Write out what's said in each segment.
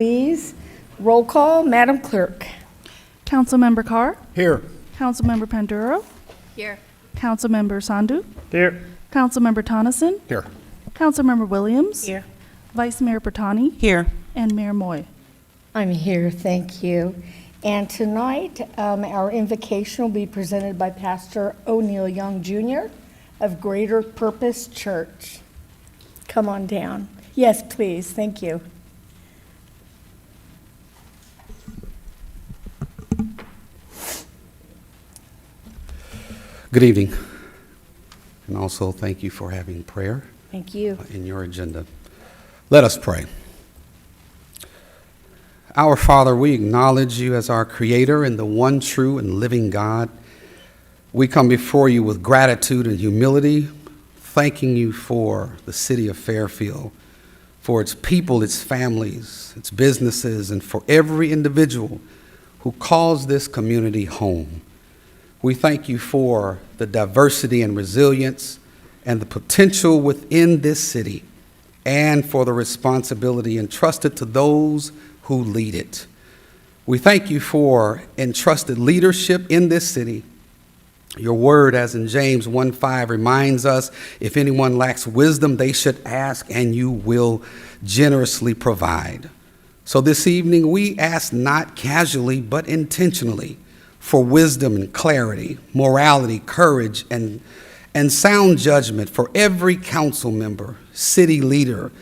Please, roll call, Madam Clerk. Councilmember Carr, Here. Councilmember Panduro, Here. Councilmember Sandu, Here. Councilmember Tonneson, Here. Councilmember Williams, Here. Vice Mayor Bertani, Here. and Mayor Moy. I'm here, thank you. And tonight, our invocation will be presented by Pastor O'Neill Young Jr. of Greater Purpose Church. Come on down. Yes, please, thank you. Good evening. And also thank you for having prayer Thank you. in your agenda. Let us pray. Our Father, we acknowledge you as our Creator and the one true and living God. We come before you with gratitude and humility, thanking you for the city of Fairfield, for its people, its families, its businesses, and for every individual who calls this community home. We thank you for the diversity and resilience and the potential within this city, and for the responsibility entrusted to those who lead it. We thank you for entrusted leadership in this city. Your word, as in James 1:5, reminds us, if anyone lacks wisdom, they should ask, and you will generously provide. So this evening, we ask not casually, but intentionally for wisdom and clarity, morality, courage, and sound judgment for every council member, city leader,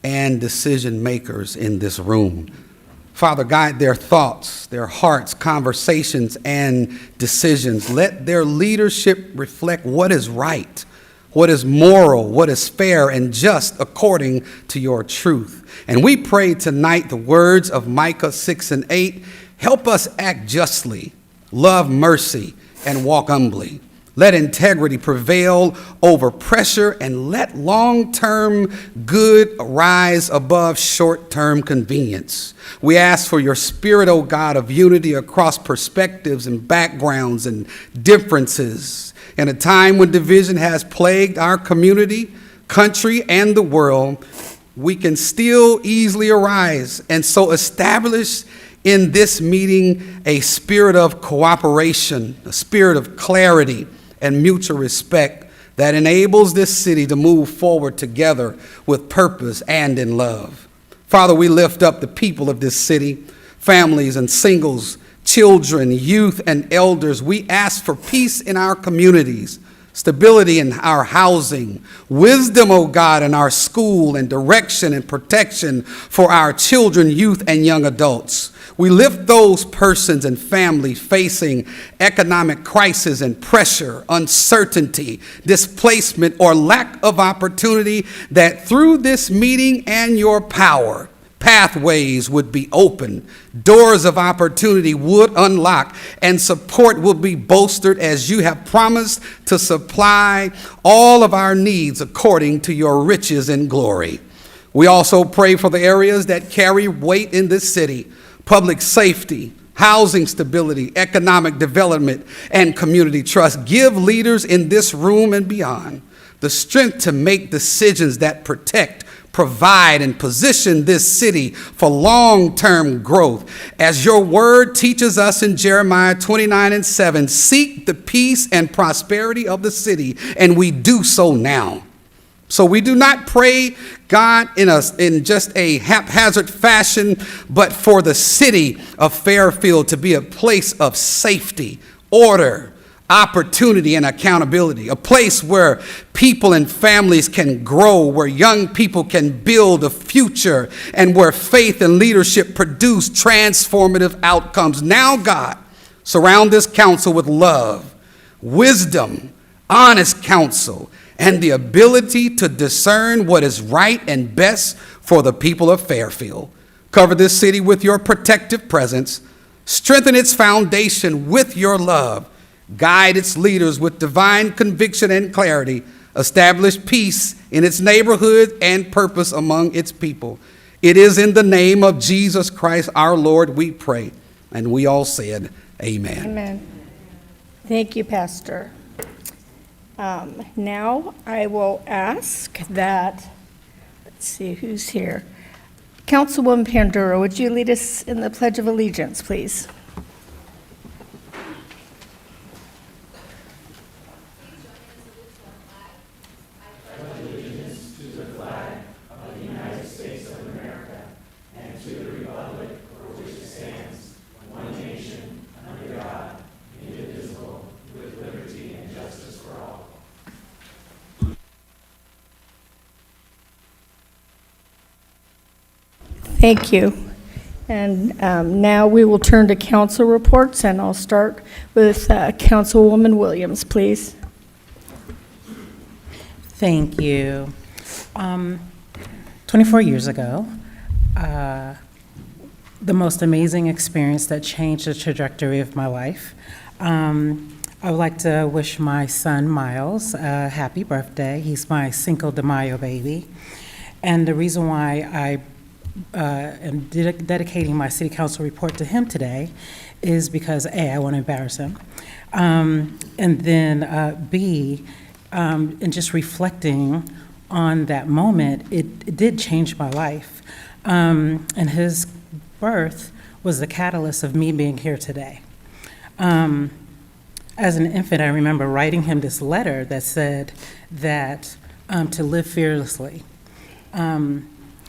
and decision makers in this room. Father, guide their thoughts, their hearts, conversations, and decisions. Let their leadership reflect what is right, what is moral, what is fair and just according to your truth. And we pray tonight the words of Micah 6:8, help us act justly, love mercy, and walk humbly. Let integrity prevail over pressure, and let long-term good rise above short-term convenience. We ask for your spirit, O God, of unity across perspectives and backgrounds and differences. In a time when division has plagued our community, country, and the world, we can still easily arise and so establish in this meeting a spirit of cooperation, a spirit of clarity, and mutual respect that enables this city to move forward together with purpose and in love. Father, we lift up the people of this city, families and singles, children, youth, and elders. We ask for peace in our communities, stability in our housing, wisdom, O God, in our school, and direction and protection for our children, youth, and young adults. We lift those persons and families facing economic crisis and pressure, uncertainty, displacement, or lack of opportunity, that through this meeting and your power, pathways would be open, doors of opportunity would unlock, and support will be bolstered as you have promised to supply all of our needs according to your riches and glory. We also pray for the areas that carry weight in this city: public safety, housing stability, economic development, and community trust. Give leaders in this room and beyond the strength to make decisions that protect, provide, and position this city for long-term growth. As your word teaches us in Jeremiah 29:7, seek the peace and prosperity of the city, and we do so now. So we do not pray, God, in just a haphazard fashion, but for the city of Fairfield to be a place of safety, order, opportunity, and accountability, a place where people and families can grow, where young people can build a future, and where faith and leadership produce transformative outcomes. Now, God, surround this council with love, wisdom, honest counsel, and the ability to discern what is right and best for the people of Fairfield. Cover this city with your protective presence. Strengthen its foundation with your love. Guide its leaders with divine conviction and clarity. Establish peace in its neighborhood and purpose among its people. It is in the name of Jesus Christ our Lord we pray. And we all said, amen. Amen. Thank you, Pastor. Now I will ask that, let's see who's here. Councilwoman Pandura, would you lead us in the Pledge of Allegiance, please? Thank you. And now we will turn to council reports, and I'll start with Councilwoman Williams, please. Thank you. 24 years ago, the most amazing experience that changed the trajectory of my life. I would like to wish my son, Miles, a happy birthday. He's my Cinco de Mayo baby. And the reason why I am dedicating my city council report to him today is because A, I want to embarrass him, and then B, and just reflecting on that moment, it did change my life. And his birth was the catalyst of me being here today. As an infant, I remember writing him this letter that said that to live fearlessly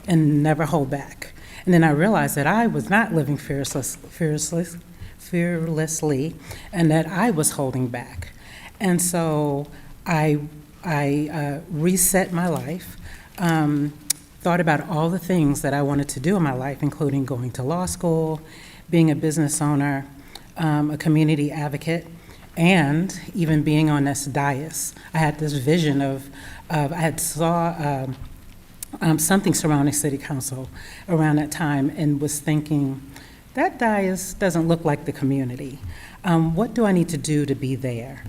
and never hold back. And then I realized that I was not living fearlessly, and that I was holding back. And so I reset my life, thought about all the things that I wanted to do in my life, including going to law school, being a business owner, a community advocate, and even being on this dais. I had this vision of I had saw something surrounding City Council around that time and was thinking, that dais doesn't look like the community. What do I need to do to be there?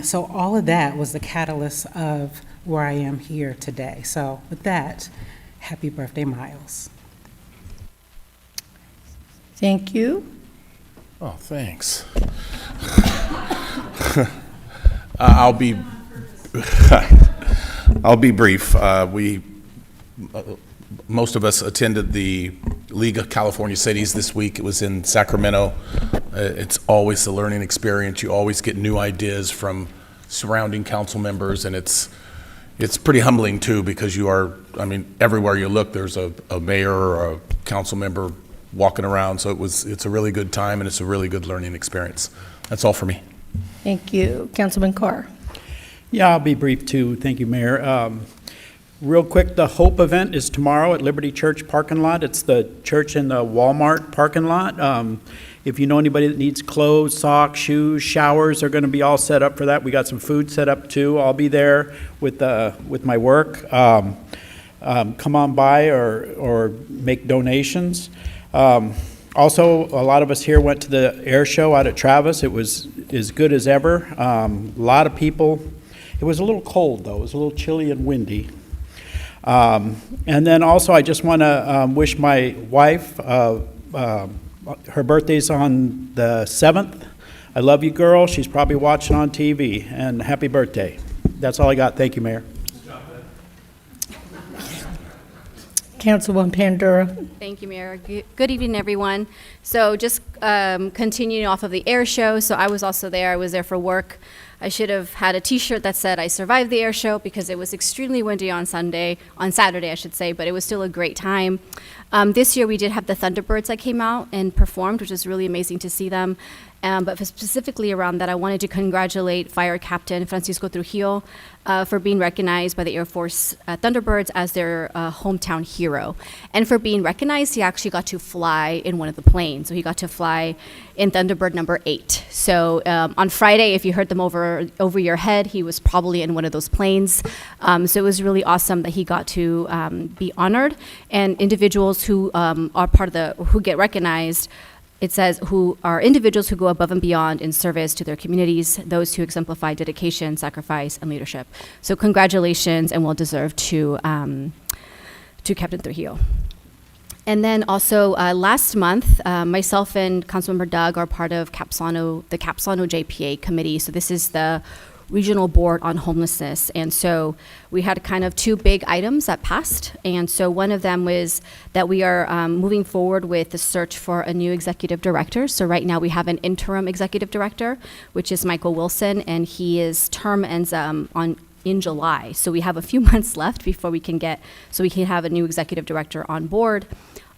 So all of that was the catalyst of where I am here today. So with that, happy birthday, Miles. Thank you. Oh, thanks. I'll be brief. Most of us attended the League of California Cities this week. It was in Sacramento. It's always a learning experience. You always get new ideas from surrounding council members, and it's pretty humbling too, because everywhere you look, there's a mayor or a council member walking around. So it's a really good time, and it's a really good learning experience. That's all for me. Thank you. Councilman Carr. Yeah, I'll be brief too. Thank you, Mayor. Real quick, the Hope event is tomorrow at Liberty Church parking lot. It's the church in the Walmart parking lot. If you know anybody that needs clothes, socks, shoes, showers, they're going to be all set up for that. We got some food set up too. I'll be there with my work. Come on by or make donations. Also, a lot of us here went to the air show out at Travis. It was as good as ever. A lot of people. It was a little cold though. It was a little chilly and windy. And then also, I just want to wish my wife, her birthday's on the 7th. I love you, girl. She's probably watching on TV, and happy birthday. That's all I got. Thank you, Mayor. Councilwoman Pandura. Thank you, Mayor. Good evening, everyone. So just continuing off of the air show, so I was also there. I was there for work. I should have had a T-shirt that said I survived the air show because it was extremely windy on Saturday, I should say, but it was still a great time. This year we did have the Thunderbirds that came out and performed, which was really amazing to see them. But specifically around that, I wanted to congratulate Fire Captain Francisco Trujillo for being recognized by the Air Force Thunderbirds as their hometown hero. And for being recognized, he actually got to fly in one of the planes. So he got to fly in Thunderbird number 8. So on Friday, if you heard them over your head, he was probably in one of those planes. So it was really awesome that he got to be honored. And individuals who are part of who get recognized, it says, who are individuals who go above and beyond in service to their communities, those who exemplify dedication, sacrifice, and leadership. So congratulations, and well deserved to Captain Trujillo. And then also last month, myself and Councilmember Doug are part of the Capsano JPA committee. So this is the regional board on homelessness. And so we had kind of two big items that passed. And so one of them was that we are moving forward with the search for a new executive director. So right now we have an interim executive director, which is Michael Wilson, and his term ends in July. So we have a few months left before we can have a new executive director on board.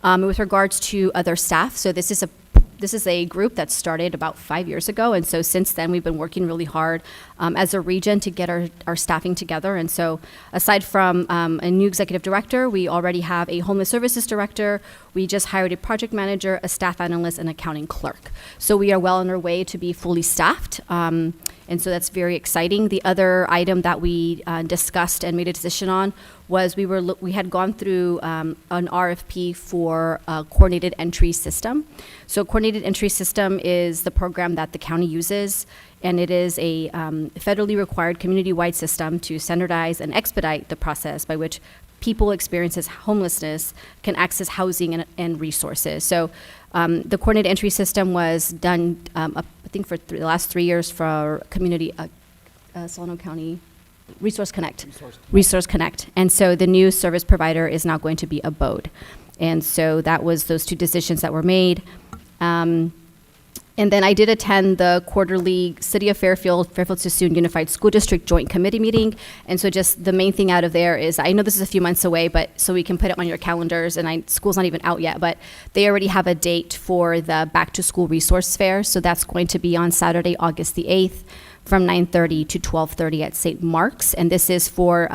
With regards to other staff, so this is a group that started about 5 years ago, and so since then we've been working really hard as a region to get our staffing together. And so aside from a new executive director, we already have a homeless services director. We just hired a project manager, a staff analyst, and accounting clerk. So we are well on our way to be fully staffed. And so that's very exciting. The other item that we discussed and made a decision on was we had gone through an RFP for a coordinated entry system. So coordinated entry system is the program that the county uses, and it is a federally required community-wide system to standardize and expedite the process by which people experiences homelessness can access housing and resources. So the coordinated entry system was done, I think, for the last 3 years for community, Solano County Resource Connect. Resource Connect. And so the new service provider is now going to be Abode. And so that was those two decisions that were made. And then I did attend the quarterly City of Fairfield Sassoon Unified School District Joint Committee meeting. And so just the main thing out of there is, I know this is a few months away, but so we can put it on your calendars, and school's not even out yet, but they already have a date for the Back to School Resource Fair. So that's going to be on Saturday, August the 8th from 9:30 to 12:30 at St. Mark's. And this is for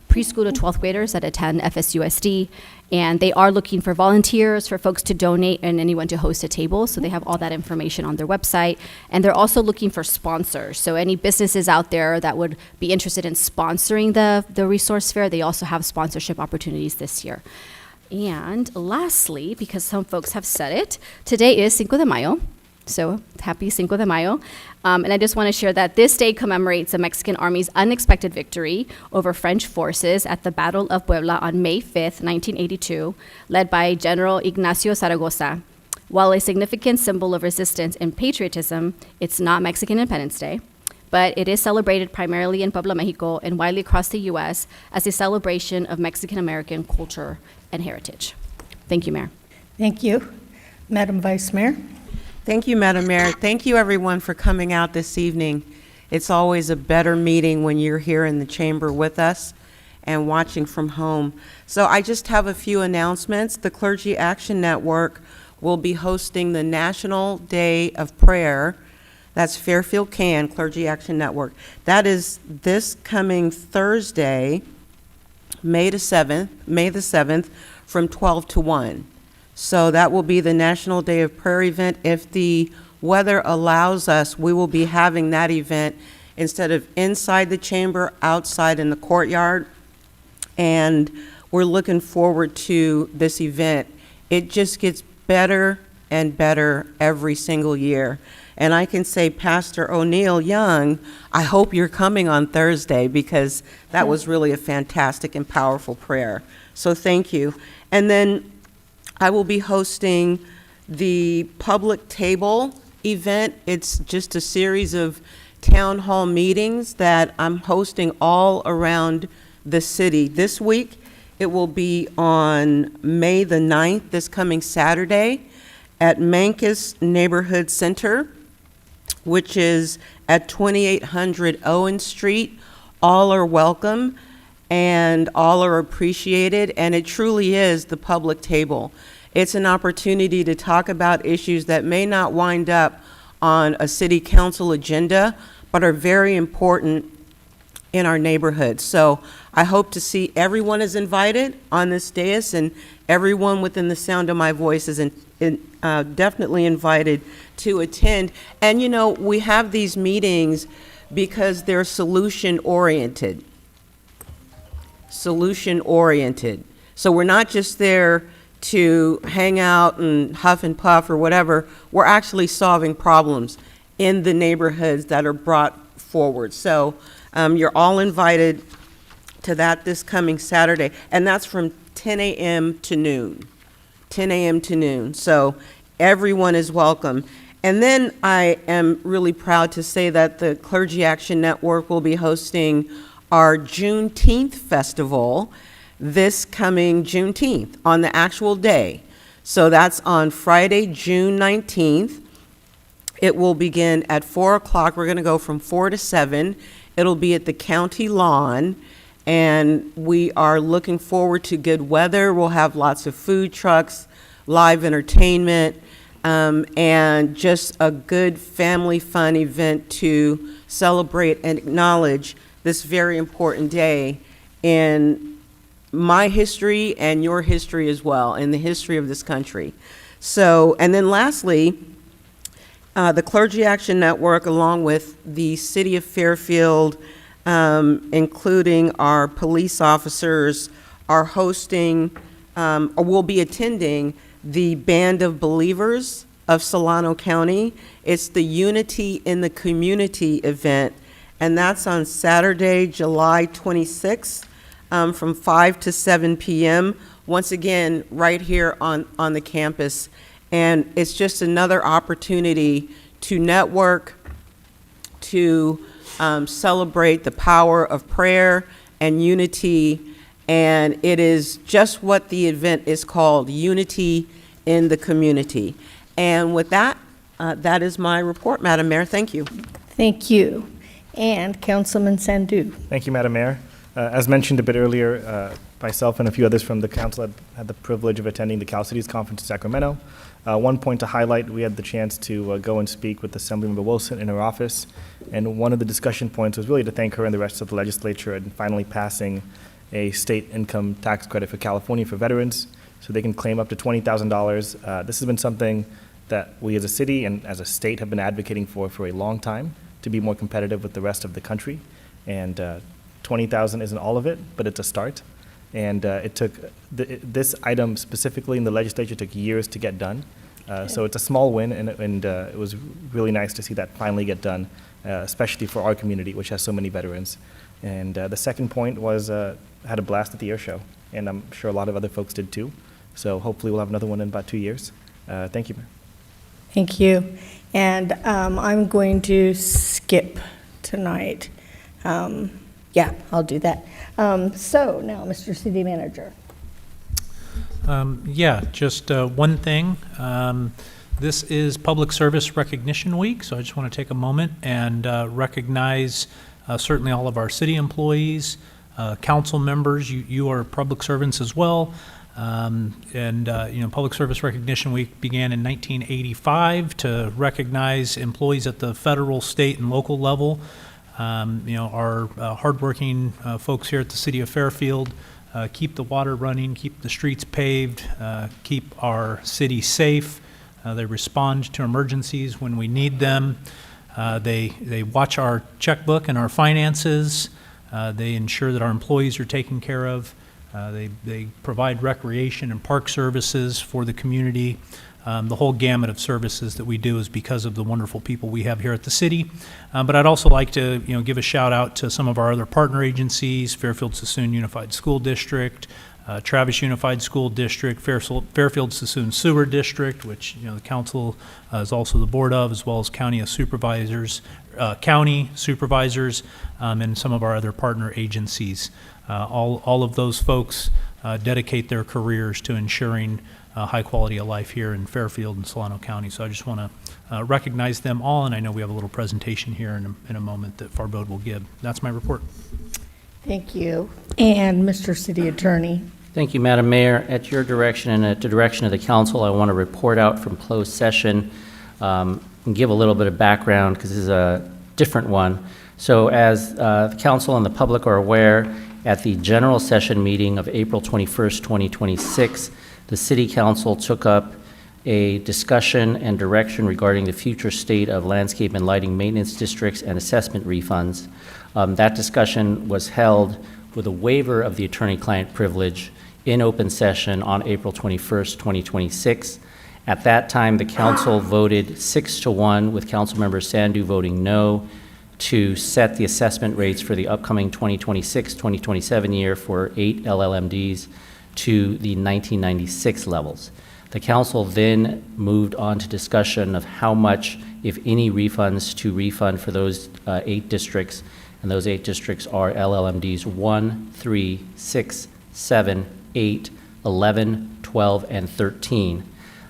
preschool to 12th graders that attend FSUSD. And they are looking for volunteers, for folks to donate, and anyone to host a table. So they have all that information on their website. And they're also looking for sponsors. So any businesses out there that would be interested in sponsoring the resource fair, they also have sponsorship opportunities this year. And lastly, because some folks have said it, today is Cinco de Mayo. So happy Cinco de Mayo. And I just want to share that this day commemorates the Mexican Army's unexpected victory over French forces at the Battle of Puebla on May 5th, 1982, led by General Ignacio Zaragoza. While a significant symbol of resistance and patriotism, it's not Mexican Independence Day, but it is celebrated primarily in Puebla, Mexico, and widely across the U.S. as a celebration of Mexican-American culture and heritage. Thank you, Mayor. Thank you. Madam Vice Mayor? Thank you, Madam Mayor. Thank you, everyone, for coming out this evening. It's always a better meeting when you're here in the chamber with us and watching from home. So I just have a few announcements. The Clergy Action Network will be hosting the National Day of Prayer. That's Fairfield CAN, Clergy Action Network. That is this coming Thursday, May the 7th, from 12 to 1. So that will be the National Day of Prayer event. If the weather allows us, we will be having that event instead of inside the chamber, outside in the courtyard. And we're looking forward to this event. It just gets better and better every single year. And I can say, Pastor O'Neill Young, I hope you're coming on Thursday, because that was really a fantastic and powerful prayer. So thank you. And then I will be hosting the public table event. It's just a series of town hall meetings that I'm hosting all around the city. This week, it will be on May the 9th, this coming Saturday, at Mancus Neighborhood Center, which is at 2800 Owen Street. All are welcome and all are appreciated, and it truly is the public table. It's an opportunity to talk about issues that may not wind up on a city council agenda, but are very important in our neighborhood. So I hope to see everyone is invited on this dais, and everyone within the sound of my voice is definitely invited to attend. And you know, we have these meetings because they're solution-oriented. Solution-oriented. So we're not just there to hang out and huff and puff or whatever. We're actually solving problems in the neighborhoods that are brought forward. So you're all invited to that this coming Saturday, and that's from 10 a.m. to noon. 10 a.m. to noon. So everyone is welcome. And then I am really proud to say that the Clergy Action Network will be hosting our Juneteenth Festival this coming Juneteenth on the actual day. So that's on Friday, June 19th. It will begin at 4 o'clock. We're going to go from 4 to 7. It'll be at the county lawn, and we are looking forward to good weather. We'll have lots of food trucks, live entertainment, and just a good family fun event to celebrate and acknowledge this very important day in my history and your history as well, in the history of this country. So, and then lastly, the Clergy Action Network, along with the City of Fairfield, including our police officers, are hosting, or will be attending the Band of Believers of Solano County. It's the Unity in the Community event, and that's on Saturday, July 26th, from 5 to 7 p.m., once again, right here on the campus. And it's just another opportunity to network, to celebrate the power of prayer and unity. And it is just what the event is called, Unity in the Community. And with that, that is my report, Madam Mayor. Thank you. Thank you. And Councilman Sandu. Thank you, Madam Mayor. As mentioned a bit earlier, myself and a few others from the council had the privilege of attending the Cal Cities Conference in Sacramento. One point to highlight, we had the chance to go and speak with Assemblymember Wilson in her office, and one of the discussion points was really to thank her and the rest of the legislature in finally passing a state income tax credit for California for veterans, so they can claim up to $20,000. This has been something that we as a city and as a state have been advocating for a long time, to be more competitive with the rest of the country. And $20,000 isn't all of it, but it's a start. And it took, this item specifically in the legislature took years to get done. So it's a small win, and it was really nice to see that finally get done, especially for our community, which has so many veterans. And the second point was, I had a blast at the air show, and I'm sure a lot of other folks did too. So hopefully we'll have another one in about 2 years. Thank you, Mayor. Thank you. And I'm going to skip tonight. Yeah, I'll do that. So now, Mr. City Manager. Yeah, just one thing. This is Public Service Recognition Week, so I just want to take a moment and recognize certainly all of our city employees, council members. You are public servants as well. Public Service Recognition Week began in 1985 to recognize employees at the federal, state, and local level. Our hardworking folks here at the City of Fairfield keep the water running, keep the streets paved, keep our city safe. They respond to emergencies when we need them. They watch our checkbook and our finances. They ensure that our employees are taken care of. They provide recreation and park services for the community. The whole gamut of services that we do is because of the wonderful people we have here at the city. But I'd also like to give a shout out to some of our other partner agencies, Fairfield Sassoon Unified School District, Travis Unified School District, Fairfield Sassoon Sewer District, which the council is also the board of, as well as county supervisors, and some of our other partner agencies. All of those folks dedicate their careers to ensuring high quality of life here in Fairfield and Solano County. So I just want to recognize them all, and I know we have a little presentation here in a moment that Farbode will give. That's my report. Thank you. And Mr. City Attorney. Thank you, Madam Mayor. At your direction and at the direction of the council, I want to report out from closed session and give a little bit of background because this is a different one. So as the council and the public are aware, at the general session meeting of April 21st, 2026, the City Council took up a discussion and direction regarding the future state of landscape and lighting maintenance districts and assessment refunds. That discussion was held with a waiver of the attorney-client privilege in open session on April 21st, 2026. At that time, the council voted 6-1, with Councilmember Sandu voting no, to set the assessment rates for the upcoming 2026-2027 year for 8 LLMDs to the 1996 levels. The council then moved on to discussion of how much, if any, refunds to refund for those 8 districts, and those 8 districts are LLMDs 1, 3, 6, 7, 8, 11, 12, and 13.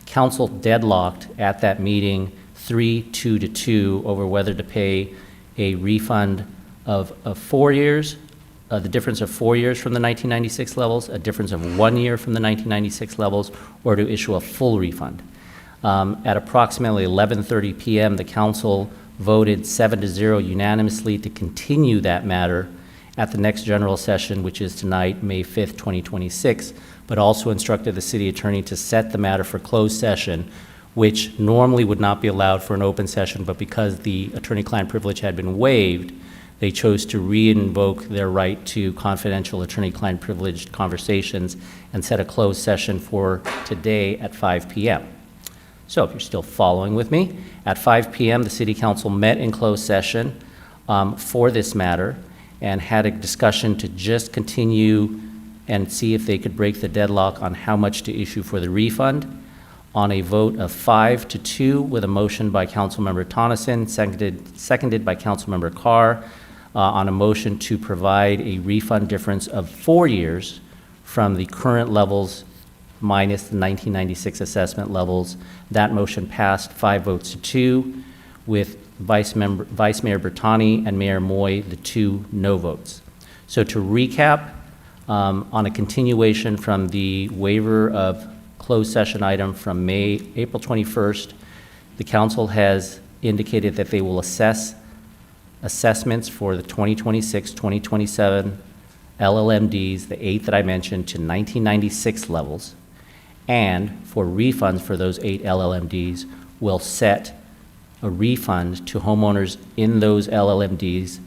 Council deadlocked at that meeting 3-2 to 2 over whether to pay a refund of 4 years, the difference of 4 years from the 1996 levels, a difference of 1 year from the 1996 levels, or to issue a full refund. At approximately 11:30 p.m., the council voted 7-0 unanimously to continue that matter at the next general session, which is tonight, May 5th, 2026, but also instructed the city attorney to set the matter for closed session, which normally would not be allowed for an open session, but because the attorney-client privilege had been waived, they chose to re-invoke their right to confidential attorney-client privileged conversations and set a closed session for today at 5 p.m. So if you're still following with me, at 5 p.m. the City Council met in closed session for this matter and had a discussion to just continue and see if they could break the deadlock on how much to issue for the refund. On a vote of 5-2 with a motion by Councilmember Tonneson, seconded by Councilmember Carr, on a motion to provide a refund difference of 4 years from the current levels minus the 1996 assessment levels. That motion passed 5 votes to 2, with Vice Mayor Bertani and Mayor Moy the 2 no votes. So to recap, on a continuation from the waiver of closed session item from April 21st, the council has indicated that they will assessments for the 2026-2027 LLMDs, the 8 that I mentioned, to 1996 levels, and for refunds for those 8 LLMDs, will set a refund to homeowners in those LLMDs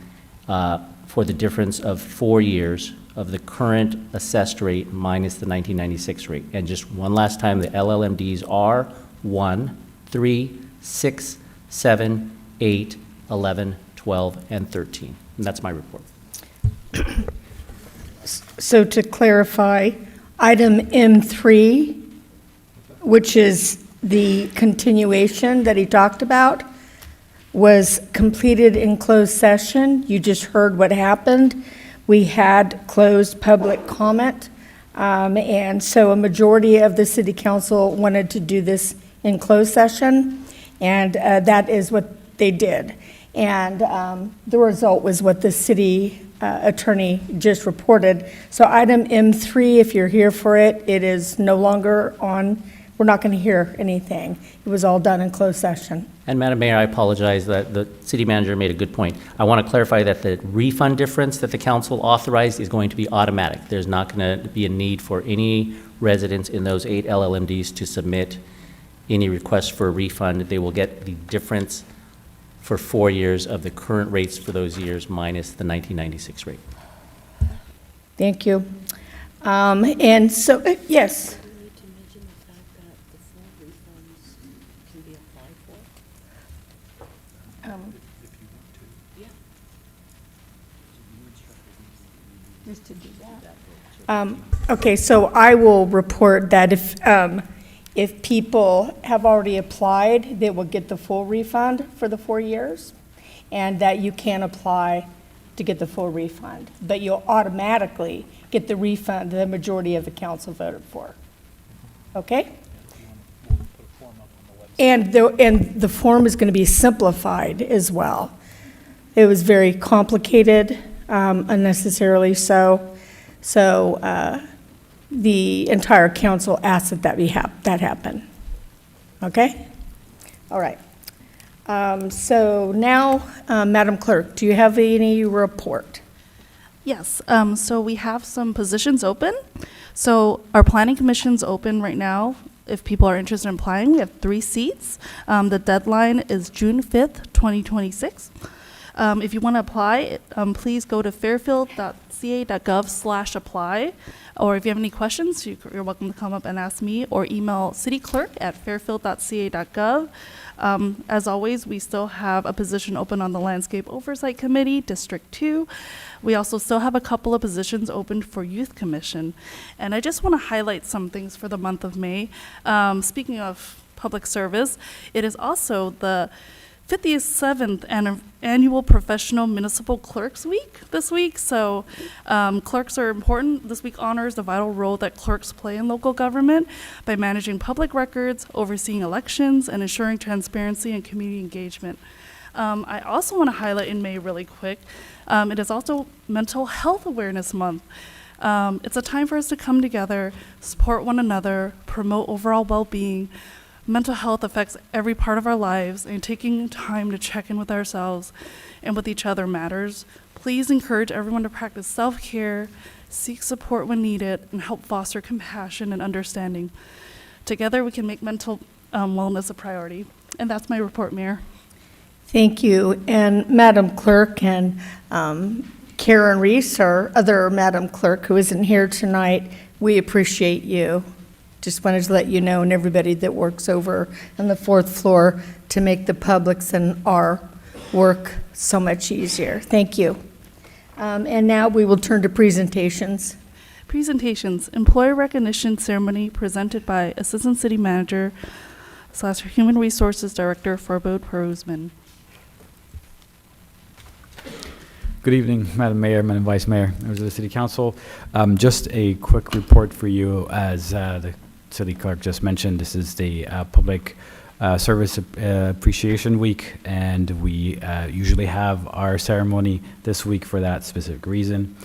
for the difference of 4 years of the current assessed rate minus the 1996 rate. And just one last time, the LLMDs are 1, 3, 6, 7, 8, 11, 12, and 13. And that's my report. So to clarify, item M3, which is the continuation that he talked about, was completed in closed session. You just heard what happened. We had closed public comment, and so a majority of the city council wanted to do this in closed session, and that is what they did. And the result was what the city attorney just reported. So item M3, if you're here for it, it is no longer on. We're not going to hear anything. It was all done in closed session. And Madam Mayor, I apologize that the city manager made a good point. I want to clarify that the refund difference that the council authorized is going to be automatic. There's not going to be a need for any residents in those 8 LLMDs to submit any request for a refund. They will get the difference for 4 years of the current rates for those years minus the 1996 rate. Thank you. And so, yes. Just to do that. Okay, so I will report that if people have already applied, they will get the full refund for the 4 years, and that you can apply to get the full refund, but you'll automatically get the refund the majority of the council voted for. Okay? And the form is going to be simplified as well. It was very complicated, unnecessarily so. So the entire council asked that that happen. Okay? All right. So now, Madam Clerk, do you have any report? Yes, so we have some positions open. So our planning commission's open right now. If people are interested in applying, we have 3 seats. The deadline is June 5th, 2026. If you want to apply, please go to fairfield.ca.gov/apply. Or if you have any questions, you're welcome to come up and ask me or email cityclerk@fairfield.ca.gov. As always, we still have a position open on the Landscape Oversight Committee, District 2. We also still have a couple of positions open for Youth Commission. And I just want to highlight some things for the month of May. Speaking of public service, it is also the 57th annual Professional Municipal Clerks Week this week. So clerks are important. This week honors the vital role that clerks play in local government by managing public records, overseeing elections, and ensuring transparency and community engagement. I also want to highlight in May really quick, it is also Mental Health Awareness Month. It's a time for us to come together, support one another, promote overall well-being. Mental health affects every part of our lives, and taking time to check in with ourselves and with each other matters. Please encourage everyone to practice self-care, seek support when needed, and help foster compassion and understanding. Together, we can make mental wellness a priority. And that's my report, Mayor. Thank you. And Madam Clerk and Karen Reese, our other Madam Clerk who isn't here tonight, we appreciate you. Just wanted to let you know, and everybody that works over on the 4th floor, to make the public's and our work so much easier. Thank you. And now we will turn to presentations. Presentations, Employer Recognition Ceremony presented by Assistant City Manager / Human Resources Director Forbode Peruzman. Good evening, Madam Mayor, Madam Vice Mayor, members of the City Council. Just a quick report for you. As the City Clerk just mentioned, this is the Public Service Appreciation Week, and we usually have our ceremony this week for that specific reason.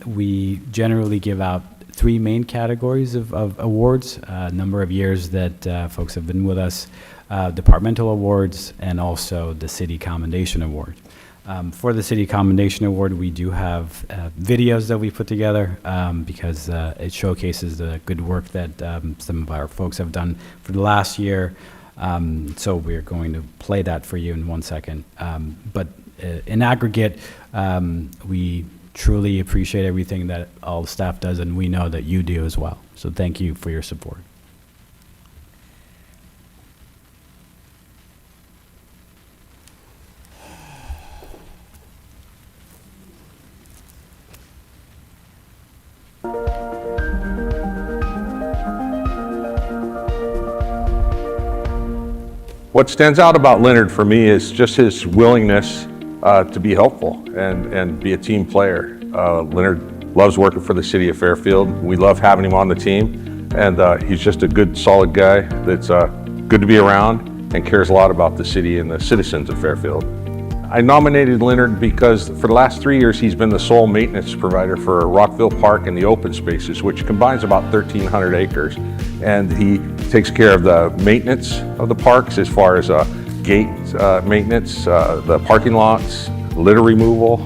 We generally give out 3 main categories of awards, a number of years that folks have been with us, departmental awards, and also the City Commendation Award. For the City Commendation Award, we do have videos that we put together because it showcases the good work that some of our folks have done for the last year. So we're going to play that for you in 1 second. But in aggregate, we truly appreciate everything that all the staff does, and we know that you do as well. So thank you for your support. What stands out about Leonard for me is just his willingness to be helpful and be a team player. Leonard loves working for the city of Fairfield. We love having him on the team, and he's just a good, solid guy that's good to be around and cares a lot about the city and the citizens of Fairfield. I nominated Leonard because for the last 3 years he's been the sole maintenance provider for Rockville Park and the open spaces, which combines about 1,300 acres. And he takes care of the maintenance of the parks as far as gate maintenance, the parking lots, litter removal,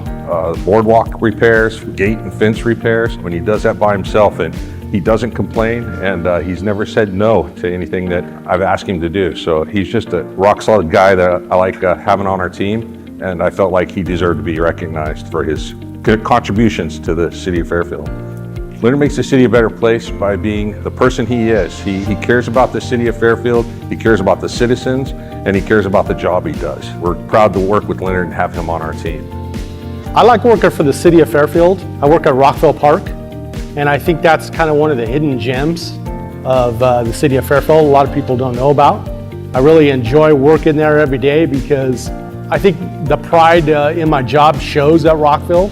boardwalk repairs, gate and fence repairs. When he does that by himself, and he doesn't complain, and he's never said no to anything that I've asked him to do. So he's just a rock solid guy that I like having on our team. And I felt like he deserved to be recognized for his contributions to the city of Fairfield. Leonard makes the city a better place by being the person he is. He cares about the city of Fairfield, he cares about the citizens, and he cares about the job he does. We're proud to work with Leonard and have him on our team. I like working for the city of Fairfield. I work at Rockville Park, and I think that's kind of one of the hidden gems of the city of Fairfield a lot of people don't know about. I really enjoy working there every day because I think the pride in my job shows at Rockville.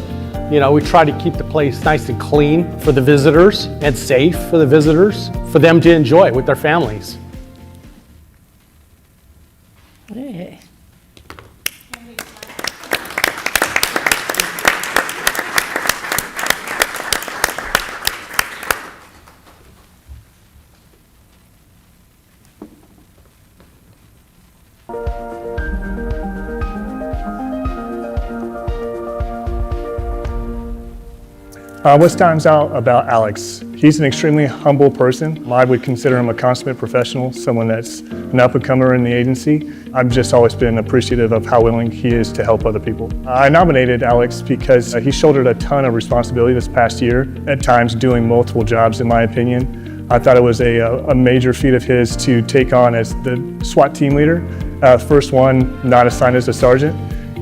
You know, we try to keep the place nice and clean for the visitors and safe for the visitors, for them to enjoy with their families. Hey. What stands out about Alex? He's an extremely humble person. I would consider him a consummate professional, someone that's an up-and-comer in the agency. I've just always been appreciative of how willing he is to help other people. I nominated Alex because he shouldered a ton of responsibility this past year, at times doing multiple jobs, in my opinion. I thought it was a major feat of his to take on as the SWAT team leader, first one not assigned as a sergeant.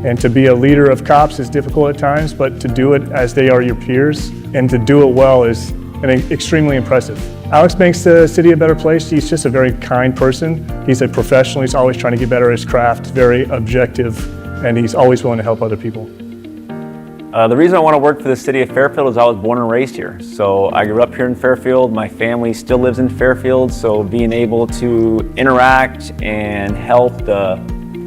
And to be a leader of cops is difficult at times, but to do it as they are your peers and to do it well is extremely impressive. Alex makes the city a better place. He's just a very kind person. He's a professional. He's always trying to get better at his craft, very objective, and he's always willing to help other people. The reason I want to work for the city of Fairfield is I was born and raised here. So I grew up here in Fairfield. My family still lives in Fairfield, so being able to interact and help the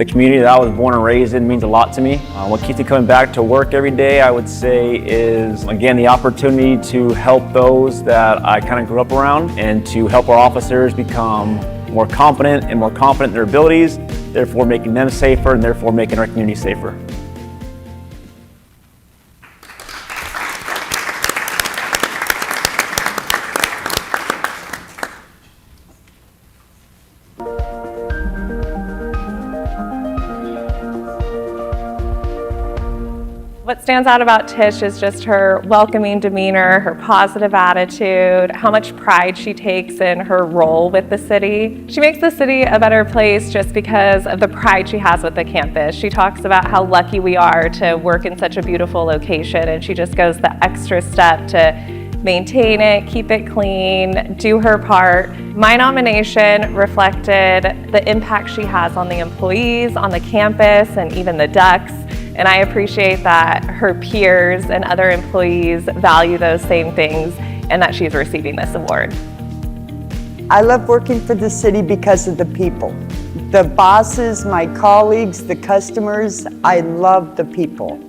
community that I was born and raised in means a lot to me. What keeps me coming back to work every day, I would say, is again the opportunity to help those that I kind of grew up around and to help our officers become more confident and more confident in their abilities, therefore making them safer and therefore making our community safer. What stands out about Tish is just her welcoming demeanor, her positive attitude, how much pride she takes in her role with the city. She makes the city a better place just because of the pride she has with the campus. She talks about how lucky we are to work in such a beautiful location, and she just goes the extra step to maintain it, keep it clean, do her part. My nomination reflected the impact she has on the employees, on the campus, and even the ducks. And I appreciate that her peers and other employees value those same things and that she's receiving this award. I love working for the city because of the people. The bosses, my colleagues, the customers, I love the people.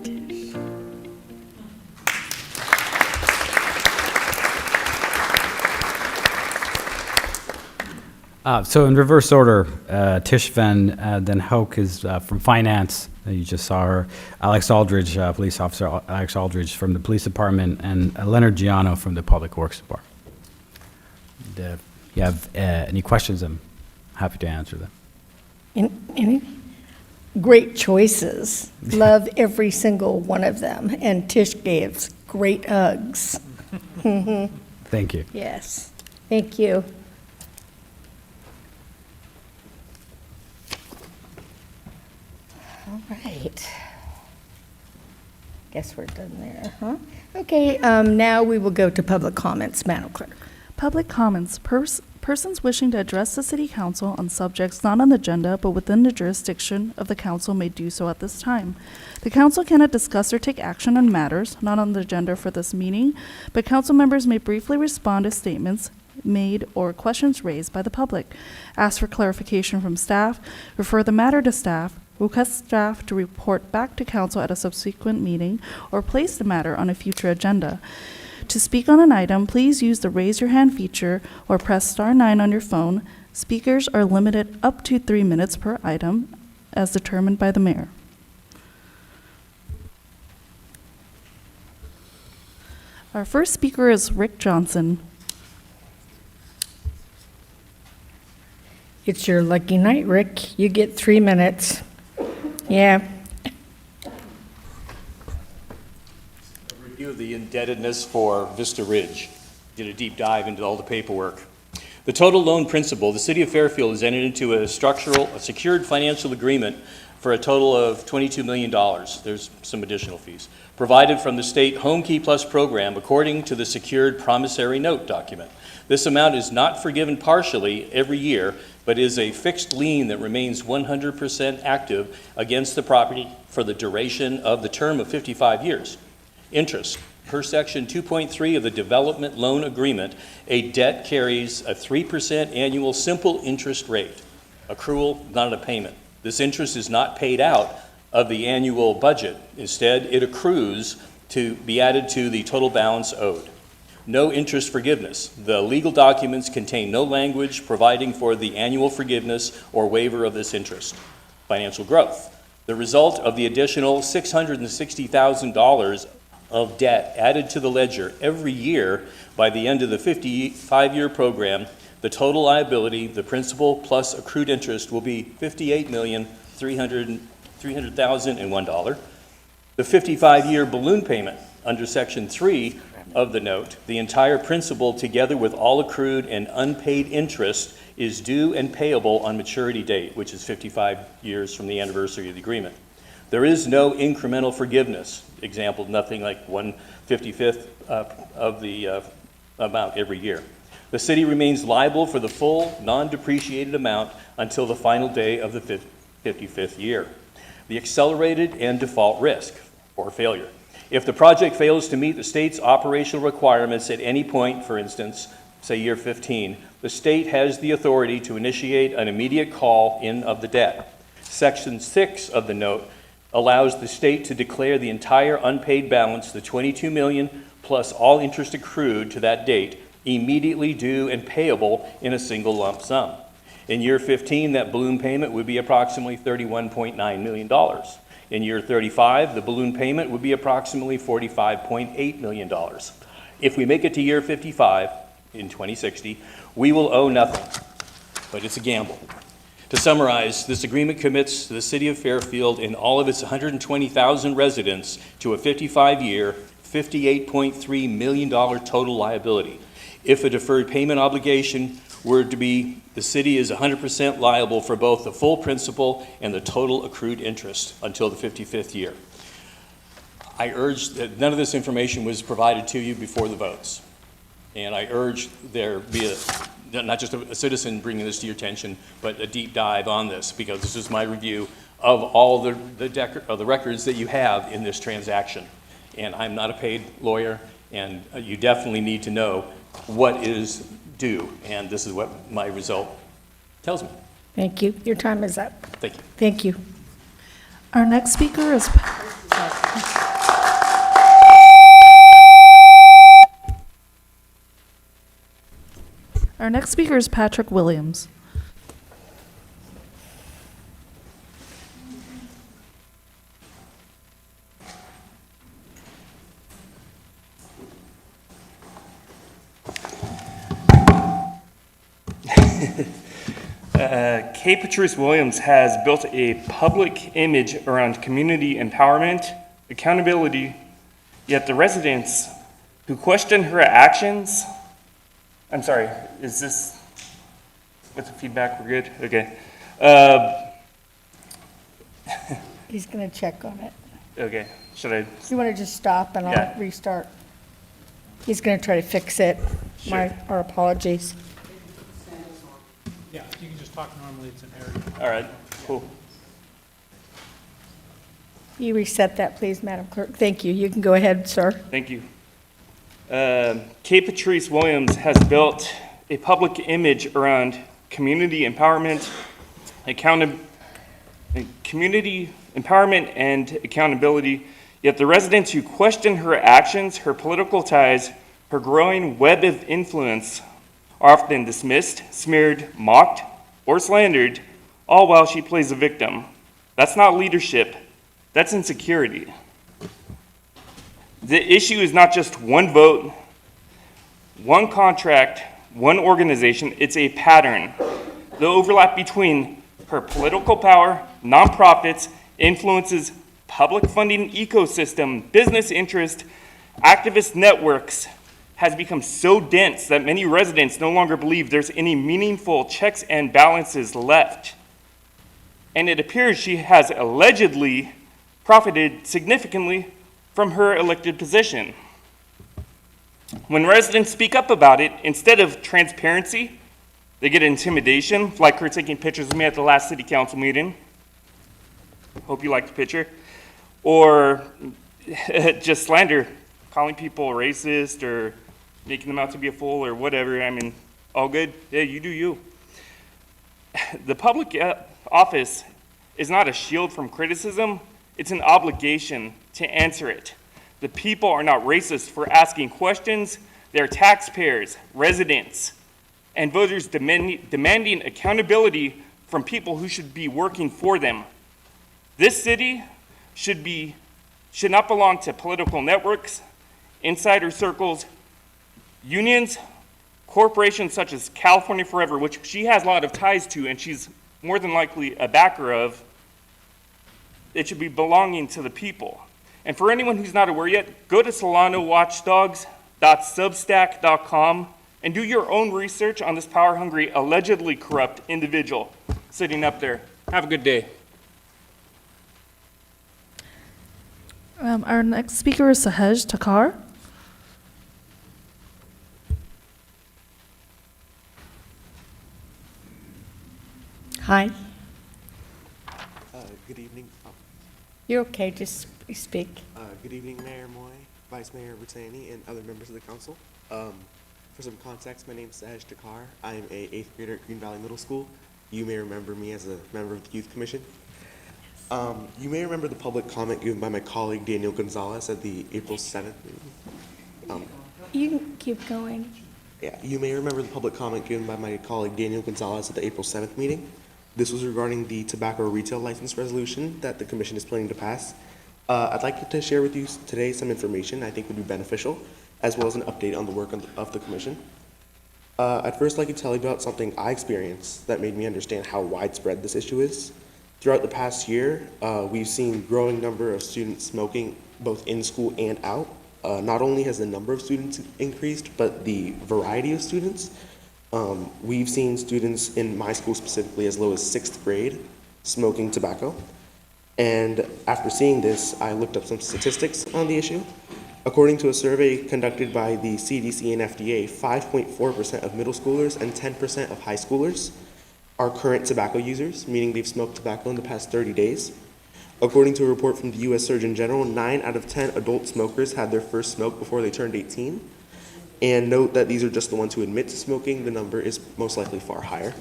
So in reverse order, Tish Van Den Hoek is from Finance. You just saw her. Alex Aldridge, Police Officer Alex Aldridge from the Police Department, and Leonard Giano from the Public Works Department. If you have any questions, I'm happy to answer them. Any great choices. Love every single one of them. And Tish gave great hugs. Thank you. Yes. Thank you. All right. Guess we're done there, huh? Okay, now we will go to public comments. Madam Clerk. Public comments. Persons wishing to address the City Council on subjects not on the agenda but within the jurisdiction of the Council may do so at this time. The Council cannot discuss or take action on matters not on the agenda for this meeting, but Council members may briefly respond to statements made or questions raised by the public, ask for clarification from staff, refer the matter to staff, request staff to report back to Council at a subsequent meeting, or place the matter on a future agenda. To speak on an item, please use the raise your hand feature or press *9 on your phone. Speakers are limited up to 3 minutes per item as determined by the mayor. Our first speaker is Rick Johnson. It's your lucky night, Rick. You get 3 minutes. Yeah. Review of the indebtedness for Vista Ridge. Did a deep dive into all the paperwork. The total loan principal, the City of Fairfield has entered into a secured financial agreement for a total of $22 million. There's some additional fees. Provided from the state Home Key Plus program according to the secured promissory note document. This amount is not forgiven partially every year, but is a fixed lien that remains 100% active against the property for the duration of the term of 55 years. Interest. Per section 2.3 of the development loan agreement, a debt carries a 3% annual simple interest rate. Accrual, not a payment. This interest is not paid out of the annual budget. Instead, it accrues to be added to the total balance owed. No interest forgiveness. The legal documents contain no language providing for the annual forgiveness or waiver of this interest. Financial growth. The result of the additional $660,000 of debt added to the ledger every year by the end of the 55-year program, the total liability, the principal plus accrued interest, will be $58,300,001. The 55-year balloon payment under Section 3 of the note, the entire principal together with all accrued and unpaid interest is due and payable on maturity date, which is 55 years from the anniversary of the agreement. There is no incremental forgiveness. Example, nothing like 1/55th of the amount every year. The city remains liable for the full non-depreciated amount until the final day of the 55th year. The accelerated and default risk or failure. If the project fails to meet the state's operational requirements at any point, for instance, say year 15, the state has the authority to initiate an immediate call in of the debt. Section 6 of the note allows the state to declare the entire unpaid balance, the $22 million plus all interest accrued to that date, immediately due and payable in a single lump sum. In year 15, that balloon payment would be approximately $31.9 million. In year 35, the balloon payment would be approximately $45.8 million. If we make it to year 55, in 2060, we will owe nothing, but it's a gamble. To summarize, this agreement commits the city of Fairfield and all of its 120,000 residents to a 55-year, $58.3 million total liability. If a deferred payment obligation were to be, the city is 100% liable for both the full principal and the total accrued interest until the 55th year. I urge that none of this information was provided to you before the votes. And I urge there be not just a citizen bringing this to your attention, but a deep dive on this, because this is my review of all the records that you have in this transaction. And I'm not a paid lawyer, and you definitely need to know what is due, and this is what my result tells me. Thank you. Your time is up. Thank you. Thank you. Our next speaker is Patrick Williams. Kay Patrice Williams has built a public image around community empowerment, accountability, yet the residents who question her actions, I'm sorry, is this, what's the feedback, we're good? Okay. He's going to check on it. Okay, should I? You want to just stop and Yeah. I'll restart? He's going to try to fix it. Sure. Our apologies. Yeah, you can just talk normally, it's an error. All right, cool. You reset that, please, Madam Clerk. Thank you. You can go ahead, sir. Thank you. Kay Patrice Williams has built a public image around community empowerment, community empowerment and accountability, yet the residents who question her actions, her political ties, her growing web of influence are often dismissed, smeared, mocked, or slandered, all while she plays a victim. That's not leadership, that's insecurity. The issue is not just one vote, one contract, one organization, it's a pattern. The overlap between her political power, nonprofits, influences, public funding ecosystem, business interest, activist networks has become so dense that many residents no longer believe there's any meaningful checks and balances left. And it appears she has allegedly profited significantly from her elected position. When residents speak up about it, instead of transparency, they get intimidation, like her taking pictures of me at the last city council meeting. Hope you liked the picture. Or just slander, calling people racist or making them out to be a fool or whatever. I mean, all good. Yeah, you do you. The public office is not a shield from criticism. It's an obligation to answer it. The people are not racist for asking questions. They're taxpayers, residents, and voters demanding accountability from people who should be working for them. This city should be should not belong to political networks, insider circles, unions, corporations such as California Forever, which she has a lot of ties to and she's more than likely a backer of. It should be belonging to the people. And for anyone who's not aware yet, go to solanowatchdogs.substack.com and do your own research on this power-hungry, allegedly corrupt individual sitting up there. Have a good day. Our next speaker is Sahej Takar. Hi. Good evening. You're okay, just speak. Good evening, Mayor Moy, Vice Mayor Bertani, and other members of the council. For some context, my name is Sahej Takar. I am a 8th grader at Green Valley Middle School. You may remember me as a member of the Youth Commission. You may remember the public comment given by my colleague Daniel Gonzalez at the April 7th meeting. You can keep going. Yeah, you may remember the public comment given by my colleague Daniel Gonzalez at the April 7th meeting. This was regarding the tobacco retail license resolution that the commission is planning to pass. I'd like to share with you today some information I think would be beneficial, as well as an update on the work of the commission. I'd first like to tell you about something I experienced that made me understand how widespread this issue is. Throughout the past year, we've seen a growing number of students smoking both in school and out. Not only has the number of students increased, but the variety of students. We've seen students in my school specifically as low as 6th grade smoking tobacco. And after seeing this, I looked up some statistics on the issue. According to a survey conducted by the CDC and FDA, 5.4% of middle schoolers and 10% of high schoolers are current tobacco users, meaning they've smoked tobacco in the past 30 days. According to a report from the U.S. Surgeon General, 9 out of 10 adult smokers had their first smoke before they turned 18. And note that these are just the ones who admit to smoking. The number is most likely far higher.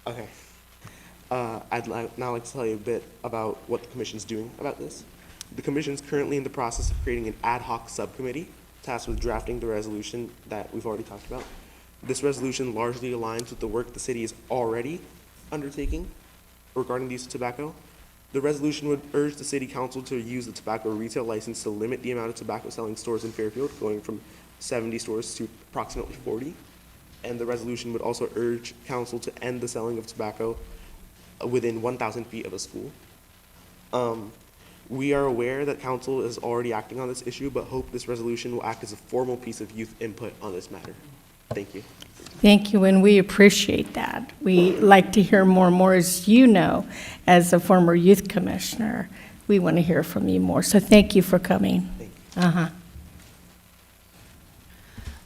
Okay. I'd now like to tell you a bit about what the Commission's doing about this. The Commission's currently in the process of creating an ad hoc subcommittee tasked with drafting the resolution that we've already talked about. This resolution largely aligns with the work the city is already undertaking regarding the use of tobacco. The resolution would urge the City Council to use the tobacco retail license to limit the amount of tobacco selling stores in Fairfield, going from 70 stores to approximately 40. And the resolution would also urge Council to end the selling of tobacco within 1,000 feet of a school. We are aware that Council is already acting on this issue, but hope this resolution will act as a formal piece of youth input on this matter. Thank you. Thank you, and we appreciate that. We like to hear more and more, as you know, as a former youth commissioner. We want to hear from you more, so thank you for coming. Thank you.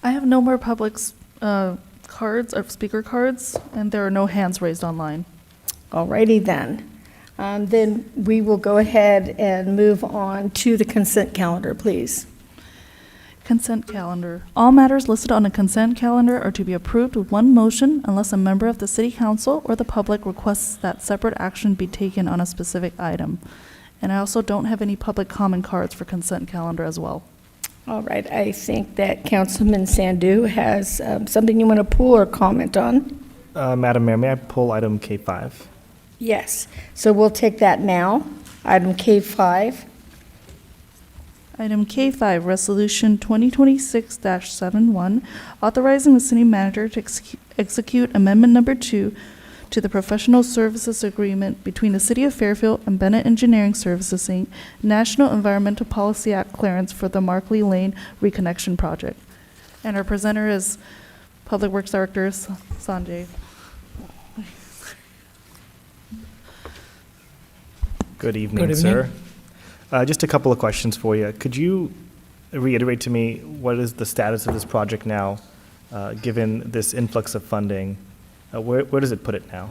I have no more public cards or speaker cards, and there are no hands raised online. All righty then. Then we will go ahead and move on to the consent calendar, please. Consent calendar. All matters listed on a consent calendar are to be approved with one motion unless a member of the City Council or the public requests that separate action be taken on a specific item. And I also don't have any public comment cards for consent calendar as well. All right, I think that Councilman Sandu has something you want to pull or comment on. Madam Mayor, may I pull item K5? Yes, so we'll take that now. Item K5. Item K5, Resolution 2026-71, authorizing the city manager to execute Amendment Number 2 to the Professional Services Agreement between the City of Fairfield and Bennett Engineering Services, Inc., National Environmental Policy Act clearance for the Markley Lane Reconnection Project. And our presenter is Public Works Director Sanjay. Good evening, sir. Just a couple of questions for you. Could you reiterate to me what is the status of this project now, given this influx of funding? Where does it put it now?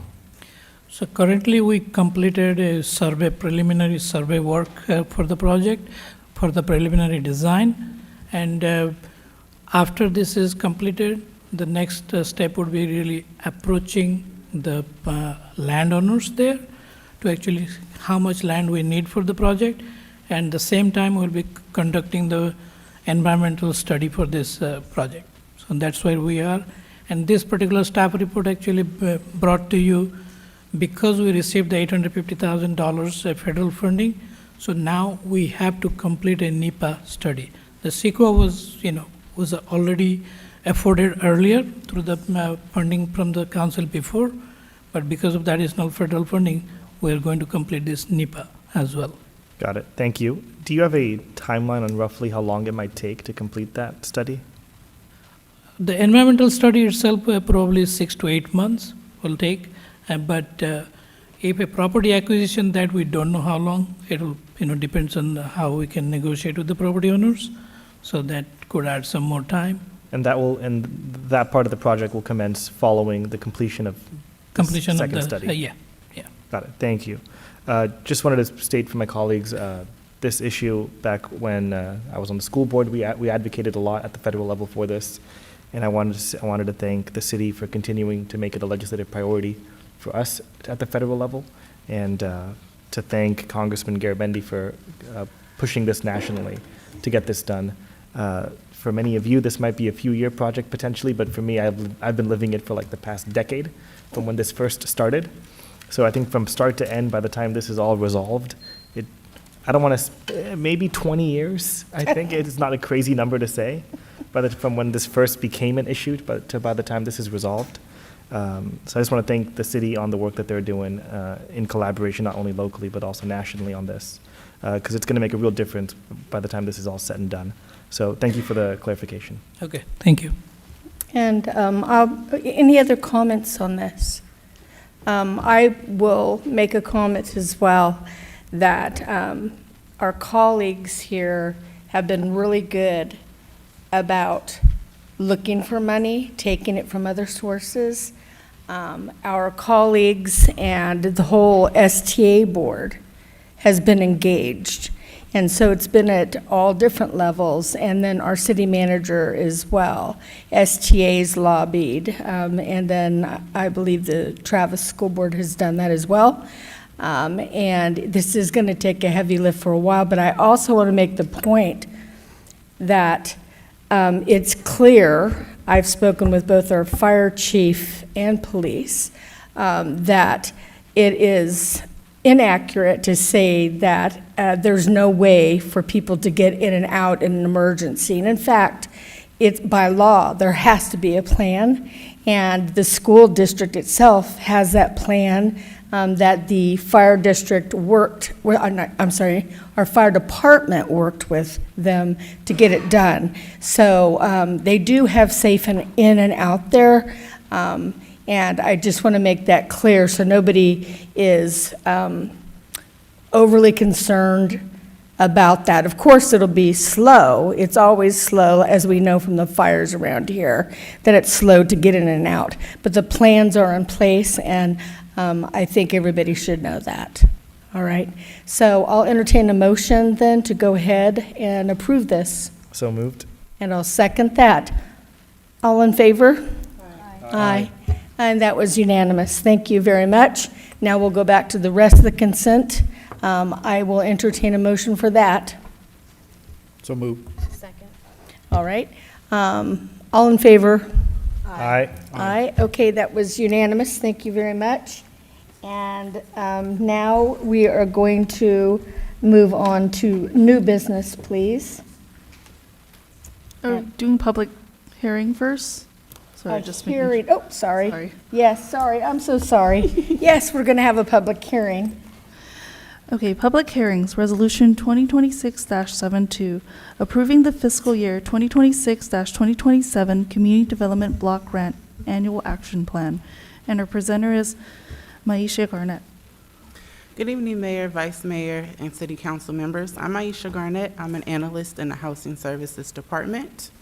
So currently we completed a preliminary survey work for the project, for the preliminary design. And after this is completed, the next step would be really approaching the landowners there to actually how much land we need for the project. And at the same time, we'll be conducting the environmental study for this project. So that's where we are. And this particular staff report actually brought to you because we received the $850,000 federal funding. So now we have to complete a NEPA study. The CEQA was already afforded earlier through the funding from the council before, but because of the additional federal funding, we're going to complete this NEPA as well. Got it. Thank you. Do you have a timeline on roughly how long it might take to complete that study? The environmental study itself probably 6 to 8 months will take, but if a property acquisition that we don't know how long, it will depends on how we can negotiate with the property owners, so that could add some more time. And that part of the project will commence following the completion of the second study? Yeah. Got it. Thank you. Just wanted to state for my colleagues, this issue back when I was on the school board, we advocated a lot at the federal level for this, and I wanted to thank the city for continuing to make it a legislative priority for us at the federal level, and to thank Congressman Garibaldi for pushing this nationally to get this done. For many of you, this might be a few-year project potentially, but for me, I've been living it for like the past decade from when this first started. So I think from start to end, by the time this is all resolved, I don't want to, maybe 20 years, I think. It's not a crazy number to say, but from when this first became an issue, but by the time this is resolved. So I just want to thank the city on the work that they're doing in collaboration, not only locally, but also nationally on this, because it's going to make a real difference by the time this is all said and done. So thank you for the clarification. Okay, thank you. And any other comments on this? I will make a comment as well that our colleagues here have been really good about looking for money, taking it from other sources. Our colleagues and the whole STA board has been engaged. And so it's been at all different levels, and then our city manager as well. STA's lobbied, and then I believe the Travis School Board has done that as well. And this is going to take a heavy lift for a while, but I also want to make the point that it's clear, I've spoken with both our fire chief and police, that it is inaccurate to say that there's no way for people to get in and out in an emergency. And in fact, it's by law, there has to be a plan, and the school district itself has that plan that the fire district our fire department worked with them to get it done. So they do have safe and in and out there. And I just want to make that clear so nobody is overly concerned about that. Of course, it'll be slow. It's always slow, as we know from the fires around here, that it's slow to get in and out. But the plans are in place, and I think everybody should know that. All right. So I'll entertain a motion then to go ahead and approve this. So moved. And I'll second that. All in favor? Aye. And that was unanimous. Thank you very much. Now we'll go back to the rest of the consent. I will entertain a motion for that. So moved. Second. All right. All in favor? Aye. Aye. Okay, that was unanimous. Thank you very much. And now we are going to move on to new business, please. Are we doing public hearing first? Sorry, just making hearing. sure. Oh, sorry. Sorry. Yes, sorry. I'm so sorry. Yes, we're going to have a public hearing. Okay, public hearings, Resolution 2026-72, approving the fiscal year 2026-2027 Community Development Block Grant Annual Action Plan. And our presenter is Maisha Garnett. Good evening, Mayor, Vice Mayor, and City Council members. I'm Maisha Garnett. I'm an analyst in the Housing Services Department.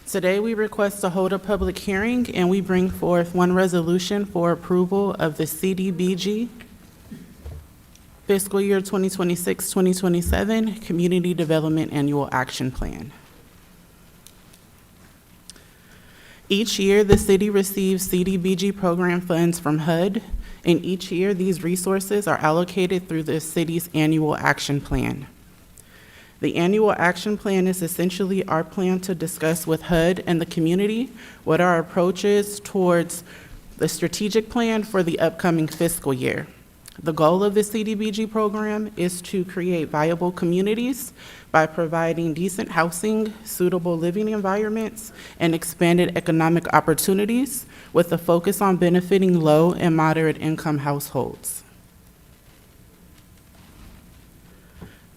Today, we request to hold a public hearing, and we bring forth one resolution for approval of the CDBG Fiscal Year 2026-2027 Community Development Annual Action Plan. Each year, the city receives CDBG program funds from HUD, and each year, these resources are allocated through the city's annual action plan. The annual action plan is essentially our plan to discuss with HUD and the community what our approach is towards the strategic plan for the upcoming fiscal year. The goal of the CDBG program is to create viable communities by providing decent housing, suitable living environments, and expanded economic opportunities with a focus on benefiting low and moderate income households.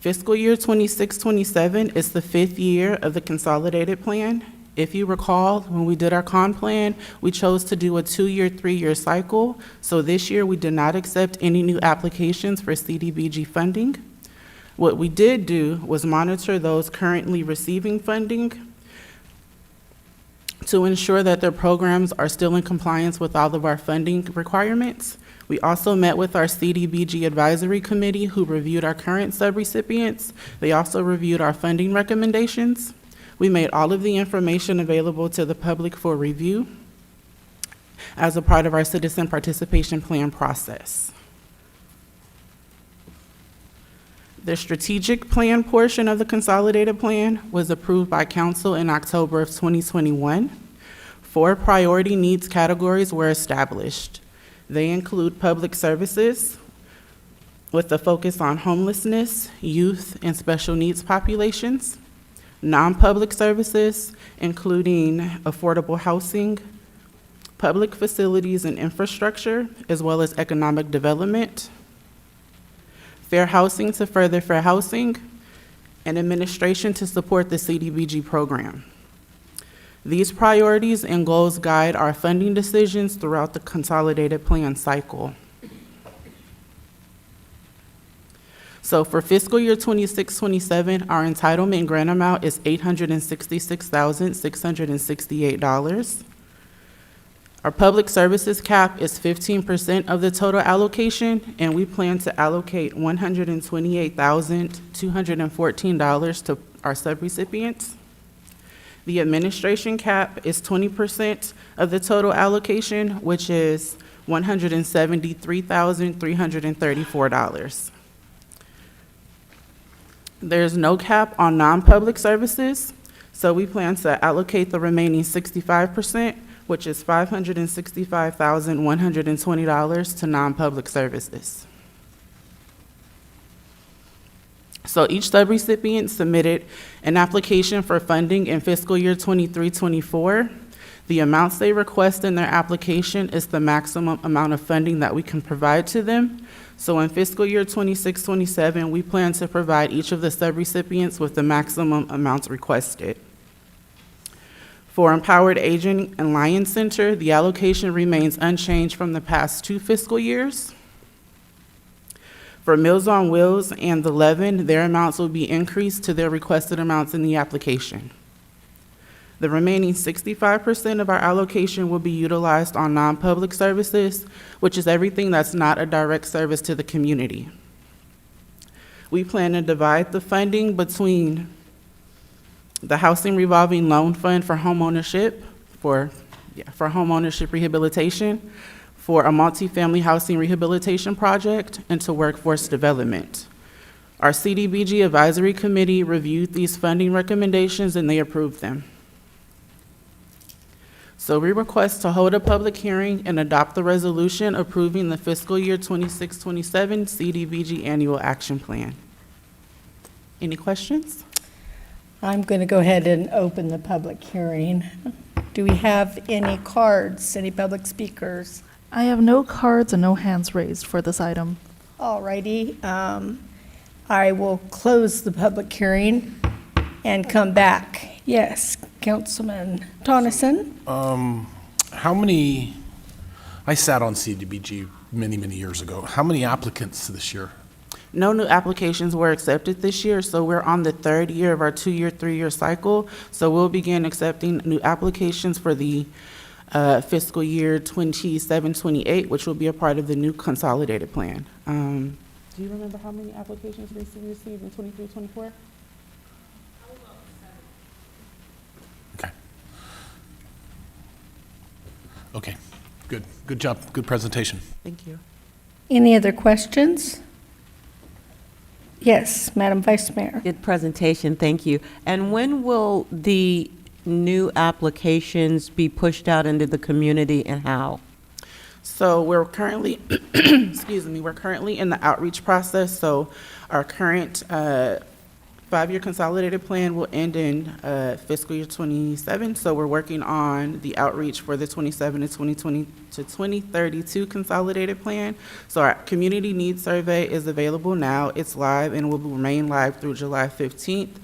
Fiscal year 26-27 is the 5th year of the consolidated plan. If you recall, when we did our con plan, we chose to do a 2-year, 3-year cycle. So this year, we did not accept any new applications for CDBG funding. What we did do was monitor those currently receiving funding to ensure that their programs are still in compliance with all of our funding requirements. We also met with our CDBG Advisory Committee, who reviewed our current subrecipients. They also reviewed our funding recommendations. We made all of the information available to the public for review as a part of our citizen participation plan process. The strategic plan portion of the consolidated plan was approved by council in October of 2021. 4 priority needs categories were established. They include public services with a focus on homelessness, youth, and special needs populations. Non-public services, including affordable housing, public facilities and infrastructure, as well as economic development, fair housing to further fair housing, and administration to support the CDBG program. These priorities and goals guide our funding decisions throughout the consolidated plan cycle. So for fiscal year 26-27, our entitlement grant amount is $866,668. Our public services cap is 15% of the total allocation, and we plan to allocate $128,214 to our subrecipients. The administration cap is 20% of the total allocation, which is $173,334. There's no cap on non-public services, so we plan to allocate the remaining 65%, which is $565,120 to non-public services. So each subrecipient submitted an application for funding in fiscal year 23-24. The amounts they request in their application is the maximum amount of funding that we can provide to them. So in fiscal year 26-27, we plan to provide each of the subrecipients with the maximum amounts requested. For Empowered Aging and Lion Center, the allocation remains unchanged from the past 2 fiscal years. For Meals on Wheels and the Levin, their amounts will be increased to their requested amounts in the application. The remaining 65% of our allocation will be utilized on non-public services, which is everything that's not a direct service to the community. We plan to divide the funding between the Housing Revolving Loan Fund for homeownership, for homeownership rehabilitation, for a multifamily housing rehabilitation project, and to workforce development. Our CDBG Advisory Committee reviewed these funding recommendations and they approved them. So we request to hold a public hearing and adopt the resolution approving the fiscal year 26-27 CDBG Annual Action Plan. Any questions? I'm going to go ahead and open the public hearing. Do we have any cards, any public speakers? I have no cards and no hands raised for this item. All righty. I will close the public hearing and come back. Yes, Councilman Tonneson? I sat on CDBG many, many years ago. How many applicants this year? No new applications were accepted this year, so we're on the 3rd year of our 2-year, 3-year cycle. So we'll begin accepting new applications for the fiscal year 27-28, which will be a part of the new consolidated plan. Do you remember how many applications we received in 23-24? Okay, good. Good job. Good presentation. Thank you. Any other questions? Yes, Madam Vice Mayor. Good presentation, thank you. And when will the new applications be pushed out into the community and how? So we're currently, excuse me, we're currently in the outreach process. So our current 5-year consolidated plan will end in fiscal year 27. So we're working on the outreach for the 27 to 2020 to 2032 consolidated plan. So our community needs survey is available now. It's live and will remain live through July 15th.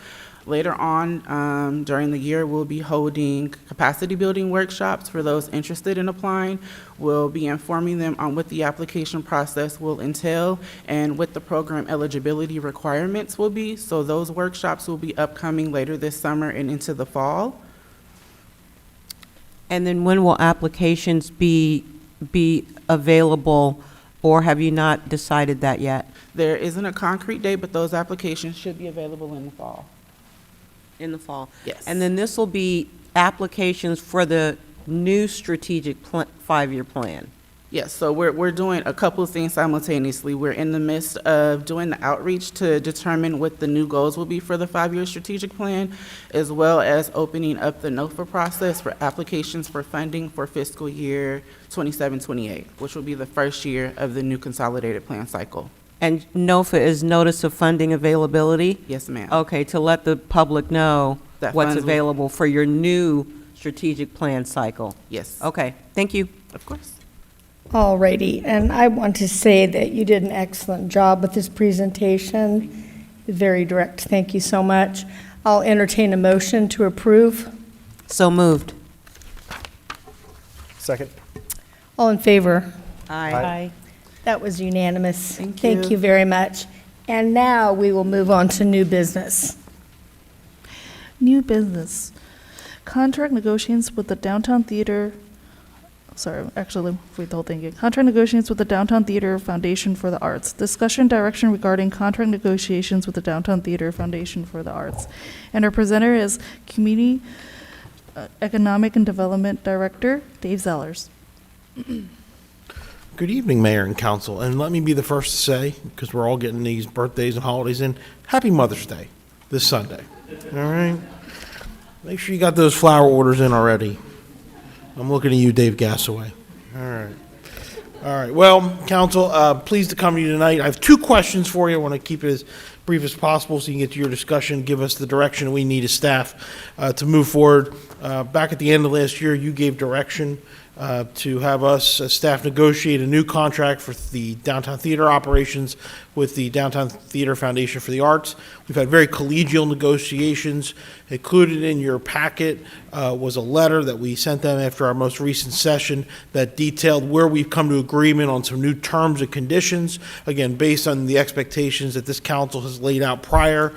Later on during the year, we'll be holding capacity building workshops for those interested in applying. We'll be informing them on what the application process will entail and what the program eligibility requirements will be. So those workshops will be upcoming later this summer and into the fall. And then when will applications be available, or have you not decided that yet? There isn't a concrete date, but those applications should be available in the fall. In the fall? Yes. And then this will be applications for the new strategic 5-year plan? Yes, so we're doing a couple of things simultaneously. We're in the midst of doing the outreach to determine what the new goals will be for the 5-year strategic plan, as well as opening up the NOFA process for applications for funding for fiscal year 27-28, which will be the first year of the new consolidated plan cycle. And NOFA is Notice of Funding Availability? Yes, ma'am. Okay, to let the public know That what's funds will- available for your new strategic plan cycle? Yes. Okay, thank you. Of course. All righty, and I want to say that you did an excellent job with this presentation. Very direct, thank you so much. I'll entertain a motion to approve. So moved. Second. All in favor? Aye. That was unanimous. Thank you. you very much. And now we will move on to new business. New business. Contract negotiations with the Downtown Theater. Sorry, actually, read the whole thing again. Contract negotiations with the Downtown Theater Foundation for the Arts. Discussion direction regarding contract negotiations with the Downtown Theater Foundation for the Arts. And our presenter is Community Economic and Development Director, Dave Zellers. Good evening, Mayor and Council, and let me be the first to say, because we're all getting these birthdays and holidays in, Happy Mother's Day this Sunday, all right? Make sure you got those flower orders in already. I'm looking at you, Dave Gassaway. All right. All right, well, Council, pleased to come to you tonight. I have 2 questions for you. I want to keep it as brief as possible so you can get to your discussion, give us the direction we need as staff to move forward. Back at the end of last year, you gave direction to have us as staff negotiate a new contract for the downtown theater operations with the Downtown Theater Foundation for the Arts. We've had very collegial negotiations. Included in your packet was a letter that we sent them after our most recent session that detailed where we've come to agreement on some new terms and conditions, again, based on the expectations that this council has laid out prior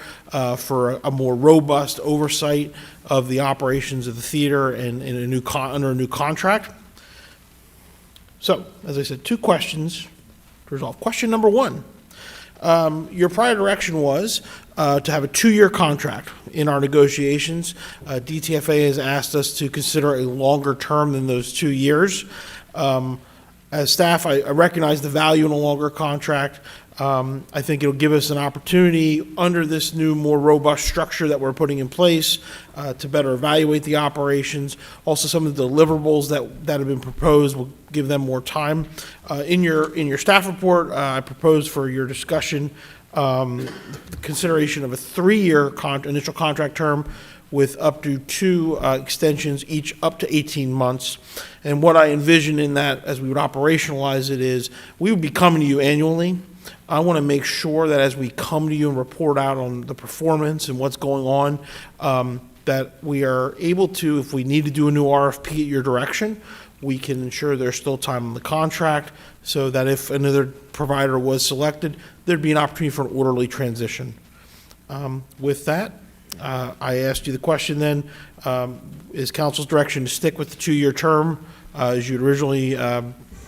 for a more robust oversight of the operations of the theater and in under a new contract. So, as I said, 2 questions to resolve. Question number 1, your prior direction was to have a 2-year contract in our negotiations. DTFA has asked us to consider a longer term than those 2 years. As staff, I recognize the value in a longer contract. I think it'll give us an opportunity under this new, more robust structure that we're putting in place to better evaluate the operations. Also, some of the deliverables that have been proposed will give them more time. In your staff report, I proposed for your discussion the consideration of a 3-year initial contract term with up to 2 extensions, each up to 18 months. And what I envision in that, as we would operationalize it, is we would be coming to you annually. I want to make sure that as we come to you and report out on the performance and what's going on, that we are able to, if we need to do a new RFP at your direction, we can ensure there's still time on the contract so that if another provider was selected, there'd be an opportunity for an orderly transition. With that, I asked you the question then, is council's direction to stick with the 2-year term as you originally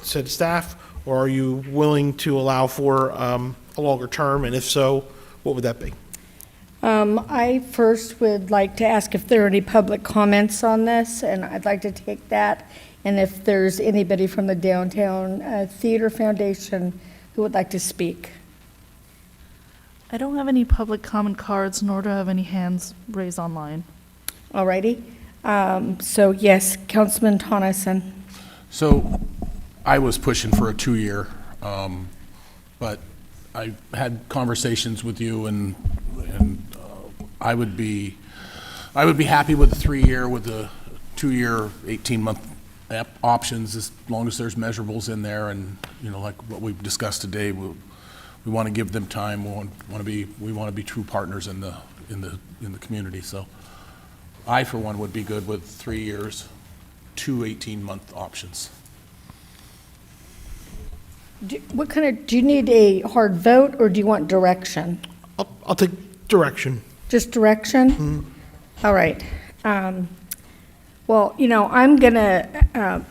said to staff, or are you willing to allow for a longer term, and if so, what would that be? I first would like to ask if there are any public comments on this, and I'd like to take that. And if there's anybody from the Downtown Theater Foundation who would like to speak. I don't have any public comment cards, nor do I have any hands raised online. All righty. So yes, Councilman Tonneson. So I was pushing for a 2-year, but I had conversations with you, and I would be happy with a 3-year, with a 2-year, 18-month options, as long as there's measurables in there, and like what we've discussed today, we want to give them time. We want to be true partners in the community. So I, for one, would be good with 3 years, 2 18-month options. Do you need a hard vote, or do you want direction? I'll take direction. Just direction? All right. Well, I'm going to,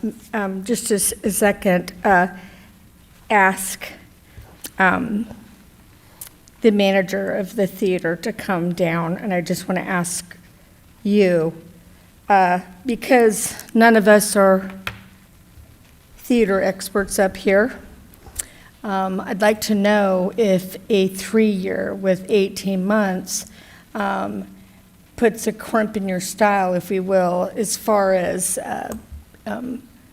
just a second, ask the manager of the theater to come down, and I just want to ask you, because none of us are theater experts up here, I'd like to know if a 3-year with 18 months puts a crimp in your style, if we will, as far as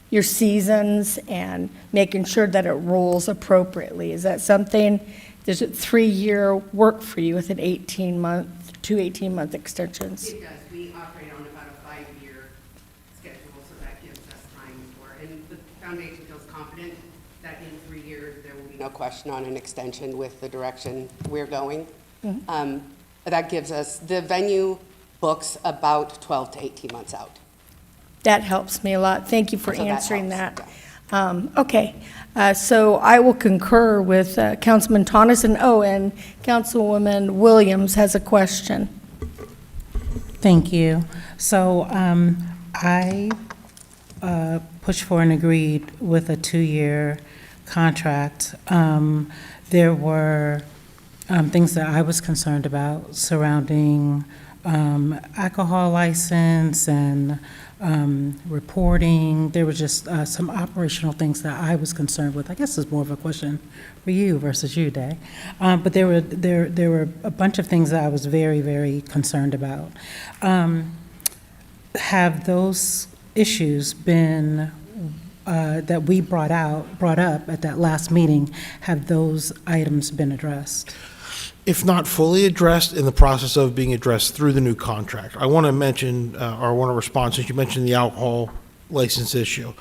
your seasons and making sure that it rolls appropriately. Is that something, does a 3-year work for you with an 18-month, 2 18-month extensions? It does. We operate on about a 5-year schedule, so that gives us time for, and the foundation feels confident that in 3 years, there will be no question on an extension with the direction we're going. That gives us, the venue books about 12 to 18 months out. That helps me a lot. Thank you for So that answering helps, that. Okay, so I will concur with Councilman Tonneson. Oh, and Councilwoman Williams has a question. Thank you. So I pushed for and agreed with a 2-year contract. There were things that I was concerned about surrounding alcohol license and reporting. There were just some operational things that I was concerned with. I guess it's more of a question for you versus you, Day. But there were a bunch of things that I was very, very concerned about. Have those issues been that we brought up at that last meeting? Have those items been addressed? If not fully addressed, in the process of being addressed through the new contract. I want to mention, or I want to respond, since you mentioned the alcohol license issue.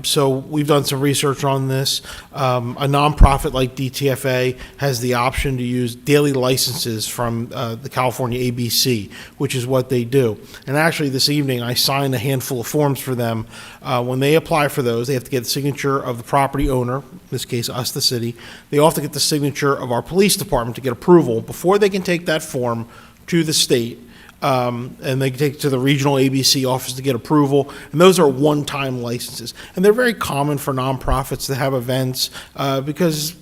So we've done some research on this. A nonprofit like DTFA has the option to use daily licenses from the California ABC, which is what they do. And actually this evening I signed a handful of forms for them. When they apply for those, they have to get the signature of the property owner, in this case us, the city. They also get the signature of our police department to get approval before they can take that form to the state. And they take it to the regional ABC office to get approval, and those are one-time licenses. And they're very common for nonprofits to have events because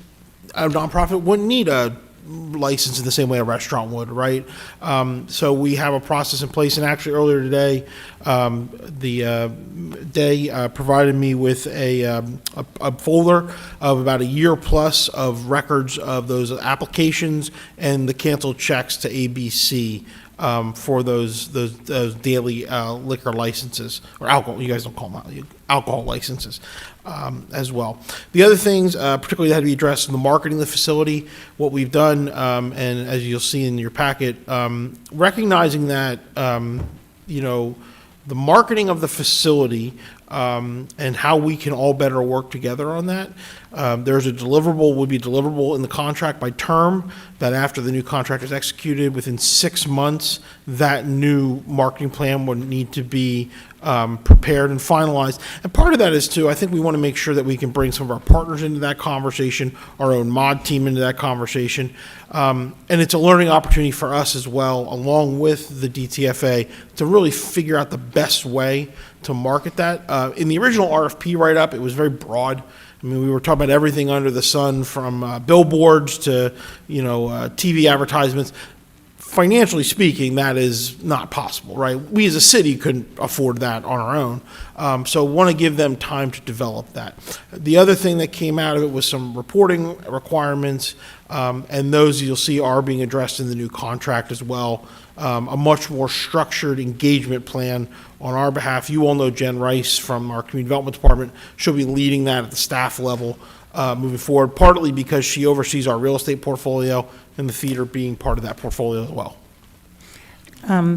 a nonprofit wouldn't need a license in the same way a restaurant would, right? So we have a process in place, and actually earlier today, Day provided me with a folder of about a year plus of records of those applications and the canceled checks to ABC. For those daily liquor licenses, or alcohol, you guys don't call them alcohol licenses, as well. The other things, particularly that had to be addressed in the marketing of the facility, what we've done, and as you'll see in your packet, recognizing that, the marketing of the facility and how we can all better work together on that. There's a deliverable, would be deliverable in the contract by term, that after the new contract is executed, within 6 months, that new marketing plan would need to be prepared and finalized. And part of that is too, I think we want to make sure that we can bring some of our partners into that conversation, our own mod team into that conversation. And it's a learning opportunity for us as well, along with the DTFA, to really figure out the best way to market that. In the original RFP write-up, it was very broad. I mean, we were talking about everything under the sun, from billboards to, TV advertisements. Financially speaking, that is not possible, right? We as a city couldn't afford that on our own. So want to give them time to develop that. The other thing that came out of it was some reporting requirements And those you'll see are being addressed in the new contract as well. A much more structured engagement plan on our behalf. You all know Jen Rice from our Community Development Department. She'll be leading that at the staff level moving forward, partly because she oversees our real estate portfolio and the theater being part of that portfolio as well.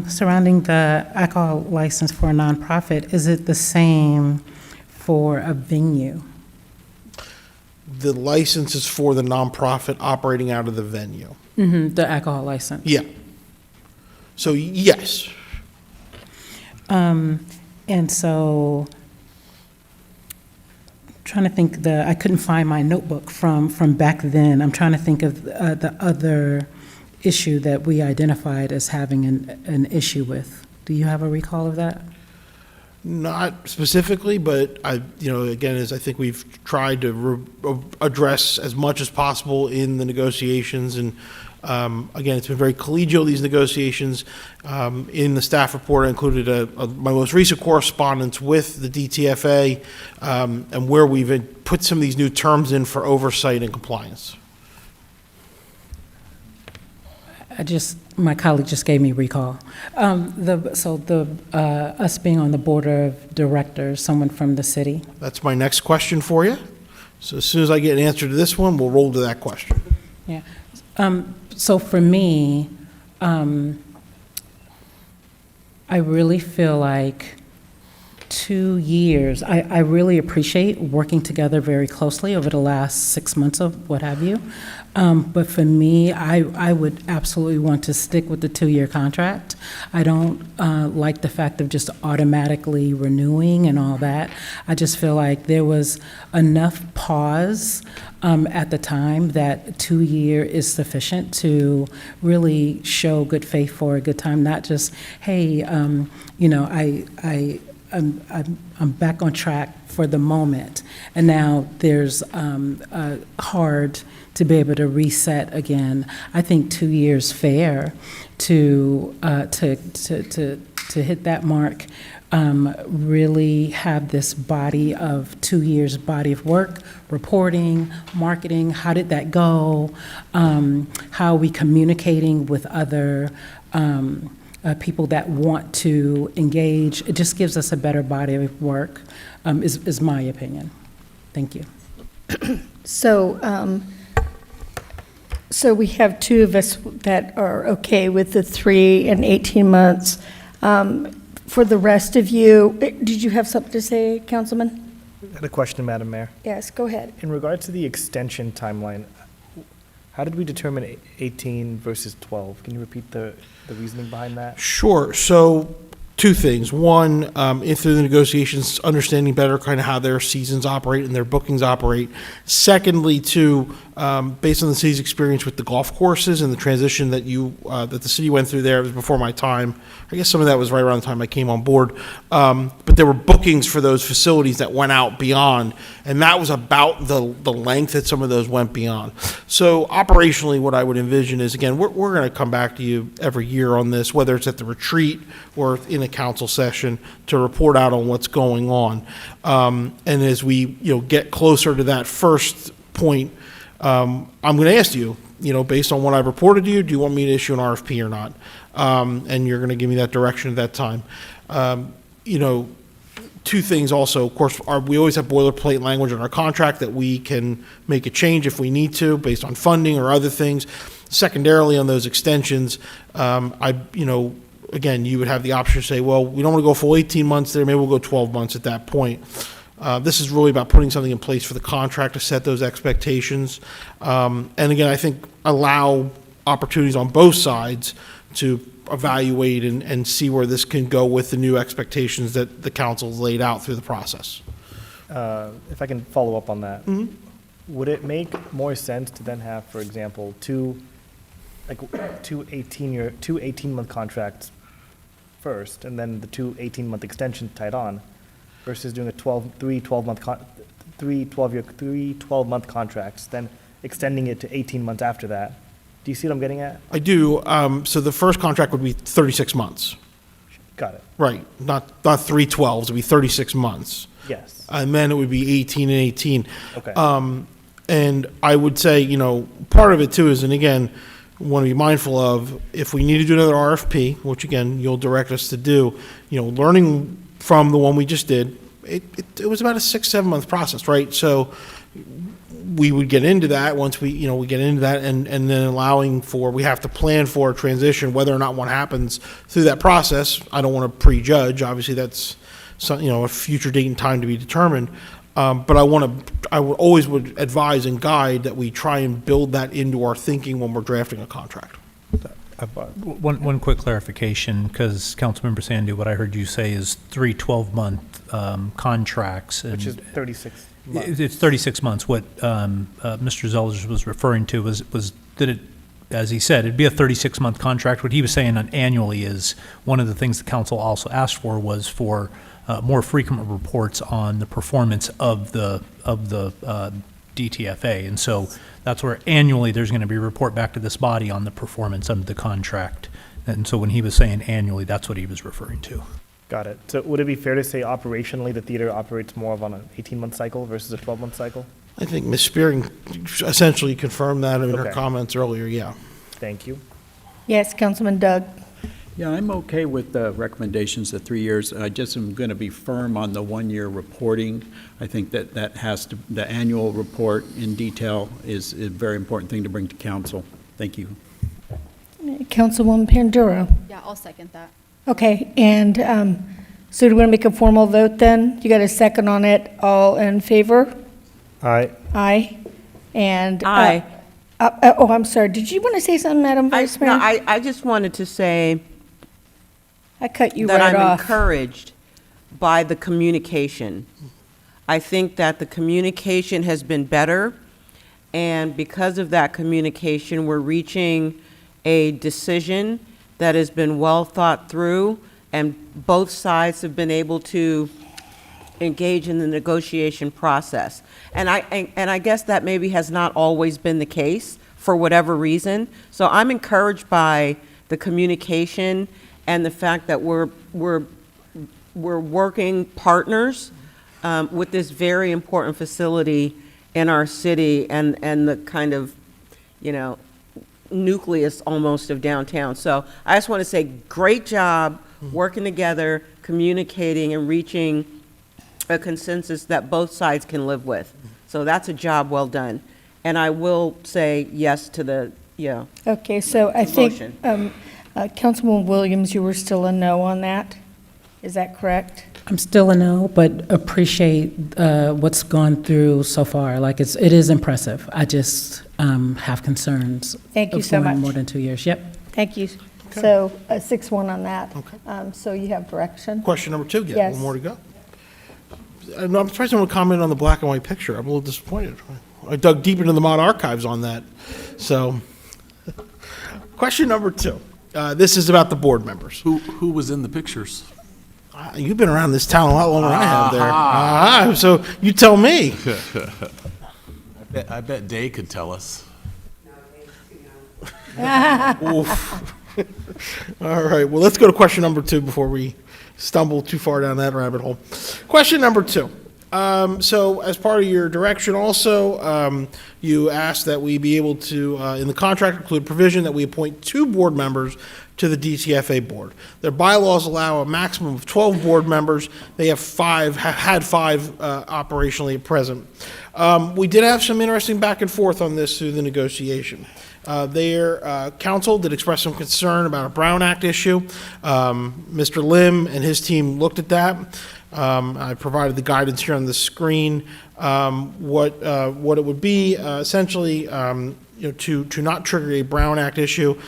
Surrounding the alcohol license for a nonprofit, is it the same for a venue? The license is for the nonprofit operating out of the venue. The alcohol license? Yeah. So, yes. And so, trying to think, I couldn't find my notebook from back then. I'm trying to think of the other issue that we identified as having an issue with. Do you have a recall of that? Not specifically, but again, as I think we've tried to address as much as possible in the negotiations, and again, it's been very collegial, these negotiations. In the staff report, I included my most recent correspondence with the DTFA, and where we've put some of these new terms in for oversight and compliance. My colleague just gave me recall. Us being on the board of directors, someone from the city. That's my next question for you. So as soon as I get an answer to this one, we'll roll to that question. Yeah. So for me, I really feel like 2 years, I really appreciate working together very closely over the last 6 months of what have you. But for me, I would absolutely want to stick with the 2-year contract. I don't like the fact of just automatically renewing and all that. I just feel like there was enough pause at the time that 2-year is sufficient to really show good faith for a good time, not just, hey, I'm back on track for the moment, and now there's hard to be able to reset again. I think 2 years fair to hit that mark. Really have this body of 2 years body of work, reporting, marketing. How did that go? How are we communicating with other people that want to engage? It just gives us a better body of work, is my opinion. Thank you. So we have two of us that are okay with the 3 and 18 months. For the rest of you, did you have something to say, Councilman? I had a question, Madam Mayor. Yes, go ahead. In regards to the extension timeline, how did we determine 18 versus 12? Can you repeat the reasoning behind that? Sure. So, two things. One, through the negotiations, understanding better kind of how their seasons operate and their bookings operate. Secondly, based on the city's experience with the golf courses and the transition that the city went through there, it was before my time. I guess some of that was right around the time I came on board. But there were bookings for those facilities that went out beyond, and that was about the length that some of those went beyond. So operationally, what I would envision is, again, we're going to come back to you every year on this, whether it's at the retreat or in a council session, to report out on what's going on. And as we get closer to that first point, I'm going to ask you, based on what I've reported to you, do you want me to issue an RFP or not? And you're going to give me that direction at that time. Two things also, of course, we always have boilerplate language in our contract that we can make a change if we need to based on funding or other things. Secondarily, on those extensions, again, you would have the option to say, well, we don't want to go full 18 months there, maybe we'll go 12 months at that point. This is really about putting something in place for the contract to set those expectations. And again, I think allow opportunities on both sides to evaluate and see where this can go with the new expectations that the council's laid out through the process. If I can follow up on that, would it make more sense to then have, for example, two 18-month contracts first, and then the 2 18-month extensions tied on, versus doing three 12-month contracts, then extending it to 18 months after that? Do you see what I'm getting at? I do. So the first contract would be 36 months. Got it. Right. Not 3 12s. It would be 36 months. Yes. And then it would be 18 and 18. Okay. And I would say, you know, part of it too is, and again, want to be mindful of, if we need to do another RFP, which again, you'll direct us to do, you know, learning from the one we just did, it was about a 6-7 month process, right? So we would get into that once we get into that, and then allowing for, we have to plan for a transition, whether or not one happens through that process. I don't want to prejudge, obviously that's a future date and time to be determined. But I would always advise and guide that we try and build that into our thinking when we're drafting a contract. One quick clarification, because Councilmember Sandu, what I heard you say is 3 12-month contracts. Which is 36 months. It's 36 months. What Mr. Zelders was referring to was that it, as he said, it'd be a 36-month contract. What he was saying on annually is one of the things the council also asked for was for more frequent reports on the performance of the DTFA. And so that's where annually there's going to be a report back to this body on the performance under the contract. And so when he was saying annually, that's what he was referring to. Got it. So would it be fair to say operationally the theater operates more of on an 18-month cycle versus a 12-month cycle? I think Ms. Spearing essentially confirmed that in her Okay. comments earlier, yeah. Thank you. Yes, Councilman Doug. Yeah, I'm okay with the recommendations of 3 years. I just am going to be firm on the 1-year reporting. I think that has to, the annual report in detail is a very important thing to bring to council. Thank you. Councilwoman Panduro. Yeah, I'll second that. Okay, and so do we want to make a formal vote then? You got a second on it? All in favor? Aye. Aye. And Aye. Oh, I'm sorry. Did you want to say something, Madam Vice Mayor? I just wanted to say I cut you that right I'm off. encouraged by the communication. I think that the communication has been better, and because of that communication, we're reaching a decision that has been well thought through, and both sides have been able to engage in the negotiation process. And I guess that maybe has not always been the case for whatever reason. So I'm encouraged by the communication and the fact that we're working partners with this very important facility in our city and the kind of, nucleus almost of downtown. So I just want to say, great job working together, communicating, and reaching a consensus that both sides can live with. So that's a job well done. And I will say yes to the, Okay, so I think, motion. Councilwoman Williams, you were still a no on that? Is that correct? I'm still a no, but appreciate what's gone through so far. Like, it is impressive. I just have concerns. Thank you of so going much. More than 2 years. Yep. Thank you. So 6-1 on that. Okay. So you have direction? Question number 2, yeah, Yes. one more to go. I'm surprised someone commented on the black and white picture. I'm a little disappointed. I dug deep into the mod archives on that. So, question number 2. This is about the board members. Who was in the pictures? You've been around this town a lot longer than I have there. So you tell me. I bet Day could tell us. Oof. All right, well, let's go to question number 2 before we stumble too far down that rabbit hole. Question number 2. So as part of your direction also, you asked that we be able to, in the contract, include provision that we appoint 2 board members to the DTFA board. Their bylaws allow a maximum of 12 board members. They have had 5 operationally at present. We did have some interesting back and forth on this through the negotiation. Their counsel did express some concern about a Brown Act issue. Mr. Lim and his team looked at that. I provided the guidance here on the screen. What it would be essentially, to not trigger a Brown Act issue.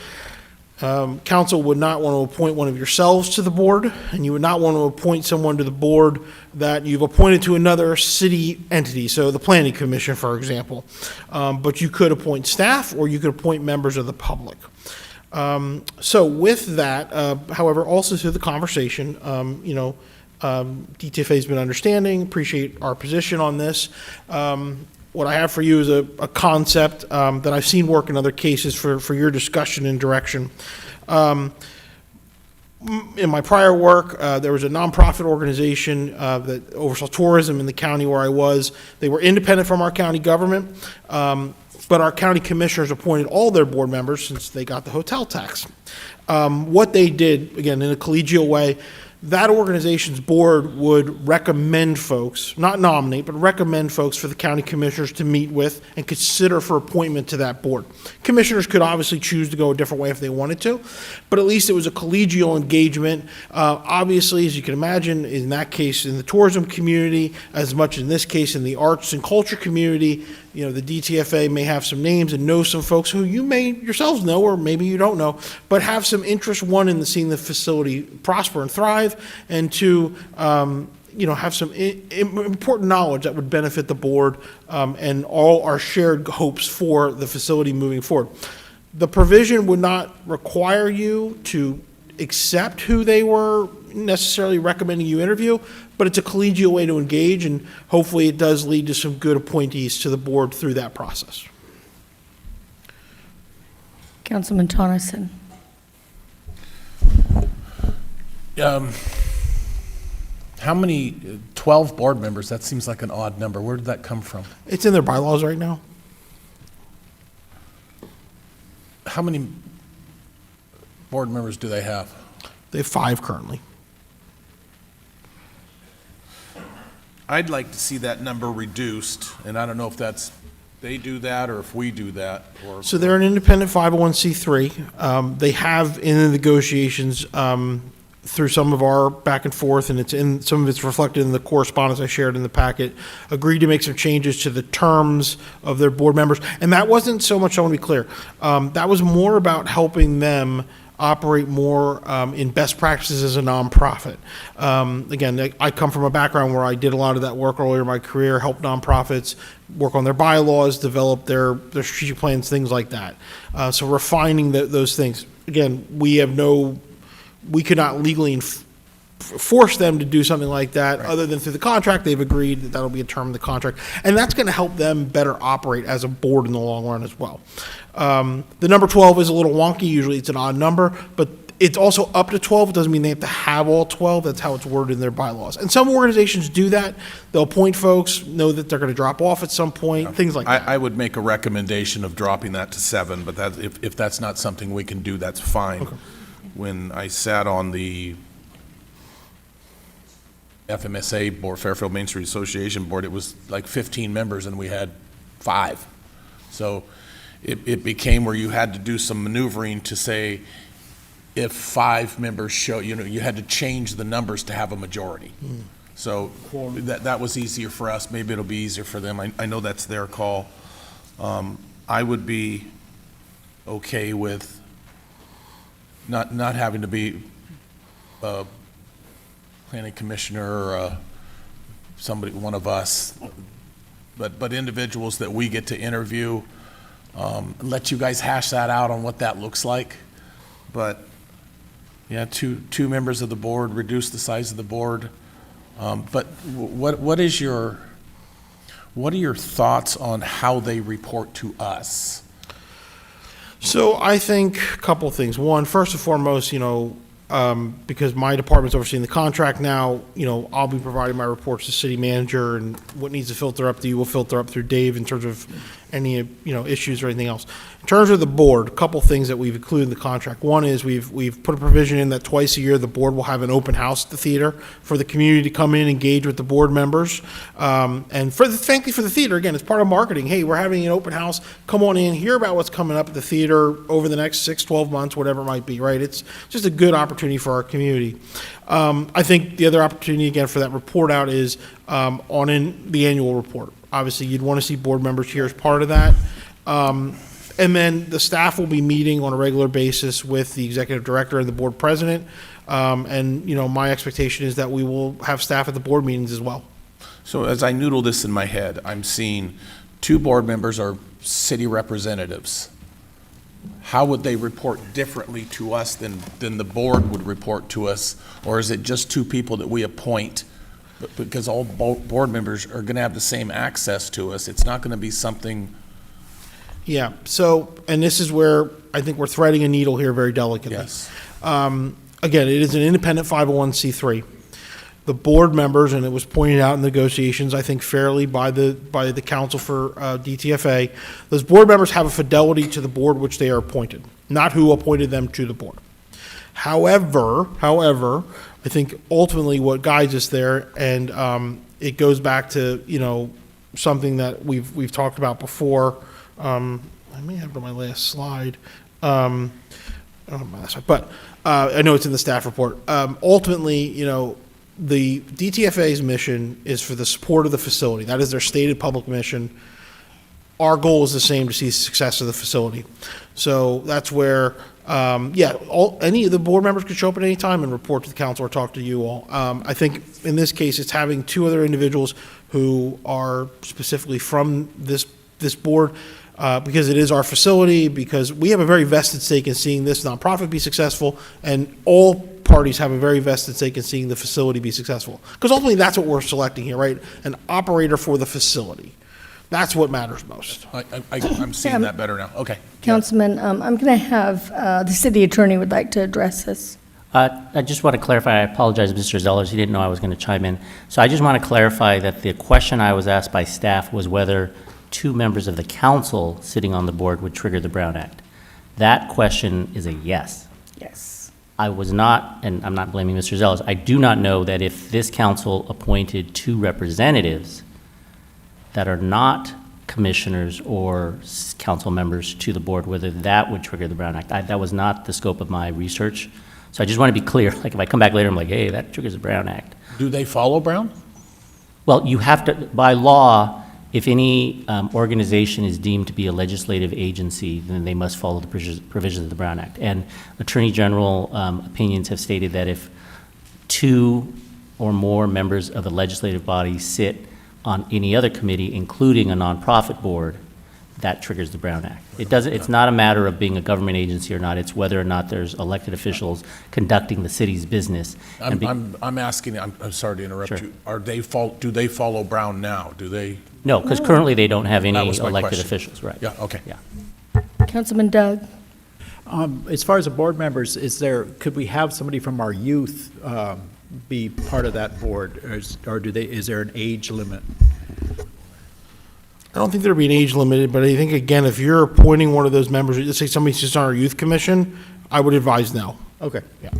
Council would not want to appoint one of yourselves to the board, and you would not want to appoint someone to the board that you've appointed to another city entity, so the Planning Commission, for example. But you could appoint staff, or you could appoint members of the public. So with that, however, also through the conversation, DTFA has been understanding, appreciate our position on this. What I have for you is a concept that I've seen work in other cases for your discussion and direction. In my prior work, there was a nonprofit organization that oversaw tourism in the county where I was. They were independent from our county government, but our county commissioners appointed all their board members since they got the hotel tax. What they did, again, in a collegial way, that organization's board would recommend folks, not nominate, but recommend folks for the county commissioners to meet with and consider for appointment to that board. Commissioners could obviously choose to go a different way if they wanted to, but at least it was a collegial engagement. Obviously, as you can imagine, in that case, in the tourism community, as much in this case in the arts and culture community, you know, the DTFA may have some names and know some folks who you may yourselves know, or maybe you don't know, but have some interest, one, in seeing the facility prosper and thrive, and two, you know, have some important knowledge that would benefit the board and all our shared hopes for the facility moving forward. The provision would not require you to accept who they were necessarily recommending you interview, but it's a collegial way to engage, and hopefully it does lead to some good appointees to the board through that process. Councilman Tonneson. How many, 12 board members, that seems like an odd number. Where did that come from? It's in their bylaws right now. How many board members do they have? They have 5 currently. I'd like to see that number reduced, and I don't know if that's, they do that or if we do that. Or So they're an independent 501c3. They have in the negotiations through some of our back and forth, and some of it's reflected in the correspondence I shared in the packet, agreed to make some changes to the terms of their board members. And that wasn't so much, I want to be clear, that was more about helping them operate more in best practices as a nonprofit. Again, I come from a background where I did a lot of that work earlier in my career, help nonprofits work on their bylaws, develop their strategic plans, things like that. So refining those things. Again, we could not legally force them to do something like that, right, other than through the contract. They've agreed that that'll be a term of the contract, and that's going to help them better operate as a board in the long run as well. The number 12 is a little wonky. Usually it's an odd number, but it's also up to 12. It doesn't mean they have to have all 12. That's how it's worded in their bylaws. And some organizations do that. They'll appoint folks, know that they're going to drop off at some point, things like that. I would make a recommendation of dropping that to 7, but that, if that's not something we can do, that's fine. Okay. When I sat on the FMSA board, Fairfield Main Street Association board, it was like 15 members and we had 5. So it became where you had to do some maneuvering to say, if 5 members show, you had to change the numbers to have a majority. So that was easier for us. Maybe it'll be easier for them. I know that's their call. I would be okay with not having to be a planning commissioner or somebody, one of us, but individuals that we get to interview, let you guys hash that out on what that looks like. But yeah, two members of the board, reduce the size of the board. But what are your thoughts on how they report to us? So I think a couple of things. One, first and foremost, because my department's overseeing the contract now, I'll be providing my reports to city manager, and what needs to filter up to you will filter up through Dave in terms of any, issues or anything else. In terms of the board, a couple things that we've included in the contract. One is we've put a provision in that twice a year the board will have an open house at the theater for the community to come in and engage with the board members. And frankly, for the theater, again, it's part of marketing. Hey, we're having an open house. Come on in, hear about what's coming up at the theater over the next 6, 12 months, whatever it might be, right? It's just a good opportunity for our community. I think the other opportunity, again, for that report out is in the annual report. Obviously, you'd want to see board members here as part of that. And then the staff will be meeting on a regular basis with the executive director and the board president. And my expectation is that we will have staff at the board meetings as well. So as I noodle this in my head, I'm seeing 2 board members are city representatives. How would they report differently to us than the board would report to us? Or is it just 2 people that we appoint? Because all board members are going to have the same access to us. It's not going to be something. Yeah. So, and this is where I think we're threading a needle here very delicately. Yes. again, it is an independent 501c3. The board members, and it was pointed out in negotiations, I think fairly by the council for DTFA, those board members have a fidelity to the board which they are appointed, not who appointed them to the board. However, I think ultimately what guides us there, and it goes back to, you know, something that we've talked about before. I may have it on my last slide. But I know it's in the staff report. Ultimately, you know, the DTFA's mission is for the support of the facility. That is their stated public mission. Our goal is the same, to see the success of the facility. So that's where, any of the board members could show up at any time and report to the council or talk to you all. I think in this case, it's having two other individuals who are specifically from this board, because it is our facility, because we have a very vested stake in seeing this nonprofit be successful, and all parties have a very vested stake in seeing the facility be successful. Because ultimately, that's what we're selecting here, right? An operator for the facility. That's what matters most. I'm seeing that better now. Okay. Councilman, I'm going to have the city attorney would like to address this. I just want to clarify, I apologize, Mr. Zellers, he didn't know I was going to chime in. So I just want to clarify that the question I was asked by staff was whether two members of the council sitting on the board would trigger the Brown Act. That question is a yes. Yes. I was not, and I'm not blaming Mr. Zellers, I do not know that if this council appointed two representatives that are not commissioners or council members to the board, whether that would trigger the Brown Act. That was not the scope of my research. So I just want to be clear, like if I come back later, I'm like, hey, that triggers the Brown Act. Do they follow Brown? Well, you have to, by law, if any organization is deemed to be a legislative agency, then they must follow the provisions of the Brown Act. And Attorney General opinions have stated that if two or more members of the legislative body sit on any other committee, including a nonprofit board, that triggers the Brown Act. It doesn't, it's not a matter of being a government agency or not, it's whether or not there's elected officials conducting the city's business. I'm asking, I'm sorry to interrupt Sure. you, do they follow Brown now? Do they? No, because currently they don't have any That was my elected question. officials, right? Yeah, okay. Yeah. Councilman Doug? As far as the board members, could we have somebody from our youth be part of that board, or is there an age limit? I don't think there'd be an age limited, but I think, again, if you're appointing one of those members, let's say somebody's just on our youth commission, I would advise no. Okay. Yeah.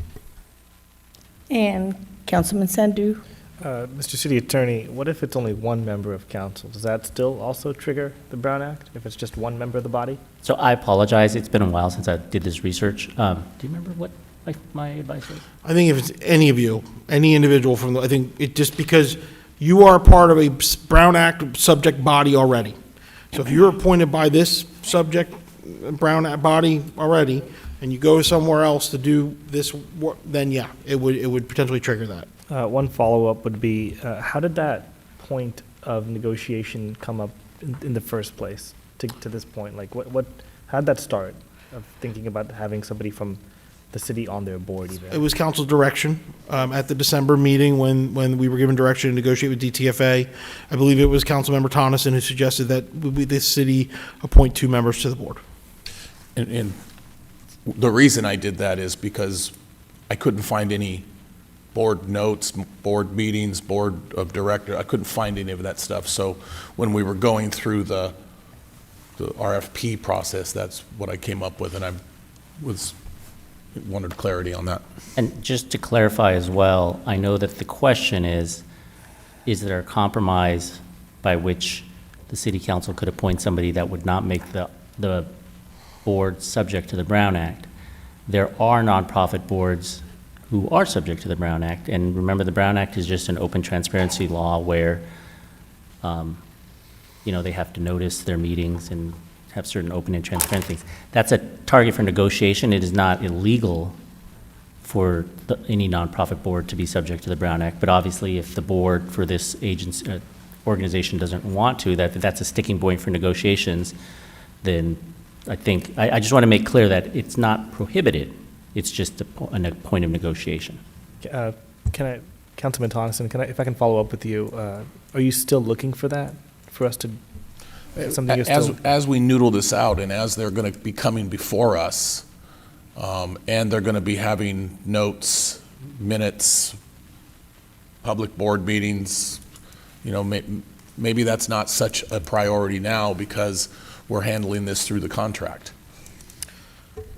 And Councilman Sandhu? Mr. City Attorney, what if it's only one member of council? Does that still also trigger the Brown Act, if it's just one member of the body? So I apologize, it's been a while since I did this research. Do you remember what my advice was? I think if it's any of you, any individual from I think it just because you are part of a Brown Act subject body already. So if you're appointed by this subject Brown Act body already, and you go somewhere else to do this work, then yeah, it would potentially trigger that. One follow-up would be, how did that point of negotiation come up in the first place to this point? Like, how did that start, of thinking about having somebody from the city on their board even? It was council's direction at the December meeting when we were given direction to negotiate with DTFA. I believe it was Councilmember Tonneson who suggested that this city appoint two members to the board. And the reason I did that is because I couldn't find any board notes, board meetings, board of director. I couldn't find any of that stuff. So when we were going through the RFP process, that's what I came up with, and I wanted clarity on that. And just to clarify as well, I know that the question is there a compromise by which the city council could appoint somebody that would not make the board subject to the Brown Act? There are nonprofit boards who are subject to the Brown Act, and remember, the Brown Act is just an open transparency law where, they have to notice their meetings and have certain open and transparent things. That's a target for negotiation. It is not illegal for any nonprofit board to be subject to the Brown Act, but obviously if the board for this agency, organization doesn't want to, that's a sticking point for negotiations, then I think, I just want to make clear that it's not prohibited. It's just a point of negotiation. Councilman Tonneson, if I can follow up with you, are you still looking for that, for us to, something you're still? As we noodle this out, and as they're going to be coming before us, And they're going to be having notes, minutes, public board meetings. You know, maybe that's not such a priority now because we're handling this through the contract.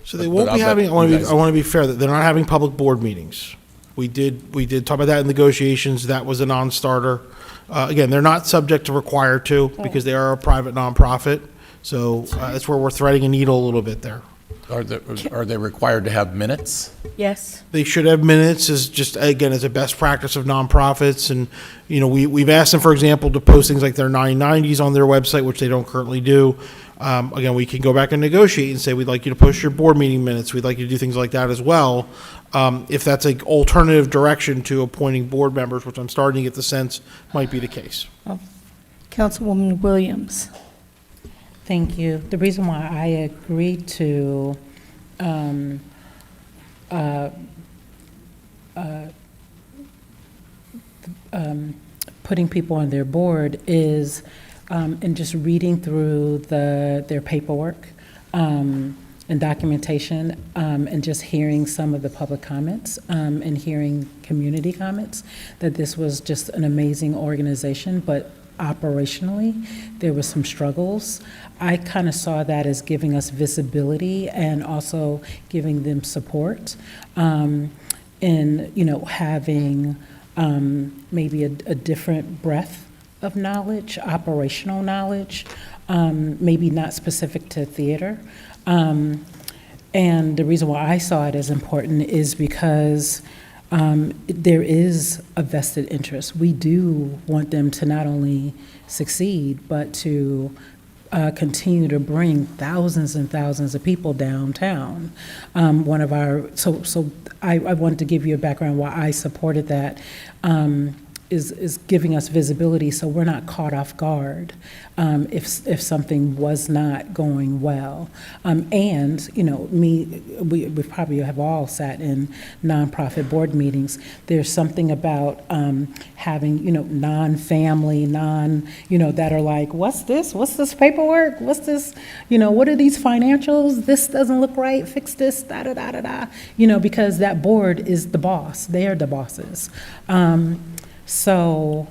So they won't be having, I want to be fair, that they're not having public board meetings. We did talk about that in negotiations. That was a non-starter. Again, they're not subject to required to because they are a private nonprofit. So that's where we're threading a needle a little bit there. Are they required to have minutes? Yes. They should have minutes as just, again, as a best practice of nonprofits. And, you know, we've asked them, for example, to post things like their 990s on their website, which they don't currently do. Again, we can go back and negotiate and say, we'd like you to post your board meeting minutes. We'd like you to do things like that as well. If that's an alternative direction to appointing board members, which I'm starting to get the sense might be the case. Councilwoman Williams. Thank you. The reason why I agreed to putting people on their board is, and just reading through their paperwork and documentation, and just hearing some of the public comments and hearing community comments, that this was just an amazing organization, but operationally, there were some struggles. I kind of saw that as giving us visibility and also giving them support in, you know, having maybe a different breadth of knowledge, operational knowledge, maybe not specific to theater. And the reason why I saw it as important is because there is a vested interest. We do want them to not only succeed, but to continue to bring thousands and thousands of people downtown. One of our, so I wanted to give you a background why I supported that. Is giving us visibility so we're not caught off guard if something was not going well. And, you know, we probably have all sat in nonprofit board meetings. There's something about having, you know, non-family, you know, that are like, what's this? What's this paperwork? What's this? You know, what are these financials? This doesn't look right. Fix this, da-da-da-da-da. You know, because that board is the boss. They are the bosses. So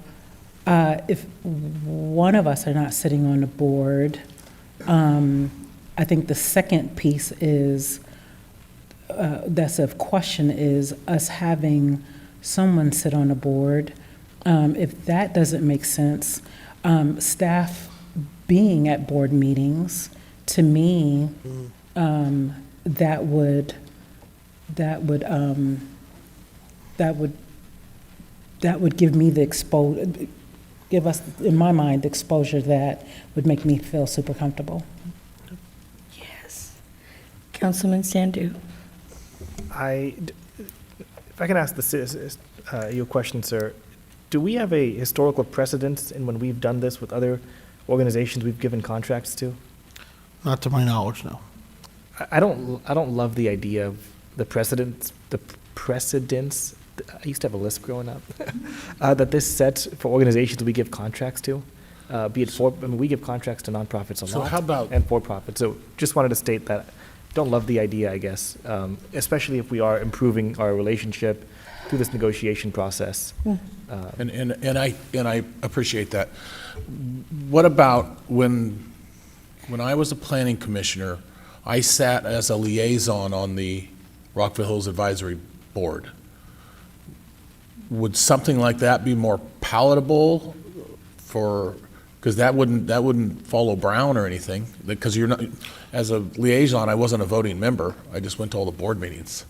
if one of us are not sitting on the board, I think the second piece is, that's of question, is us having someone sit on the board. If that doesn't make sense, staff being at board meetings, to me, that would give me the give us, in my mind, the exposure that would make me feel super comfortable. Yes. Councilman Sandu. If I can ask you a question, sir, do we have a historical precedence in when we've done this with other organizations we've given contracts to? Not to my knowledge, no. I don't love the idea of the precedents. I used to have a lisp growing up, that this sets for organizations we give contracts to, be it we give contracts to nonprofits a lot. So how about- and for-profits. So just wanted to state that don't love the idea, I guess, especially if we are improving our relationship through this negotiation process. And I appreciate that. What about when I was a planning commissioner, I sat as a liaison on the Rockville Hills Advisory Board. Would something like that be more palatable because that wouldn't follow Brown or anything, because you're not, as a liaison, I wasn't a voting member. I just went to all the board meetings.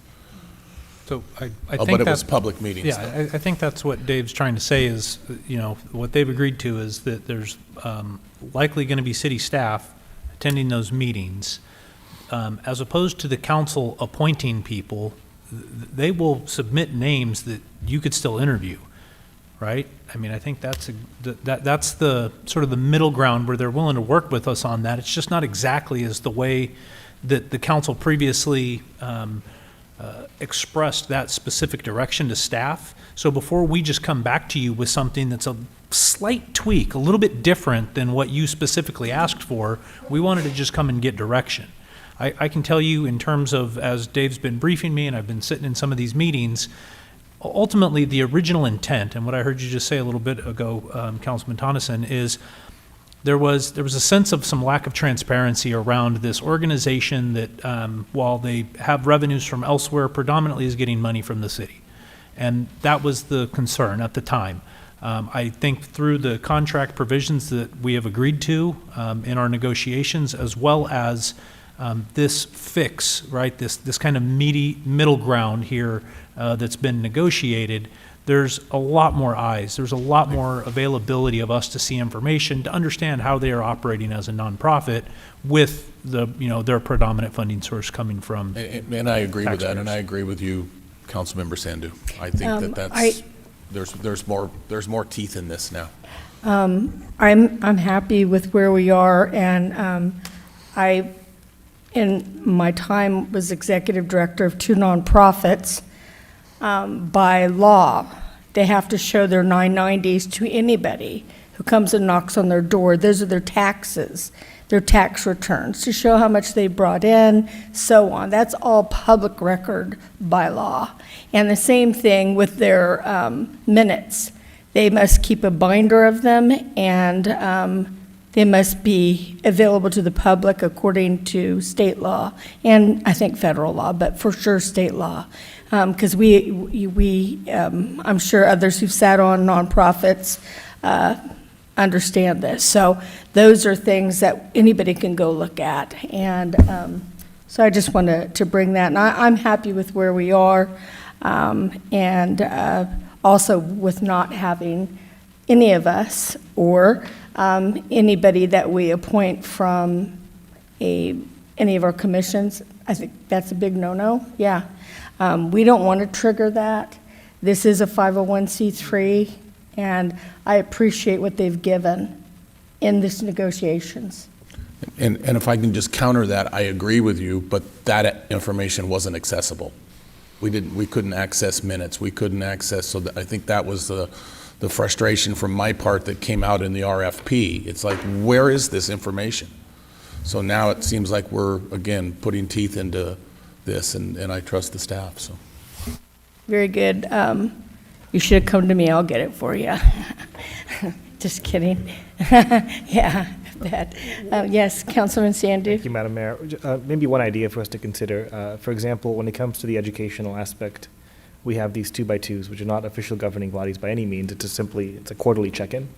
So I Oh, think but it that- was public meetings. Yeah, I think that's what Dave's trying to say is, you know, what they've agreed to is that there's likely going to be city staff attending those meetings, as opposed to the council appointing people. They will submit names that you could still interview, right? I mean, I think that's the sort of the middle ground where they're willing to work with us on that. It's just not exactly as the way that the council previously expressed that specific direction to staff. So before we just come back to you with something that's a slight tweak, a little bit different than what you specifically asked for, we wanted to just come and get direction. I can tell you in terms of, as Dave's been briefing me and I've been sitting in some of these meetings, ultimately the original intent, and what I heard you just say a little bit ago, Councilman Tonneson, is there was a sense of some lack of transparency around this organization that, while they have revenues from elsewhere, predominantly is getting money from the city. And that was the concern at the time. I think through the contract provisions that we have agreed to in our negotiations, as well as this fix, right, this kind of meaty middle ground here that's been negotiated, there's a lot more eyes. There's a lot more availability of us to see information, to understand how they are operating as a nonprofit with the, their predominant funding source coming from And I agree with that, and taxpayers. I agree with you, Councilmember Sandu. I think that's, there's more teeth in this now. I'm happy with where we are, and I, in my time, was executive director of 2 nonprofits. By law, they have to show their 990s to anybody who comes and knocks on their door. Those are their taxes, their tax returns, to show how much they brought in, so on. That's all public record by law. And the same thing with their minutes. They must keep a binder of them, and they must be available to the public according to state law, and I think federal law, but for sure state law. Because I'm sure others who've sat on nonprofits understand this. So those are things that anybody can go look at. And so I just wanted to bring that. And I'm happy with where we are, and also with not having any of us or anybody that we appoint from any of our commissions. I think that's a big no-no, yeah. We don't want to trigger that. This is a 501c3, and I appreciate what they've given in these negotiations. And if I can just counter that, I agree with you, but that information wasn't accessible. We couldn't access minutes. We couldn't access, so I think that was the frustration from my part that came out in the RFP. It's like, where is this information? So now it seems like we're, again, putting teeth into this, and I trust the staff, so. Very good. You should have come to me, I'll get it for you. Just kidding. Yeah, bad. Yes, Councilman Sandu. Thank you, Madam Mayor. Maybe one idea for us to consider. For example, when it comes to the educational aspect, we have these 2x2s, which are not official governing bodies by any means. It's a quarterly check-in.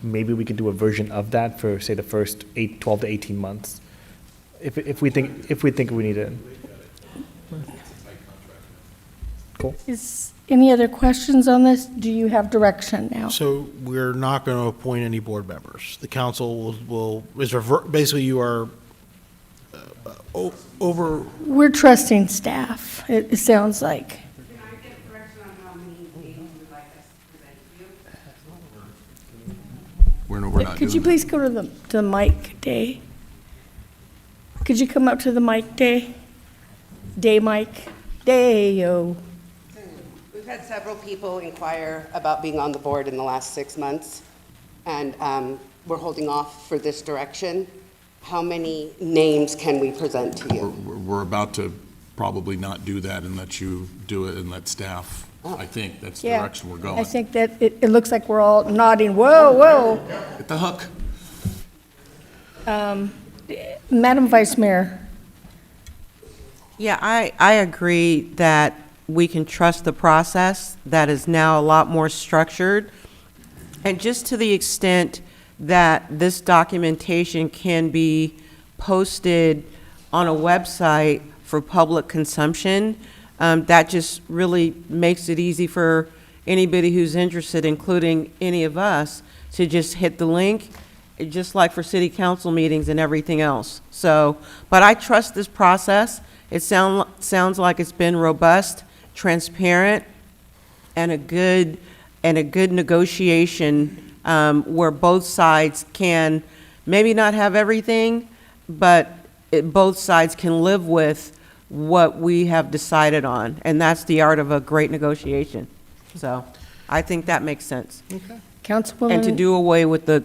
Maybe we could do a version of that for, say, the first 12 to 18 months. If we think we need it. Cool. Is any other questions on this? Do you have direction now? So we're not going to appoint any board members. The council basically you are over. We're trusting staff, it sounds like. Can I get direction on how many names you would like us to present to you? We're not Could you doing please go to the mic, Day? Could you come up to the mic, Day? Day mic? Day-o. We've had several people inquire about being on the board in the last 6 months, and we're holding off for this direction. How many names can we present to you? We're about to probably not do that and let you do it and let staff. I think that's the direction we're going. I think that it looks like we're all nodding, whoa, whoa. Get the hook. Madam Vice Mayor. Yeah, I agree that we can trust the process that is now a lot more structured. And just to the extent that this documentation can be posted on a website for public consumption, that just really makes it easy for anybody who's interested, including any of us, to just hit the link, just like for city council meetings and everything else. So, but I trust this process. It sounds like it's been robust, transparent, and a good negotiation where both sides can maybe not have everything, but both sides can live with what we have decided on, and that's the art of a great negotiation. So I think that makes sense. Okay. Councilwoman. And to do away with the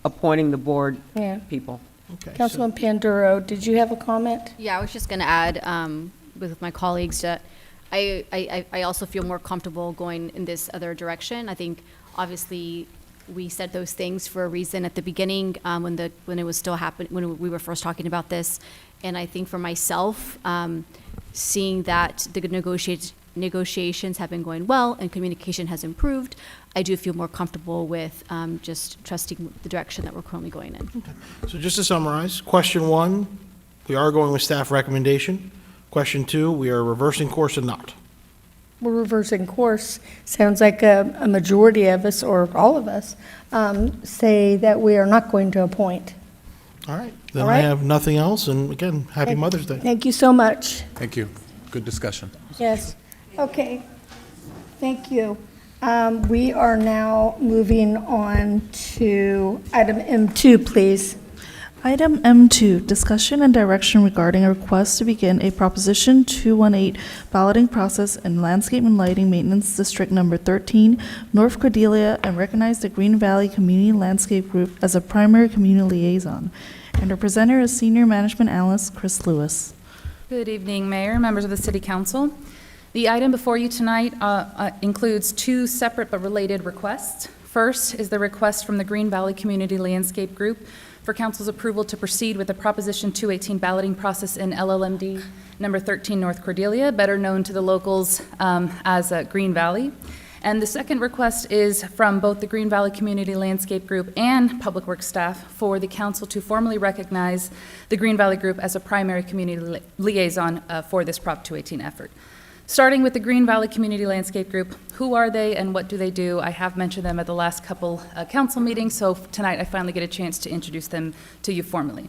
appointing the board Yeah. people. Okay. Councilman Panduro, did you have a comment? Yeah, I was just going to add with my colleagues that I also feel more comfortable going in this other direction. I think obviously we said those things for a reason at the beginning when it was still happening, when we were first talking about this. And I think for myself, seeing that the negotiations have been going well and communication has improved, I do feel more comfortable with just trusting the direction that we're currently going in. So just to summarize, question 1, we are going with staff recommendation. Question 2, we are reversing course or not. We're reversing course. Sounds like a majority of us, or all of us, say that we are not going to appoint. All right. Then All I right. have nothing else, and again, happy Mother's Day. Thank you so much. Thank you. Good discussion. Yes. Okay. Thank you. We are now moving on to item M2, please. Item M2, discussion and direction regarding a request to begin a Proposition 218 balloting process in Landscape and Lighting Maintenance District Number 13, North Cordelia, and recognize the Green Valley Community Landscape Group as a primary community liaison. And our presenter is Senior Management Analyst Chris Lewis. Good evening, Mayor, members of the City Council. The item before you tonight includes two separate but related requests. First is the request from the Green Valley Community Landscape Group for Council's approval to proceed with the Proposition 218 balloting process in LLMD number 13 North Cordelia, better known to the locals as Green Valley. And the second request is from both the Green Valley Community Landscape Group and Public Works staff for the council to formally recognize the Green Valley Group as a primary community liaison for this Prop 218 effort. Starting with the Green Valley Community Landscape Group, who are they and what do they do? I have mentioned them at the last couple council meetings, so tonight I finally get a chance to introduce them to you formally.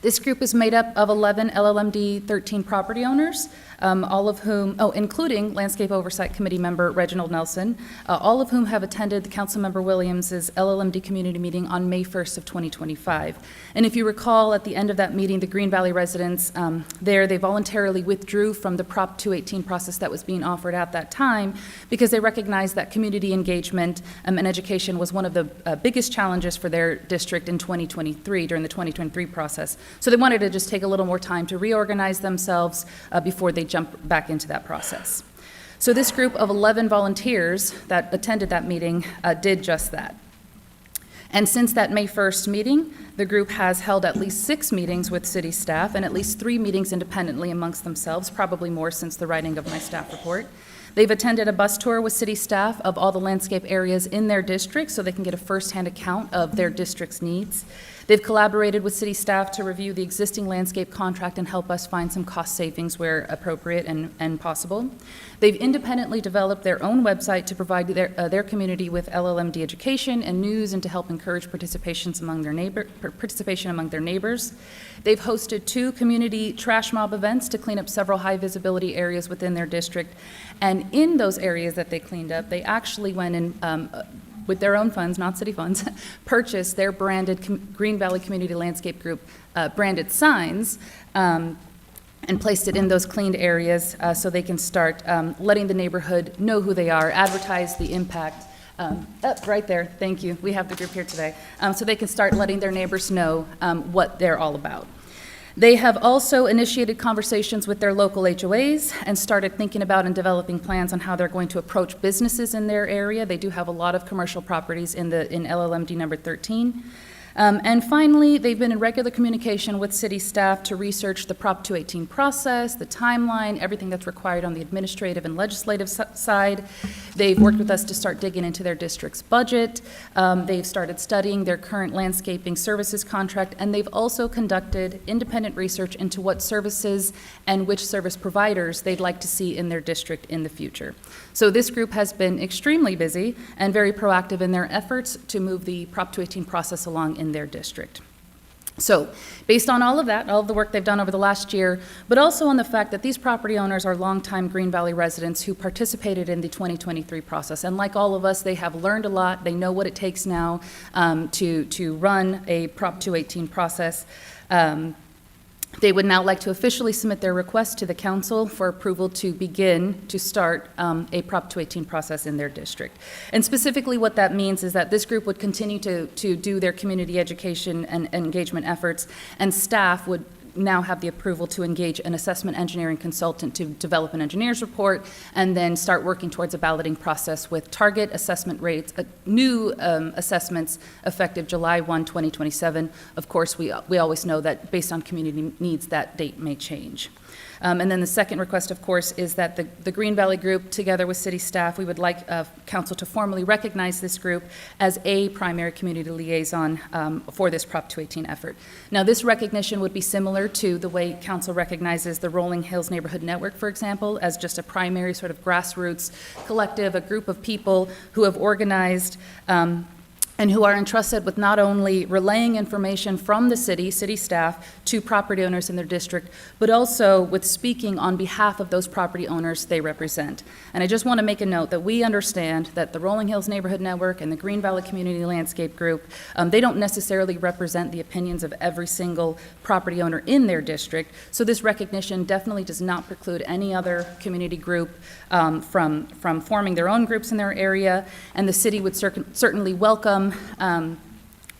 This group is made up of 11 LLMD 13 property owners, all of whom, including Landscape Oversight Committee member Reginald Nelson, all of whom have attended the Councilmember Williams's LLMD community meeting on May 1st of 2025. And if you recall, at the end of that meeting, the Green Valley residents they voluntarily withdrew from the Prop 218 process that was being offered at that time because they recognized that community engagement and education was one of the biggest challenges for their district in 2023, during the 2023 process. So they wanted to just take a little more time to reorganize themselves before they jump back into that process. So this group of 11 volunteers that attended that meeting did just that. And since that May 1st meeting, the group has held at least 6 meetings with city staff and at least 3 meetings independently amongst themselves, probably more since the writing of my staff report. They've attended a bus tour with city staff of all the landscape areas in their district so they can get a firsthand account of their district's needs. They've collaborated with city staff to review the existing landscape contract and help us find some cost savings where appropriate and possible. They've independently developed their own website to provide their community with LLMD education and news and to help encourage participation among their neighbors. They've hosted 2 community trash mob events to clean up several high visibility areas within their district. And in those areas that they cleaned up, they actually went and with their own funds, not city funds, purchased their branded Green Valley Community Landscape Group branded signs and placed it in those cleaned areas so they can start letting the neighborhood know who they are, advertise the impact. Right there, thank you. We have the group here today. So they can start letting their neighbors know what they're all about. They have also initiated conversations with their local HOAs and started thinking about and developing plans on how they're going to approach businesses in their area. They do have a lot of commercial properties in LLMD number 13. And finally, they've been in regular communication with city staff to research the Prop 218 process, the timeline, everything that's required on the administrative and legislative side. They've worked with us to start digging into their district's budget. They've started studying their current landscaping services contract, and they've also conducted independent research into what services and which service providers they'd like to see in their district in the future. So this group has been extremely busy and very proactive in their efforts to move the Prop 218 process along in their district. So, based on all of that, all of the work they've done over the last year, but also on the fact that these property owners are longtime Green Valley residents who participated in the 2023 process, and like all of us, they have learned a lot. They know what it takes now to run a Prop 218 process. They would now like to officially submit their request to the council for approval to begin to start a Prop 218 process in their district. And specifically what that means is that this group would continue to do their community education and engagement efforts, and staff would now have the approval to engage an assessment engineering consultant to develop an engineer's report and then start working towards a balloting process with target assessment rates, new assessments effective July 1, 2027. Of course, we always know that based on community needs, that date may change. And then the second request, of course, is that the Green Valley Group, together with city staff, we would like council to formally recognize this group as a primary community liaison for this Prop 218 effort. Now, this recognition would be similar to the way council recognizes the Rolling Hills Neighborhood Network, for example, as just a primary sort of grassroots collective, a group of people who have organized and who are entrusted with not only relaying information from the city staff to property owners in their district, but also with speaking on behalf of those property owners they represent. And I just want to make a note that we understand that the Rolling Hills Neighborhood Network and the Green Valley Community Landscape Group, they don't necessarily represent the opinions of every single property owner in their district. So this recognition definitely does not preclude any other community group from forming their own groups in their area, and the city would certainly welcome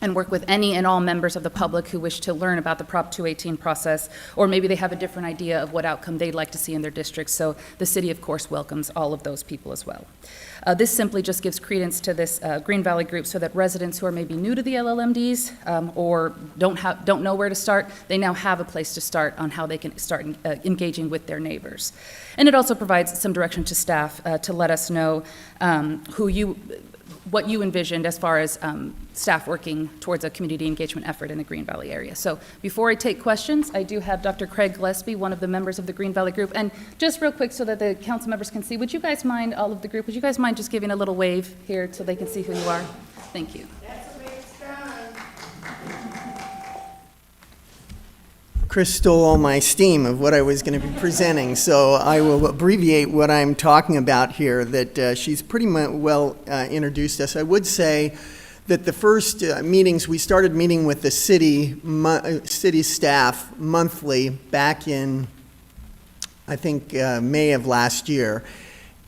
and work with any and all members of the public who wish to learn about the Prop 218 process, or maybe they have a different idea of what outcome they'd like to see in their district. So the city, of course, welcomes all of those people as well. This simply just gives credence to this Green Valley group so that residents who are maybe new to the LLMDs or don't know where to start, they now have a place to start on how they can start engaging with their neighbors. And it also provides some direction to staff to let us know what you envisioned as far as staff working towards a community engagement effort in the Green Valley area. So before I take questions, I do have Dr. Craig Gillespie, one of the members of the Green Valley group. And just real quick so that the council members can see, would you guys mind, all of the group, would you guys mind just giving a little wave here so they can see who you are? Thank you. Chris stole all my steam of what I was going to be presenting, so I will abbreviate what I'm talking about here, that she's pretty well introduced us. I would say that the first meetings, we started meeting with the city staff monthly back in, I think, May of last year.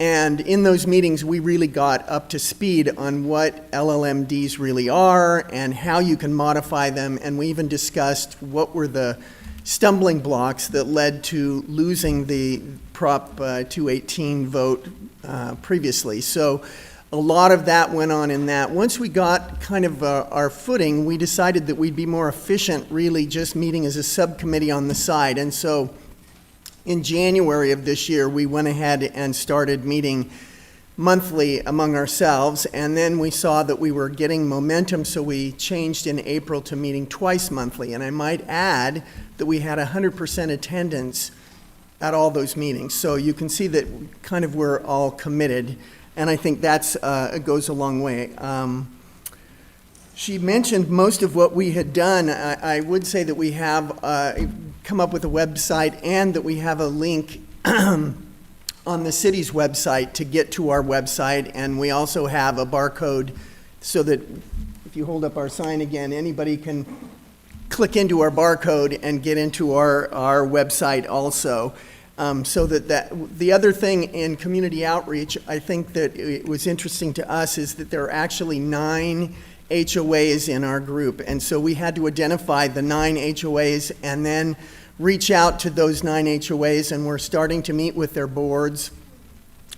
And in those meetings, we really got up to speed on what LLMDs really are and how you can modify them, and we even discussed what were the stumbling blocks that led to losing the Prop 218 vote previously. So a lot of that went on in that. Once we got kind of our footing, we decided that we'd be more efficient really just meeting as a subcommittee on the side. And so in January of this year, we went ahead and started meeting monthly among ourselves, and then we saw that we were getting momentum, so we changed in April to meeting twice monthly. And I might add that we had 100% attendance at all those meetings. So you can see that kind of we're all committed, and I think that's goes a long way. She mentioned most of what we had done. I would say that we have come up with a website and that we have a link on the city's website to get to our website, and we also have a barcode so that if you hold up our sign again, anybody can click into our barcode and get into our website also. So that the other thing in community outreach, I think that it was interesting to us, is that there are actually 9 HOAs in our group, and so we had to identify the 9 HOAs and then reach out to those 9 HOAs, and we're starting to meet with their boards,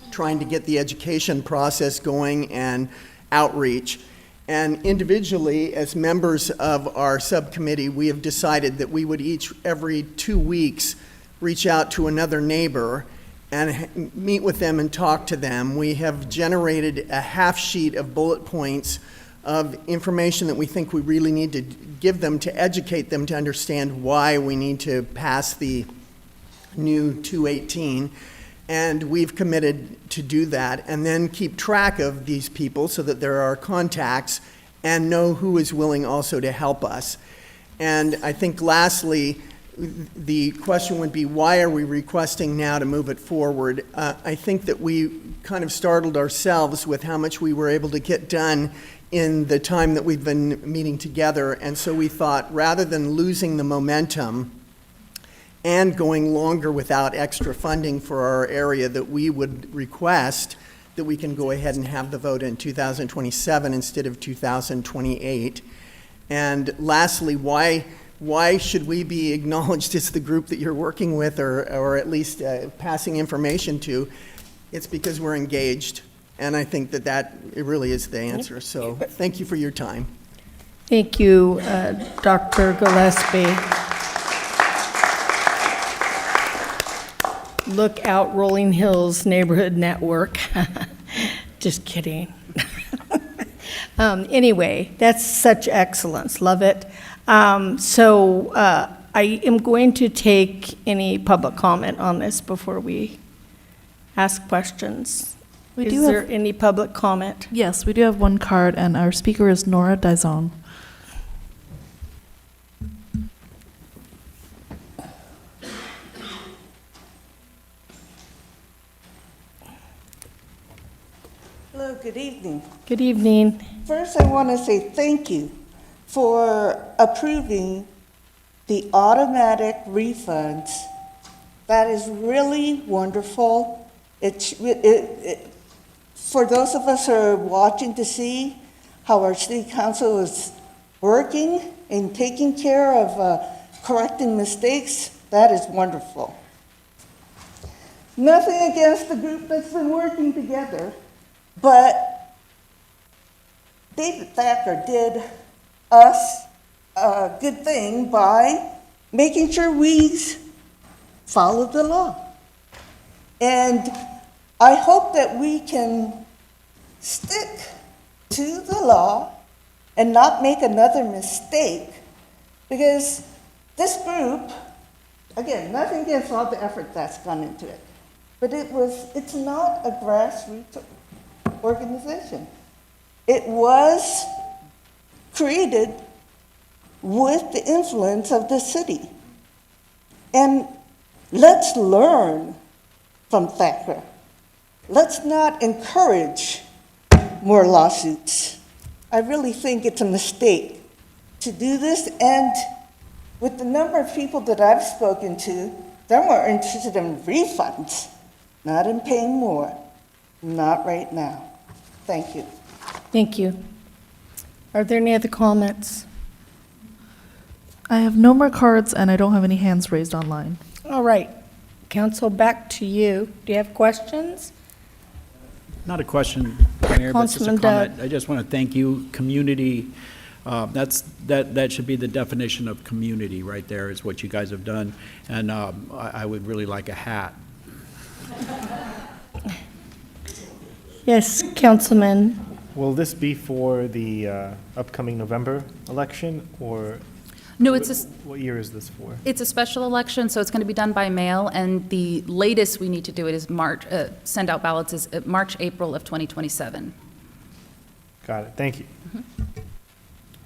trying to get the education process going and outreach. And individually, as members of our subcommittee, we have decided that we would every 2 weeks reach out to another neighbor and meet with them and talk to them. We have generated a half sheet of bullet points of information that we think we really need to give them to educate them to understand why we need to pass the new 218. And we've committed to do that and then keep track of these people so that there are contacts and know who is willing also to help us. And I think lastly, the question would be, why are we requesting now to move it forward? I think that we kind of startled ourselves with how much we were able to get done in the time that we've been meeting together. And so we thought, rather than losing the momentum, and going longer without extra funding for our area that we would request, that we can go ahead and have the vote in 2027 instead of 2028. And lastly, why should we be acknowledged as the group that you're working with, or at least passing information to? It's because we're engaged, and I think that it really is the answer. So thank you for your time. Thank you, Dr. Gillespie. Look out, Rolling Hills Neighborhood Network. Just kidding. Anyway, that's such excellence. Love it. So I am going to take any public comment on this before we ask questions. Is there any public comment? Yes, we do have one card, and our speaker is Nora Dizon. Hello, good evening. Good evening. First, I want to say thank you for approving the automatic refunds. That is really wonderful. For those of us who are watching to see how our city council is working and taking care of correcting mistakes, that is wonderful. Nothing against the group that's been working together, but David Thacker did us a good thing by making sure we follow the law. And I hope that we can stick to the law and not make another mistake, because this group, again, nothing against all the effort that's gone into it, but it's not a grassroots organization. It was created with the influence of the city. And let's learn from Thacker. Let's not encourage more lawsuits. I really think it's a mistake to do this, and with the number of people that I've spoken to, they're more interested in refunds, not in paying more. Not right now. Thank you. Thank you. Are there any other comments? I have no more cards, and I don't have any hands raised online. All right. Council, back to you. Do you have questions? Not a question, Mayor, but just a Councilman comment. Dodd. I just want to thank you, community. That should be the definition of community right there, is what you guys have done. And I would really like a hat. Yes, Councilman. Will this be for the upcoming November election, or? No, it's What year is this for? a special election, so it's going to be done by mail, and the latest we need to do it is send out ballots is March, April of 2027. Got it. Thank you.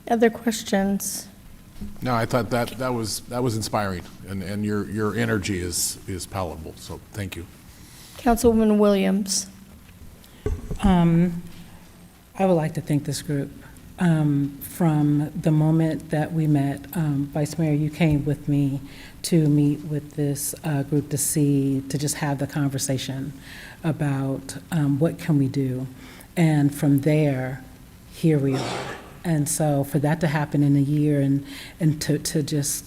Other questions? No, I thought that was inspiring, and your energy is palatable, so thank you. Councilwoman Williams. I would like to thank this group. From the moment that we met, Vice Mayor, you came with me to meet with this group to just have the conversation about what can we do. And from there, here we are. And so for that to happen in a year and to just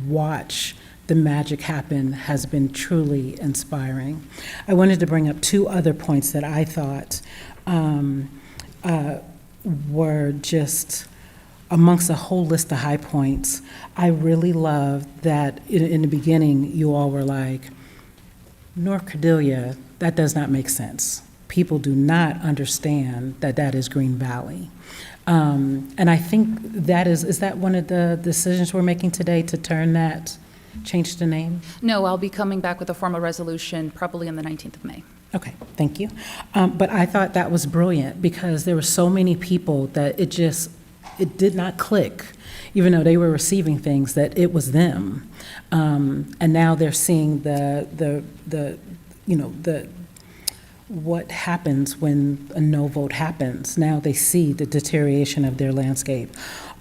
watch the magic happen has been truly inspiring. I wanted to bring up two other points that I thought were just amongst a whole list of high points. I really love that in the beginning, you all were like, North Cordelia, that does not make sense. People do not understand that that is Green Valley. And I think is that one of the decisions we're making today, to change the name? No, I'll be coming back with a formal resolution probably on the 19th of May. Okay, thank you. But I thought that was brilliant, because there were so many people that it did not click, even though they were receiving things, that it was them. And now they're seeing what happens when a no vote happens. Now they see the deterioration of their landscape.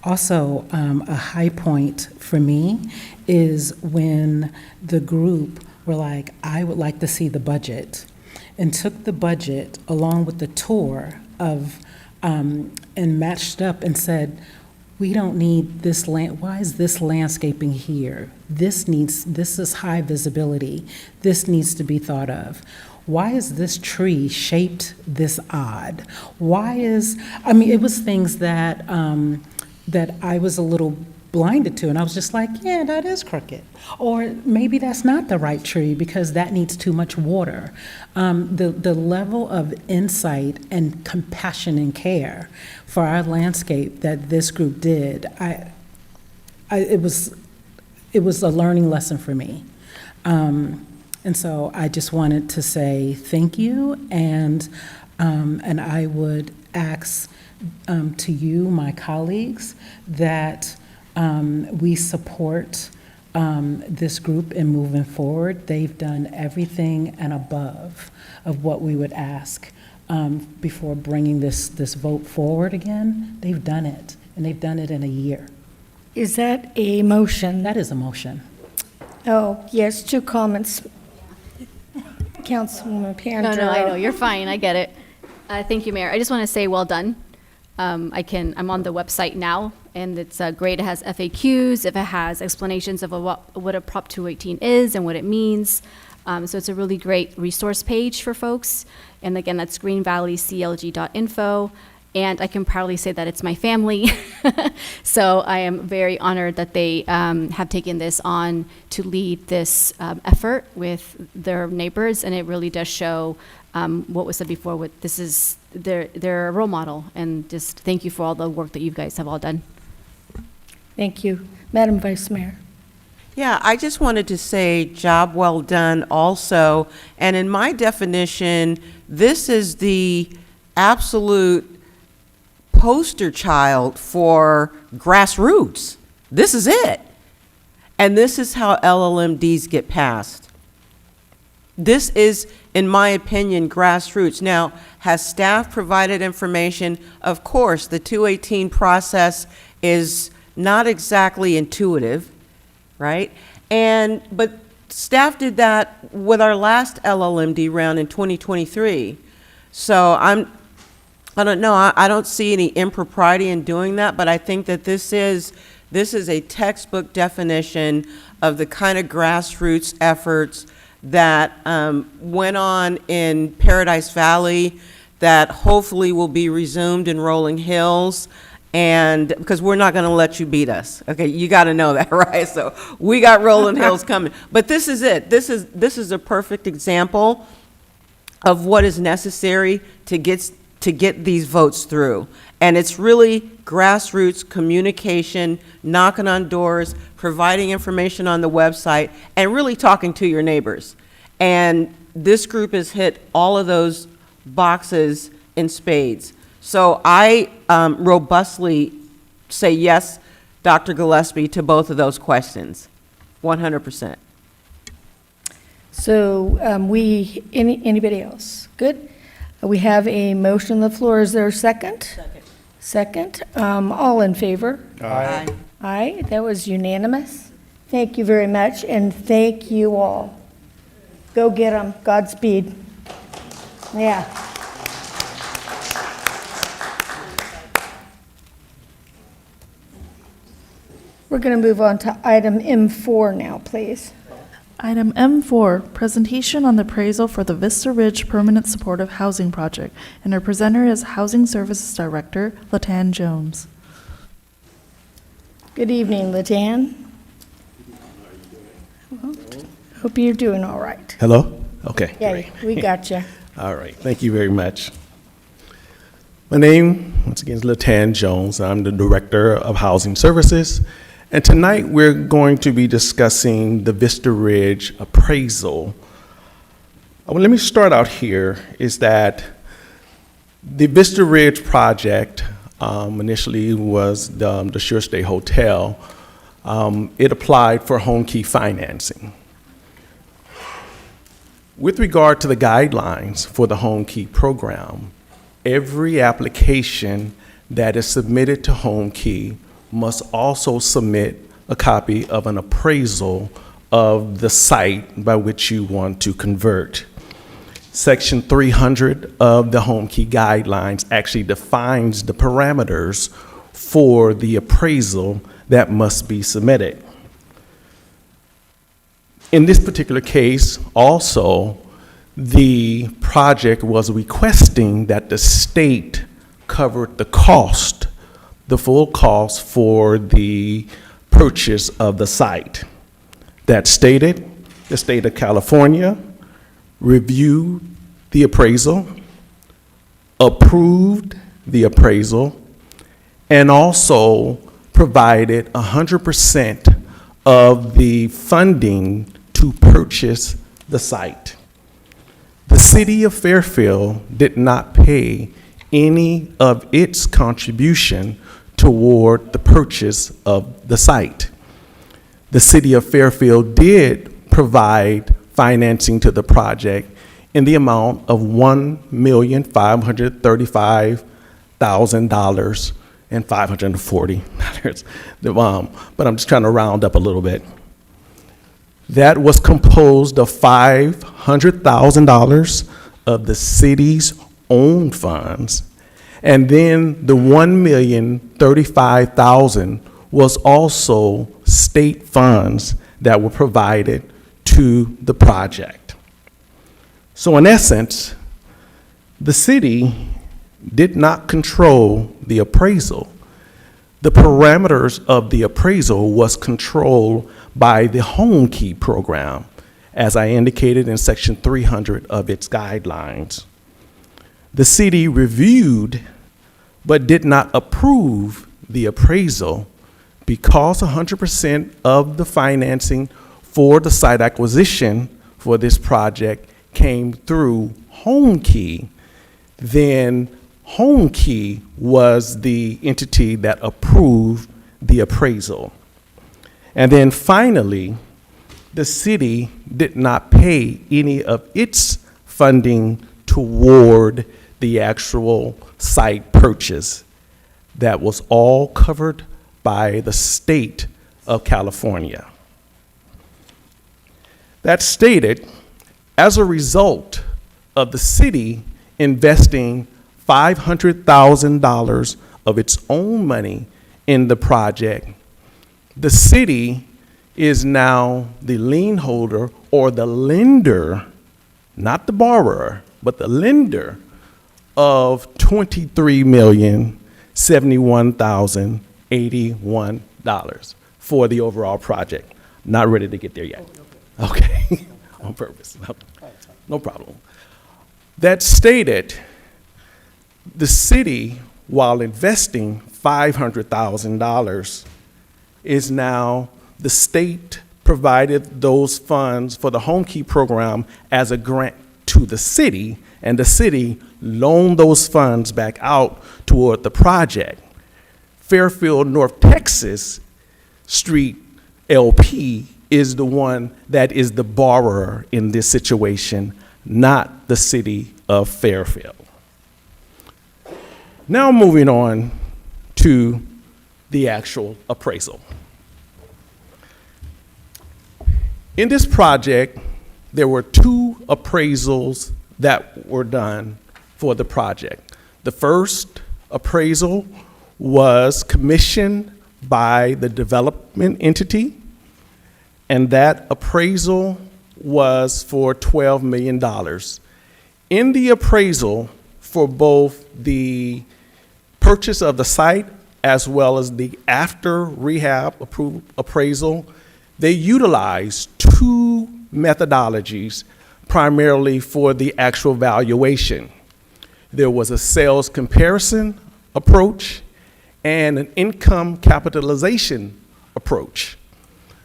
Also, a high point for me is when the group were like, I would like to see the budget, and took the budget along with the tour of, and matched up and said, we don't need this land, why is this landscaping here? This is high visibility. This needs to be thought of. Why is this tree shaped this odd? It was things that, that I was a little blinded to, and I was just like, yeah, that is crooked. Or maybe that's not the right tree because that needs too much water. The level of insight and compassion and care for our landscape that this group did, it was a learning lesson for me. And so I just wanted to say thank you, and I would ask to you, my colleagues, that we support this group in moving forward. They've done everything and above of what we would ask before bringing this vote forward again. They've done it, and they've done it in a year. Is that a motion? That is a motion. Oh, yes, 2 comments. Councilwoman Pandro. No, I know, you're fine, I get it. Thank you, Mayor. I just want to say well done. I'm on the website now, and it's great. It has FAQs, if it has explanations of what a Prop 218 is and what it means. So it's a really great resource page for folks. And again, that's greenvalleyclg.info. And I can proudly say that it's my family. So I am very honored that they have taken this on to lead this effort with their neighbors. And it really does show what was said before. They're a role model. And just thank you for all the work that you guys have all done. Thank you. Madam Vice Mayor. Yeah, I just wanted to say job well done also. And in my definition, this is the absolute poster child for grassroots. This is it. And this is how LLMDs get passed. This is, in my opinion, grassroots. Now, has staff provided information? Of course, the 218 process is not exactly intuitive, right? But staff did that with our last LLMD round in 2023. So I don't know, I don't see any impropriety in doing that, but I think that this is a textbook definition of the kind of grassroots efforts that went on in Paradise Valley, that hopefully will be resumed in Rolling Hills, and because we're not going to let you beat us. Okay, you got to know that, right? So we got Rolling Hills coming. But this is it. This is a perfect example of what is necessary to get these votes through. And it's really grassroots communication, knocking on doors, providing information on the website, and really talking to your neighbors. And this group has hit all of those boxes in spades. So I robustly say yes, Dr. Gillespie, to both of those questions, 100%. So anybody else? Good. We have a motion on the floor. Is there a second? Second. All in favor? Aye. Aye. That was unanimous. Thank you very much, and thank you all. Go get them. Godspeed. Yeah. We're going to move on to item M4 now, please. Item M4, presentation on the appraisal for the Vista Ridge Permanent Supportive Housing Project, and our presenter is Housing Services Director, Latan Jones. Good evening, Latan. Hope you're doing all right. Hello? Okay. Yeah, great. we got you. All right. Thank you very much. My name, once again, is Latan Jones. I'm the Director of Housing Services. And tonight we're going to be discussing the Vista Ridge appraisal. Well, let me start out here is that the Vista Ridge project initially was the Sure Stay Hotel. It applied for home key financing. With regard to the guidelines for the home key program, every application that is submitted to home key must also submit a copy of an appraisal of the site by which you want to convert. Section 300 of the Home Key Guidelines actually defines the parameters for the appraisal that must be submitted. In this particular case, also, the project was requesting that the state covered the cost, the full cost for the purchase of the site. That stated, the state of California reviewed the appraisal, approved the appraisal, and also provided 100% of the funding to purchase the site. The city of Fairfield did not pay any of its contribution toward the purchase of the site. The city of Fairfield did provide financing to the project in the amount of $1,535,000 and $540. But I'm just trying to round up a little bit. That was composed of $500,000 of the city's own funds, and then the $1,035,000 was also state funds that were provided to the project. So in essence, the city did not control the appraisal. The parameters of the appraisal was controlled by the Home Key program, as I indicated in Section 300 of its guidelines. The city reviewed but did not approve the appraisal because 100% of the financing for the site acquisition for this project came through Home Key. Then Home Key was the entity that approved the appraisal. And then finally, the city did not pay any of its funding toward the actual site purchase. That was all covered by the state of California. That stated, as a result of the city investing $500,000 of its own money in the project, the city is now the lien holder or the lender, not the borrower, but the lender of $23,071,081 for the overall project. Not ready to get there yet. Okay, on purpose. No problem. That stated, the city, while investing $500,000, is now the state provided those funds for the Home Key program as a grant to the city, and the city loaned those funds back out toward the project. Fairfield North Texas Street LP is the one that is the borrower in this situation, not the city of Fairfield. Now moving on to the actual appraisal. In this project, there were two appraisals that were done for the project. The first appraisal was commissioned by the development entity, and that appraisal was for $12 million. In the appraisal for both the purchase of the site as well as the after rehab appraisal, they utilized two methodologies primarily for the actual valuation. There was a sales comparison approach and an income capitalization approach.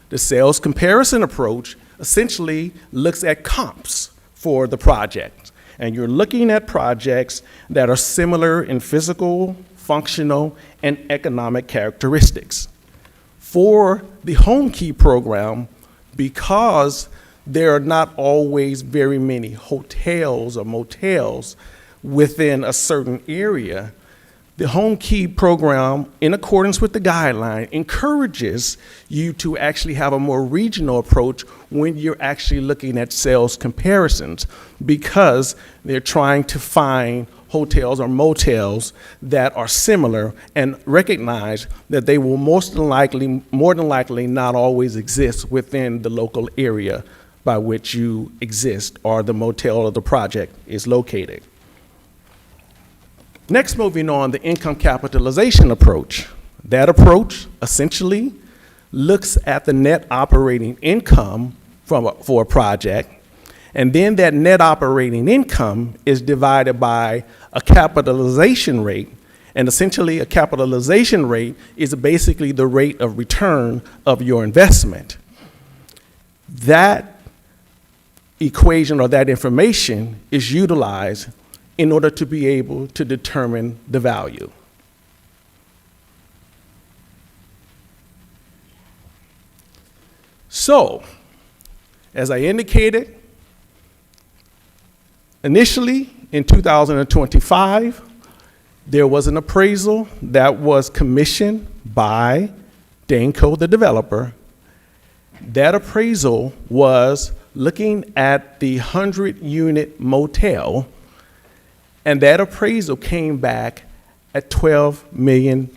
The sales comparison approach essentially looks at comps for the project. And you're looking at projects that are similar in physical, functional, and economic characteristics. For the Home Key program, because there are not always very many hotels or motels within a certain area, The Home Key program, in accordance with the guideline, encourages you to actually have a more regional approach when you're actually looking at sales comparisons, because they're trying to find hotels or motels that are similar and recognize that they will more than likely not always exist within the local area by which you exist or the motel or the project is located. Next, moving on, the income capitalization approach. That approach essentially looks at the net operating income for a project, and then that net operating income is divided by a capitalization rate, and essentially a capitalization rate is basically the rate of return of your investment. That equation or that information is utilized in order to be able to determine the value. So, as I indicated, initially in 2025, there was an appraisal that was commissioned by Danco, the developer. That appraisal was looking at the 100-unit motel, and that appraisal came back at $12 million.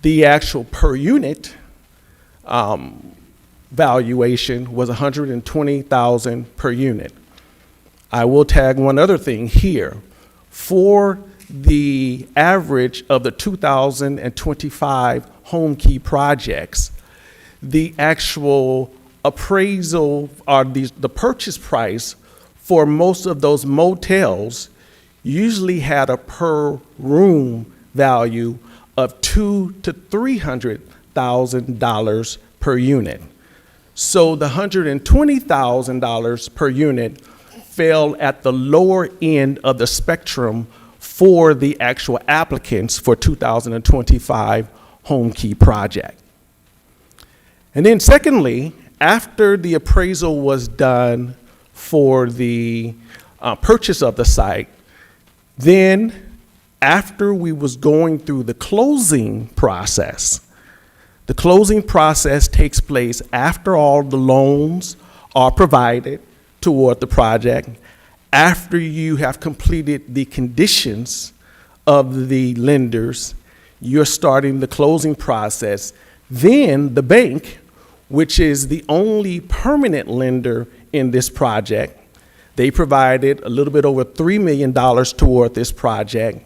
The actual per unit valuation was $120,000 per unit. I will tag one other thing here. For the average of the 2025 Home Key projects, the actual appraisal or the purchase price for most of those motels usually had a per room value of $200,000 to $300,000 per unit. So the $120,000 per unit fell at the lower end of the spectrum for the actual applicants for 2025 Home Key project. And then secondly, after the appraisal was done for the purchase of the site, then after we was going through the closing process takes place after all the loans are provided toward the project, after you have completed the conditions of the lenders, you're starting the closing process. Then the bank, which is the only permanent lender in this project, they provided a little bit over $3 million toward this project.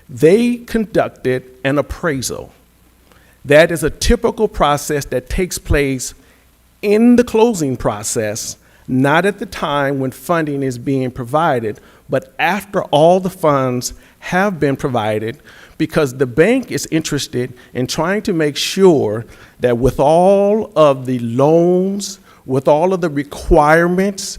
They conducted an appraisal. That is a typical process that takes place in the closing process, not at the time when funding is being provided, but after all the funds have been provided, because the bank is interested in trying to make sure that with all of the loans, with all of the requirements,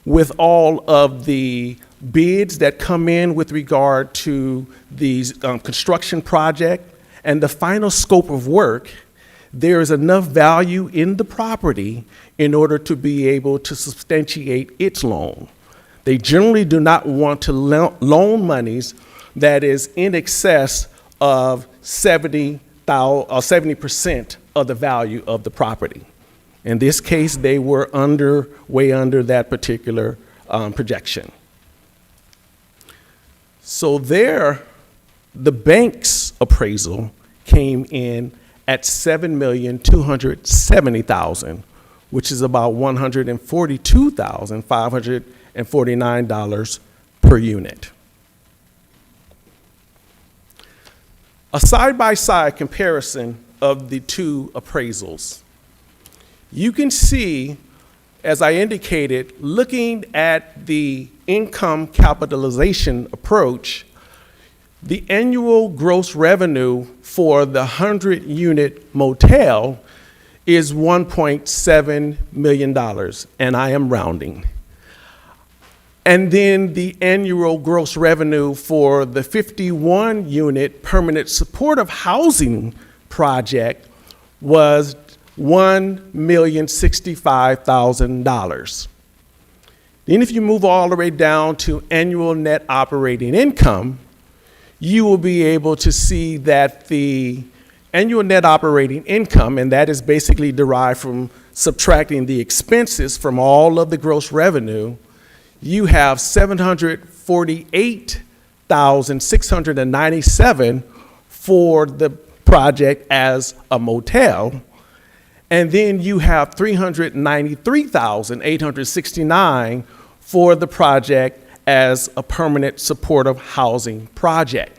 with all of the bids that come in with regard to these construction project and the final scope of work, there is enough value in the property in order to be able to substantiate its loan. They generally do not want to loan monies that is in excess of 70% of the value of the property. In this case, they were way under that particular projection. So there, the bank's appraisal came in at $7,270,000, which is about $142,549 per unit. A side-by-side comparison of the two appraisals. You can see, as I indicated, looking at the income capitalization approach, the annual gross revenue for the 100-unit motel is $1.7 million, and I am rounding. And then the annual gross revenue for the 51-unit permanent supportive housing project was $1,065,000. Then if you move all the way down to annual net operating income, you will be able to see that the annual net operating income, and that is basically derived from subtracting the expenses from all of the gross revenue, you have $748,697 for the project as a motel. And then you have $393,869 for the project as a permanent supportive housing project.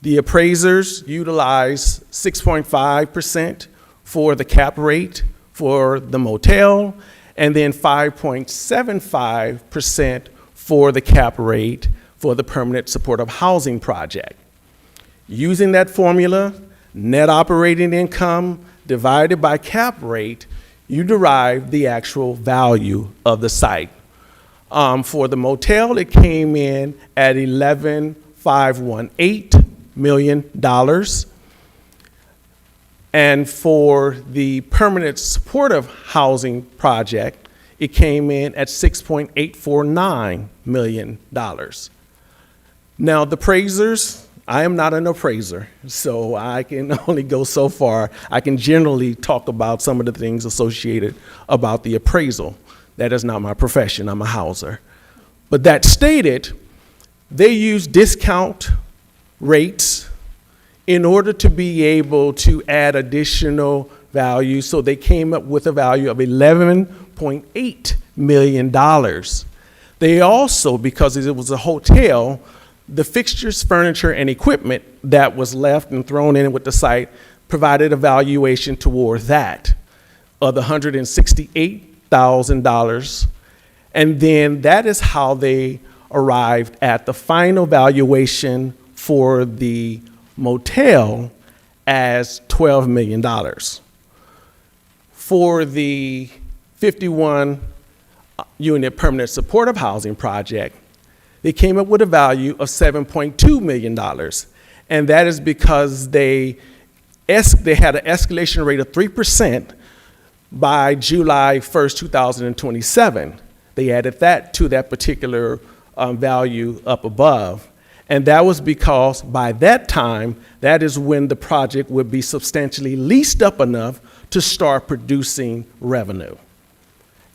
The appraisers utilize 6.5% for the cap rate for the motel, and then 5.75% for the cap rate for the permanent supportive housing project. Using that formula, net operating income divided by cap rate, you derive the actual value of the site. For the motel, it came in at $11,518 million. And for the permanent supportive housing project, it came in at $6.849 million. Now, the appraisers, I am not an appraiser, so I can only go so far. I can generally talk about some of the things associated about the appraisal. That is not my profession, I'm a houser. But that stated, they use discount rates in order to be able to add additional value, so they came up with a value of $11.8 million. They also, because it was a hotel, the fixtures, furniture, and equipment that was left and thrown in with the site provided a valuation toward that of $168,000. And then that is how they arrived at the final valuation for the motel as $12 million. For the 51 unit permanent supportive housing project, they came up with a value of $7.2 million. And that is because they had an escalation rate of 3% by July 1st, 2027. They added that to that particular value up above. And that was because by that time, that is when the project would be substantially leased up enough to start producing revenue.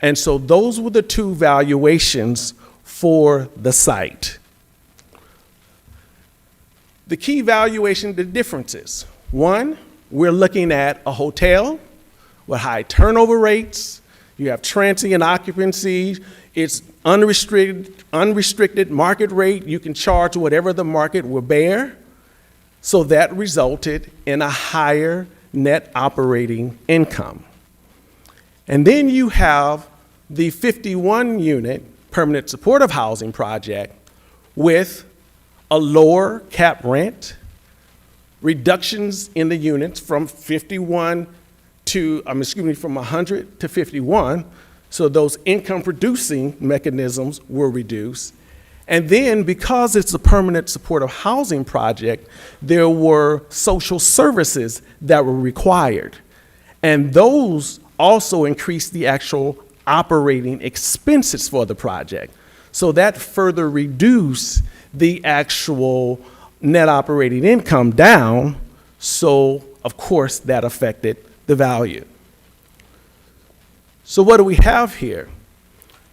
And so those were the two valuations for the site. The key valuation, the differences. One, we're looking at a hotel with high turnover rates. You have transient occupancy. It's unrestricted market rate. You can charge whatever the market will bear. So that resulted in a higher net operating income. And then you have the 51 unit permanent supportive housing project with a lower cap rent, reductions in the units from 51 to, from 100 to 51. So those income producing mechanisms were reduced. And then because it's a permanent supportive housing project, there were social services that were required. And those also increased the actual operating expenses for the project. So that further reduced the actual net operating income down. So of course that affected the value. So what do we have here?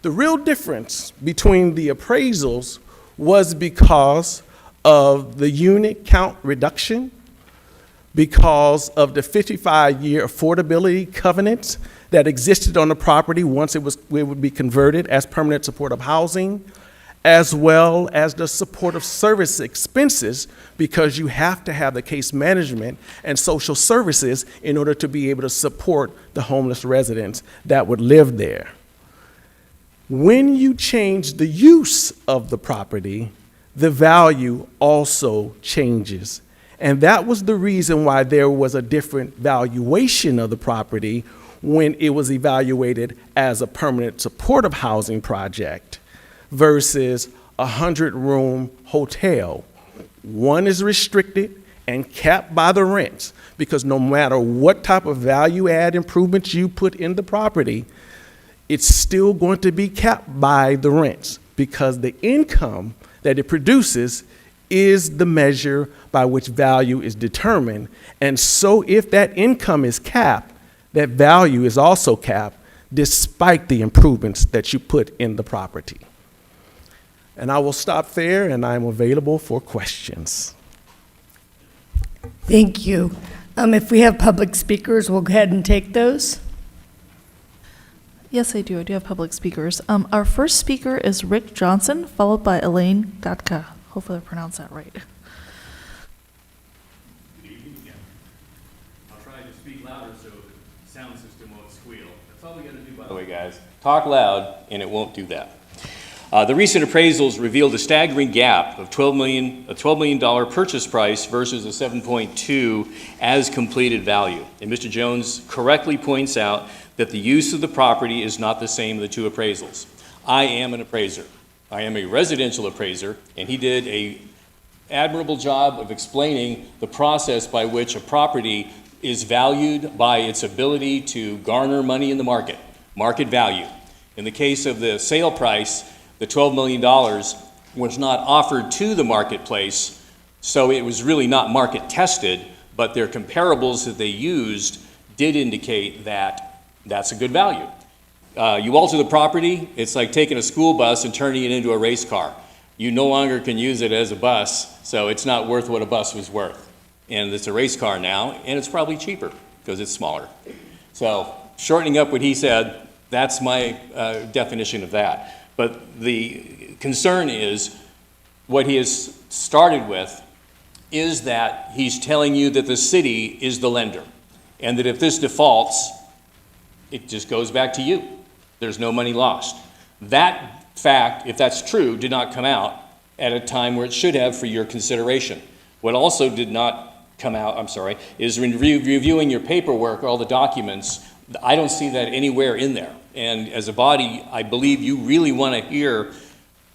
The real difference between the appraisals was because of the unit count reduction, because of the 55-year affordability covenants that existed on the property once it would be converted as permanent supportive housing, as well as the supportive service expenses, because you have to have the case management and social services in order to be able to support the homeless residents that would live there. When you change the use of the property, the value also changes. And that was the reason why there was a different valuation of the property when it was evaluated as a permanent supportive housing project versus a 100-room hotel. One is restricted and capped by the rents, because no matter what type of value add improvements you put in the property, it's still going to be capped by the rents, because the income that it produces is the measure by which value is determined. And so if that income is capped, that value is also capped despite the improvements that you put in the property. And I will stop there, and I'm available for questions. Thank you. If we have public speakers, we'll go ahead and take those. Yes, I do. I do have public speakers. Our first speaker is Rick Johnson, followed by Elaine Gatka. Hopefully I pronounced that right. Good evening again. I'll try to speak louder so the sound system won't squeal. That's all we got to do, by the way, guys. Talk loud, and it won't do that. The recent appraisals revealed a staggering gap of $12 million purchase price versus a 7.2 as completed value. And Mr. Jones correctly points out that the use of the property is not the same in the two appraisals. I am an appraiser. I am a residential appraiser, and he did an admirable job of explaining the process by which a property is valued by its ability to garner money in the market value. In the case of the sale price, the $12 million was not offered to the marketplace, so it was really not market tested, but their comparables that they used did indicate that that's a good value. You alter the property, it's like taking a school bus and turning it into a race car. You no longer can use it as a bus, so it's not worth what a bus was worth. And it's a race car now, and it's probably cheaper because it's smaller. So shortening up what he said, that's my definition of that. But the concern is, what he has started with is that he's telling you that the city is the lender, and that if this defaults, it just goes back to you. There's no money lost. That fact, if that's true, did not come out at a time where it should have for your consideration. What also did not come out, is in reviewing your paperwork, all the documents, I don't see that anywhere in there. And as a body, I believe you really want to hear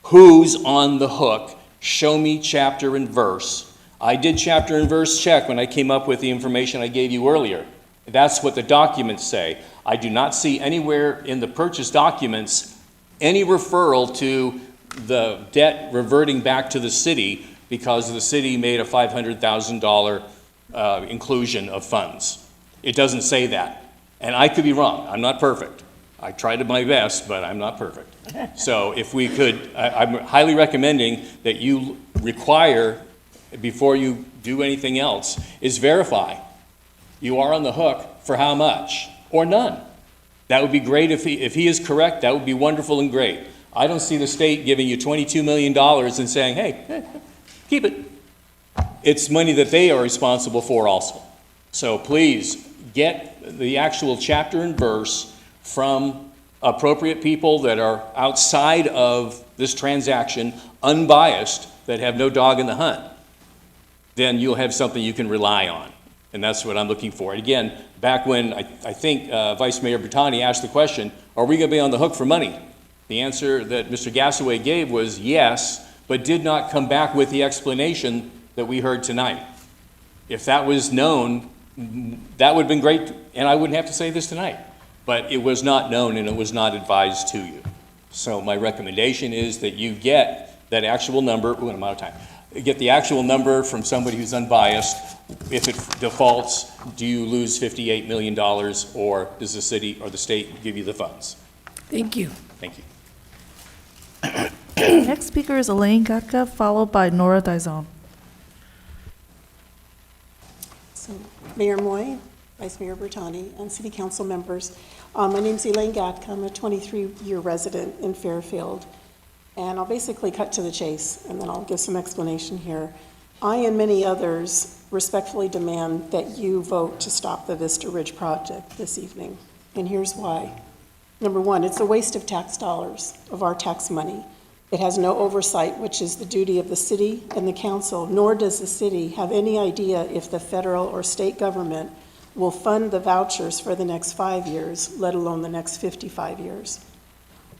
who's on the hook. Show me chapter and verse. I did chapter and verse check when I came up with the information I gave you earlier. That's what the documents say. I do not see anywhere in the purchase documents any referral to the debt reverting back to the city because the city made a $500,000 inclusion of funds. It doesn't say that. And I could be wrong. I'm not perfect. I tried my best, but I'm not perfect. So if we could, I'm highly recommending that you require, before you do anything else, is verify. You are on the hook for how much, or none. That would be great if he is correct. That would be wonderful and great. I don't see the state giving you $22 million and saying, hey, keep it. It's money that they are responsible for also. So please get the actual chapter and verse from appropriate people that are outside of this transaction, unbiased, that have no dog in the hunt. Then you'll have something you can rely on. And that's what I'm looking for. And again, back when I think Vice Mayor Bertani asked the question, are we going to be on the hook for money? The answer that Mr. Gassaway gave was yes, but did not come back with the explanation that we heard tonight. If that was known, that would have been great, and I wouldn't have to say this tonight. But it was not known and it was not advised to you. So my recommendation is that you get that actual number, I'm out of time, get the actual number from somebody who's unbiased. If it defaults, do you lose $58 million, or does the city or the state give you the funds? Thank you. Thank you. Next speaker is Elaine Gatka, followed by Nora Dizon. So, Mayor Moy, Vice Mayor Bertani, and City Council members. My name's Elaine Gatka. I'm a 23-year resident in Fairfield. And I'll basically cut to the chase, and then I'll give some explanation here. I and many others respectfully demand that you vote to stop the Vista Ridge project this evening. And here's why. Number one, it's a waste of tax dollars, of our tax money. It has no oversight, which is the duty of the city and the council, nor does the city have any idea if the federal or state government will fund the vouchers for the next 5 years, let alone the next 55 years.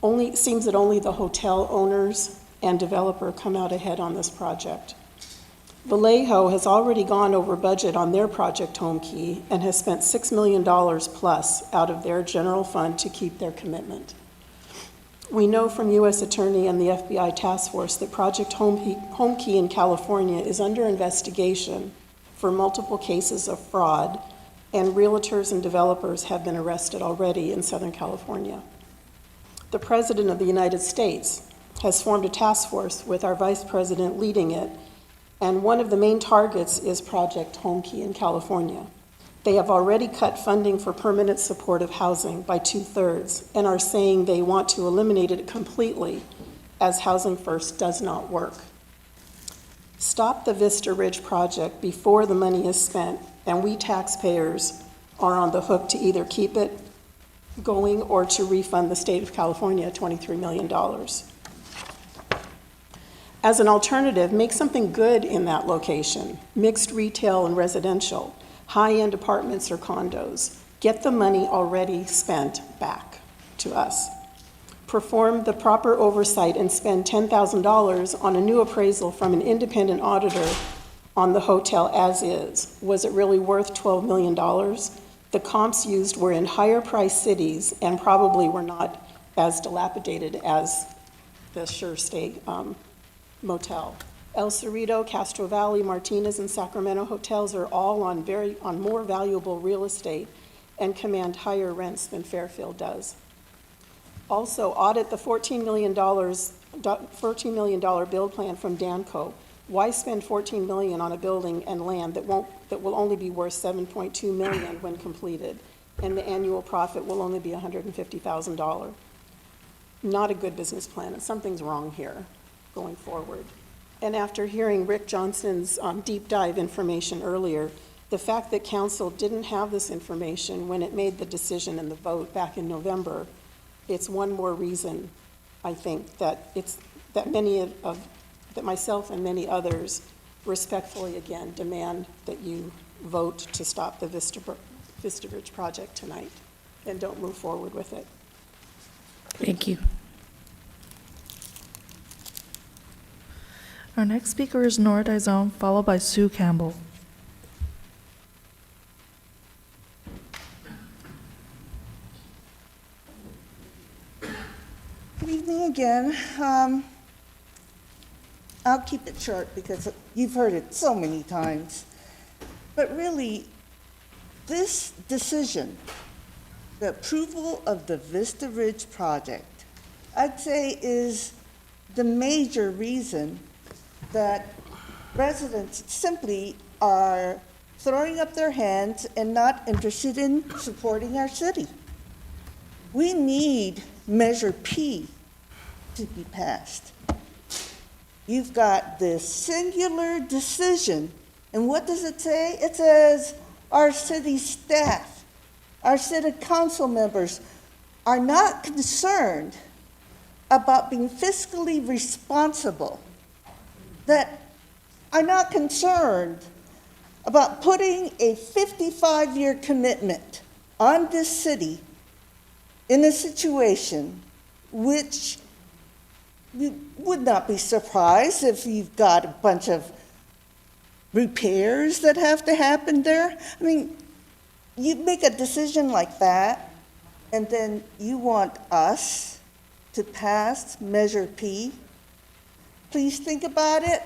It seems that only the hotel owners and developer come out ahead on this project. Vallejo has already gone over budget on their project Home Key and has spent $6 million plus out of their general fund to keep their commitment. We know from U.S. Attorney and the FBI task force that Project Home Key in California is under investigation for multiple cases of fraud, and realtors and developers have been arrested already in Southern California. The President of the United States has formed a task force with our Vice President leading it, and one of the main targets is Project Home Key in California. They have already cut funding for permanent supportive housing by 2/3 and are saying they want to eliminate it completely, as Housing First does not work. Stop the Vista Ridge project before the money is spent, and we taxpayers are on the hook to either keep it going or to refund the state of California $23 million. As an alternative, make something good in that location, mixed retail and residential, high-end apartments or condos. Get the money already spent back to us. Perform the proper oversight and spend $10,000 on a new appraisal from an independent auditor on the hotel as is. Was it really worth $12 million? The comps used were in higher priced cities and probably were not as dilapidated as the Sure Stay motel. El Cerrito, Castro Valley, Martinez, and Sacramento hotels are all on more valuable real estate and command higher rents than Fairfield does. Also, audit the $14 million build plan from Danco. Why spend $14 million on a building and land that will only be worth $7.2 million when completed, and the annual profit will only be $150,000? Not a good business plan, and something's wrong here going forward. And after hearing Rick Johnson's deep dive information earlier, the fact that council didn't have this information when it made the decision and the vote back in November, it's one more reason, I think, that myself and many others respectfully again demand that you vote to stop the Vista Ridge project tonight and don't move forward with it. Thank you. Our next speaker is Nora Dizon, followed by Sue Campbell. Good evening again. I'll keep it short because you've heard it so many times. But really, this decision, the approval of the Vista Ridge project, I'd say is the major reason that residents simply are throwing up their hands and not interested in supporting our city. We need Measure P to be passed. You've got this singular decision, and what does it say? It says our city staff, our city council members are not concerned about being fiscally responsible, that are not concerned about putting a 55-year commitment on this city in a situation which we would not be surprised if you've got a bunch of repairs that have to happen there. I mean, you make a decision like that, and then you want us to pass Measure P. Please think about it.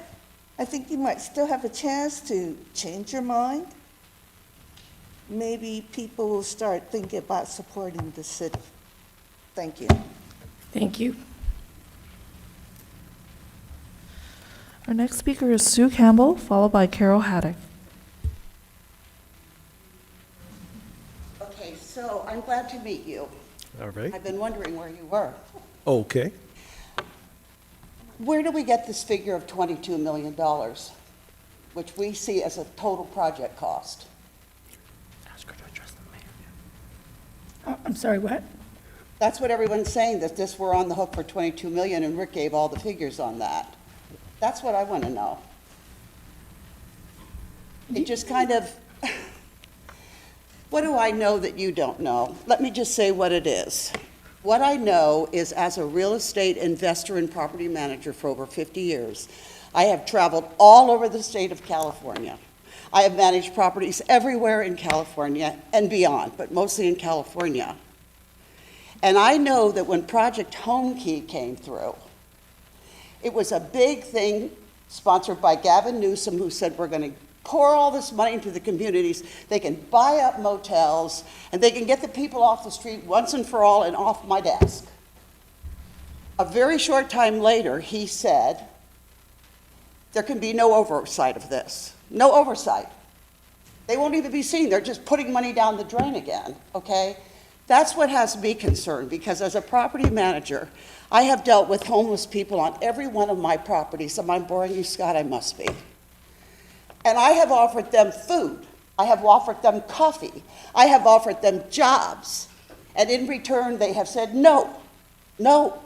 I think you might still have a chance to change your mind. Maybe people will start thinking about supporting the city. Thank you. Thank you. Our next speaker is Sue Campbell, followed by Carol Haddock. Okay, so I'm glad to meet you. All right. I've been wondering where you were. Okay. Where do we get this figure of $22 million, which we see as a total project cost? I'm sorry, what? That's what everyone's saying, that we're on the hook for $22 million, and Rick gave all the figures on that. That's what I want to know. It just kind of, what do I know that you don't know? Let me just say what it is. What I know is, as a real estate investor and property manager for over 50 years, I have traveled all over the state of California. I have managed properties everywhere in California and beyond, but mostly in California. And I know that when Project Home Key came through, it was a big thing sponsored by Gavin Newsom, who said, we're going to pour all this money into the communities. They can buy up motels, and they can get the people off the street once and for all and off my desk. A very short time later, he said, there can be no oversight of this. No oversight. They won't even be seen. They're just putting money down the drain again, okay? That's what has me concerned, because as a property manager, I have dealt with homeless people on every one of my properties. Am I boring you, Scott? I must be. And I have offered them food. I have offered them coffee. I have offered them jobs. And in return, they have said, no, no.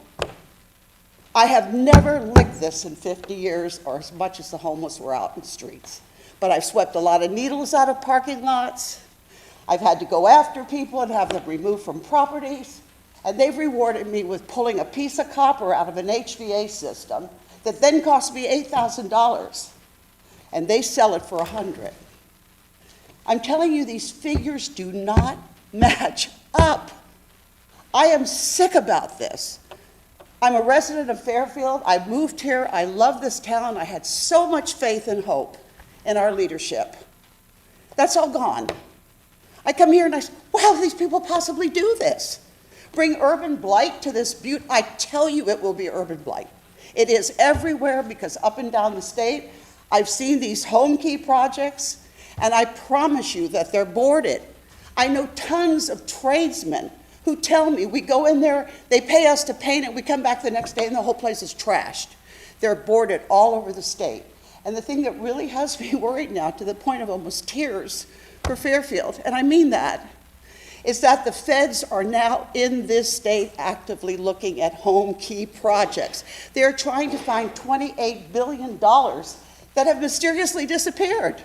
I have never licked this in 50 years, or as much as the homeless were out in the streets. But I've swept a lot of needles out of parking lots. I've had to go after people and have them removed from properties. And they've rewarded me with pulling a piece of copper out of an HVA system that then cost me $8,000. And they sell it for $100. I'm telling you, these figures do not match up. I am sick about this. I'm a resident of Fairfield. I moved here. I love this town. I had so much faith and hope in our leadership. That's all gone. I come here and I say, well, how do these people possibly do this? Bring urban blight to this butte? I tell you it will be urban blight. It is everywhere, because up and down the state, I've seen these home key projects, and I promise you that they're boarded. I know tons of tradesmen who tell me, we go in there, they pay us to paint it, we come back the next day and the whole place is trashed. They're boarded all over the state. And the thing that really has me worried now, to the point of almost tears for Fairfield, and I mean that, is that the feds are now in this state actively looking at home key projects. They're trying to find $28 billion that have mysteriously disappeared.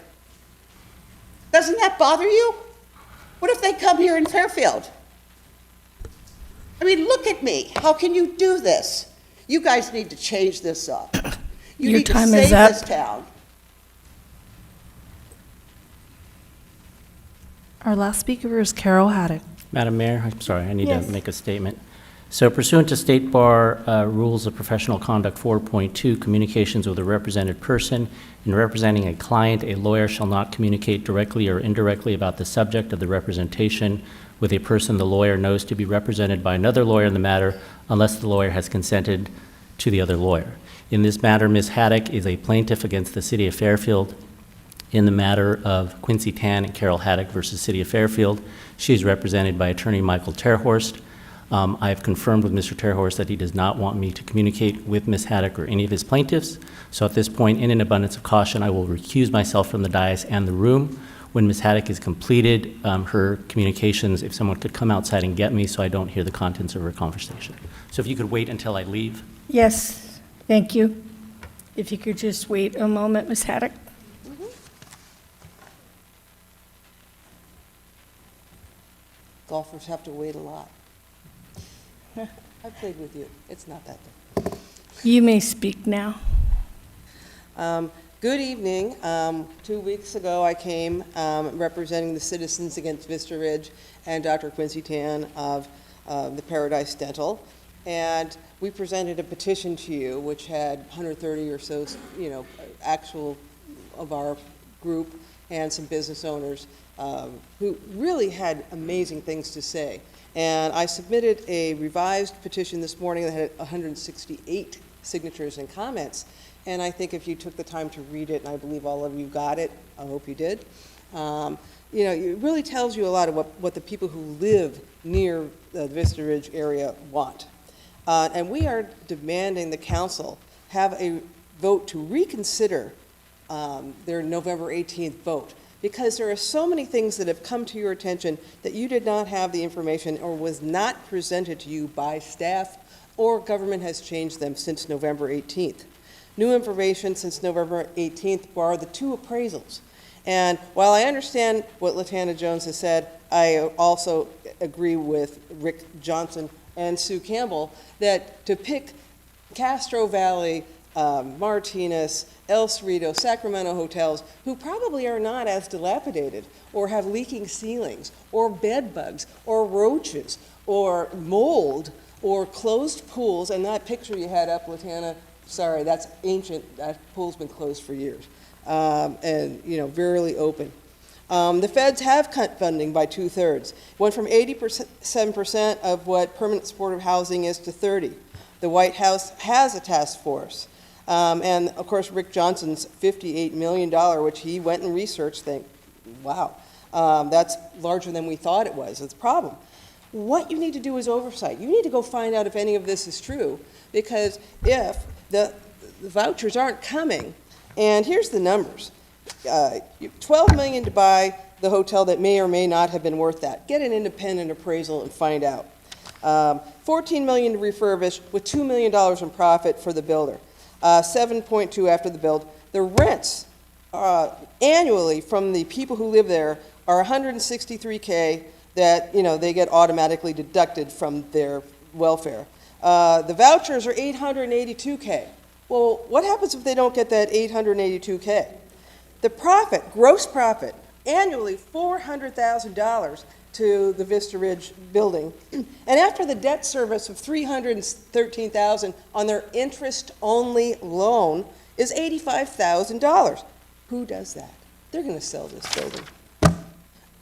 Doesn't that bother you? What if they come here in Fairfield? I mean, look at me. How can you do this? You guys need to change this up. You Your need time to is save up. this town. Our last speaker is Carol Haddock. Madam Mayor, I'm sorry, I need Yes. to make a statement. So pursuant to State Bar Rules of Professional Conduct 4.2, communications with a represented person, in representing a client, a lawyer shall not communicate directly or indirectly about the subject of the representation with a person the lawyer knows to be represented by another lawyer in the matter, unless the lawyer has consented to the other lawyer. In this matter, Ms. Haddock is a plaintiff against the City of Fairfield in the matter of Quincy Tan and Carol Haddock versus City of Fairfield. She is represented by attorney Michael Terhorst. I have confirmed with Mr. Terhorst that he does not want me to communicate with Ms. Haddock or any of his plaintiffs. So at this point, in an abundance of caution, I will recuse myself from the dais and the room. When Ms. Haddock has completed her communications, if someone could come outside and get me so I don't hear the contents of her conversation. So if you could wait until I leave. Yes, thank you. If you could just wait a moment, Ms. Haddock. Golfers have to wait a lot. I played with you. It's not that difficult. You may speak now. Good evening. 2 weeks ago, I came representing the Citizens Against Vista Ridge and Dr. Quincy Tan of the Paradise Dental. And we presented a petition to you, which had 130 or so, actual of our group and some business owners who really had amazing things to say. And I submitted a revised petition this morning that had 168 signatures and comments. And I think if you took the time to read it, and I believe all of you got it, I hope you did, it really tells you a lot of what the people who live near the Vista Ridge area want. And we are demanding the council have a vote to reconsider their November 18th vote, because there are so many things that have come to your attention that you did not have the information or was not presented to you by staff, or government has changed them since November 18th. New information since November 18th are the two appraisals. And while I understand what LaTana Jones has said, I also agree with Rick Johnson and Sue Campbell that to pick Castro Valley Martinez, El Cerrito, Sacramento hotels, who probably are not as dilapidated, or have leaking ceilings, or bed bugs, or roaches, or mold, or closed pools. And that picture you had up, Latana, sorry, that's ancient. That pool's been closed for years, and rarely open. The feds have cut funding by 2/3. Went from 87% of what permanent supportive housing is to 30%. The White House has a task force. And of course, Rick Johnson's $58 million, which he went and researched, wow, that's larger than we thought it was. It's a problem. What you need to do is oversight. You need to go find out if any of this is true, because if the vouchers aren't coming, and here's the numbers. $12 million to buy the hotel that may or may not have been worth that. Get an independent appraisal and find out. $14 million to refurbish with $2 million in profit for the builder. 7.2 after the build. The rents annually from the people who live there are $163K that they get automatically deducted from their welfare. The vouchers are $882K. Well, what happens if they don't get that $882K? The profit, gross profit, annually $400,000 to the Vista Ridge building. And after the debt service of $313,000 on their interest-only loan is $85,000. Who does that? They're going to sell this building.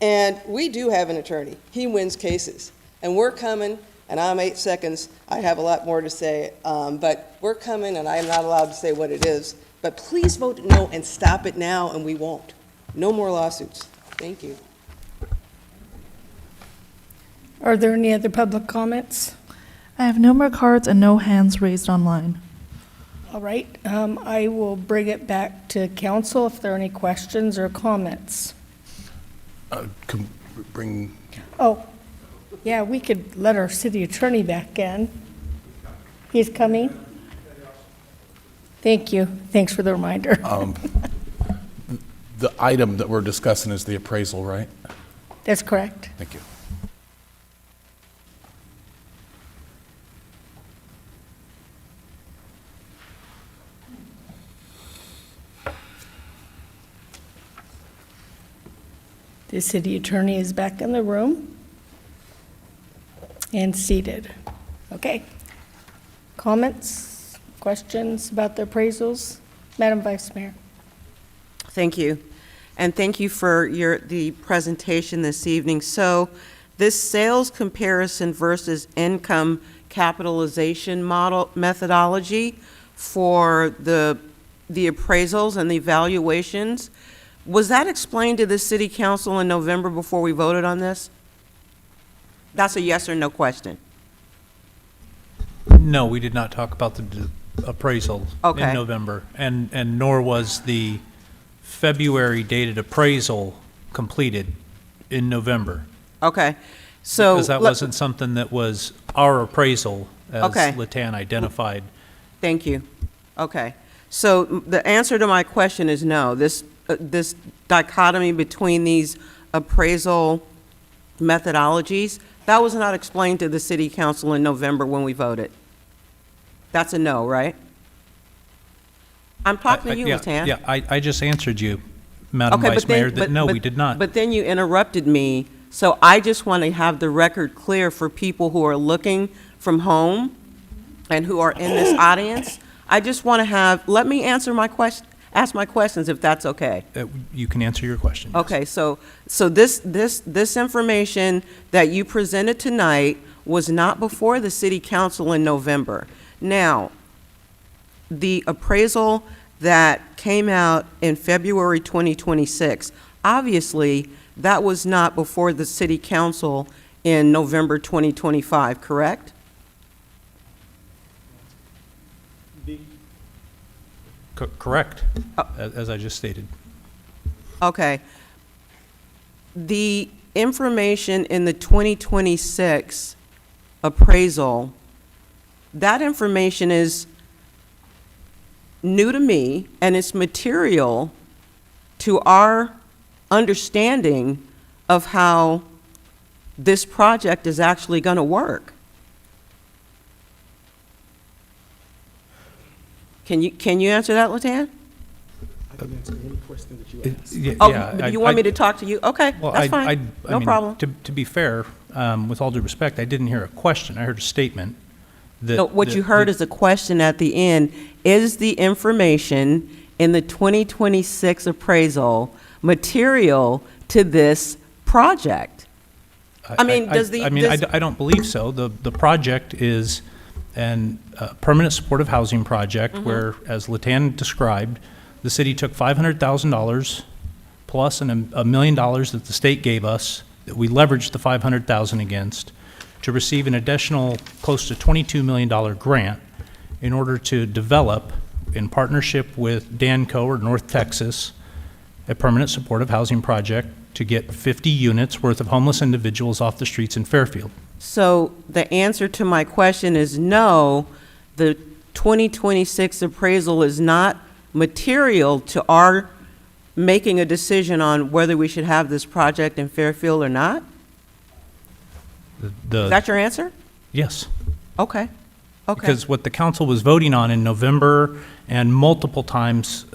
And we do have an attorney. He wins cases. And we're coming, and I'm 8 seconds. I have a lot more to say, but we're coming, and I'm not allowed to say what it is. But please vote no and stop it now, and we won't. No more lawsuits. Thank you. Are there any other public comments? I have no more cards and no hands raised online. All right, I will bring it back to council if there are any questions or comments. Bring. Oh, yeah, we could let our city attorney back in. He's coming. Thank you. Thanks for the reminder. The item that we're discussing is the appraisal, right? That's correct. Thank you. The city attorney is back in the room and seated. Okay. Comments, questions about the appraisals? Madam Vice Mayor. Thank you. And thank you for the presentation this evening. So this sales comparison versus income capitalization model methodology for the appraisals and the evaluations, was that explained to the city council in November before we voted on this? That's a yes or no question. No, we did not talk about the appraisal in November, and nor was the February dated appraisal completed in November. Okay, so. Because that wasn't something that was our appraisal, as Latan identified. Thank you. Okay, so the answer to my question is no. This dichotomy between these appraisal methodologies, that was not explained to the city council in November when we voted. That's a no, right? I'm talking to you, Latan. Yeah, I just answered you, Madam Vice Mayor, that no, we did not. But then you interrupted me, so I just want to have the record clear for people who are looking from home and who are in this audience. I just want to have, let me answer my question. Ask my questions if that's okay. You can answer your question. Yes. Okay, so this information that you presented tonight was not before the city council in November. Now, the appraisal that came out in February 2026, obviously that was not before the city council in November 2025, correct? Correct, as I just stated. Okay. The information in the 2026 appraisal, that information is new to me, and it's material to our understanding of how this project is actually going to work. Can you answer that, Latan? I can answer any question that you ask. Oh, you want me to talk to you? Okay, Well, that's fine. No problem. To be fair, with all due respect, I didn't hear a question. I heard a statement. No, what you heard is a question at the end. Is the information in the 2026 appraisal material to this project? I mean, I don't believe so. The project is a permanent supportive housing project where, as Latan described, the city took $500,000 plus $1 million that the state gave us, that we leveraged the $500,000 against, to receive an additional close to $22 million grant in order to develop, in partnership with Danco or North Texas, a permanent supportive housing project to get 50 units worth of homeless individuals off the streets in Fairfield. So the answer to my question is no, the 2026 appraisal is not material to our making a decision on whether we should have this project in Fairfield or not? Is that your answer? Yes. Okay. Okay. Because what the council was voting on in November and multiple times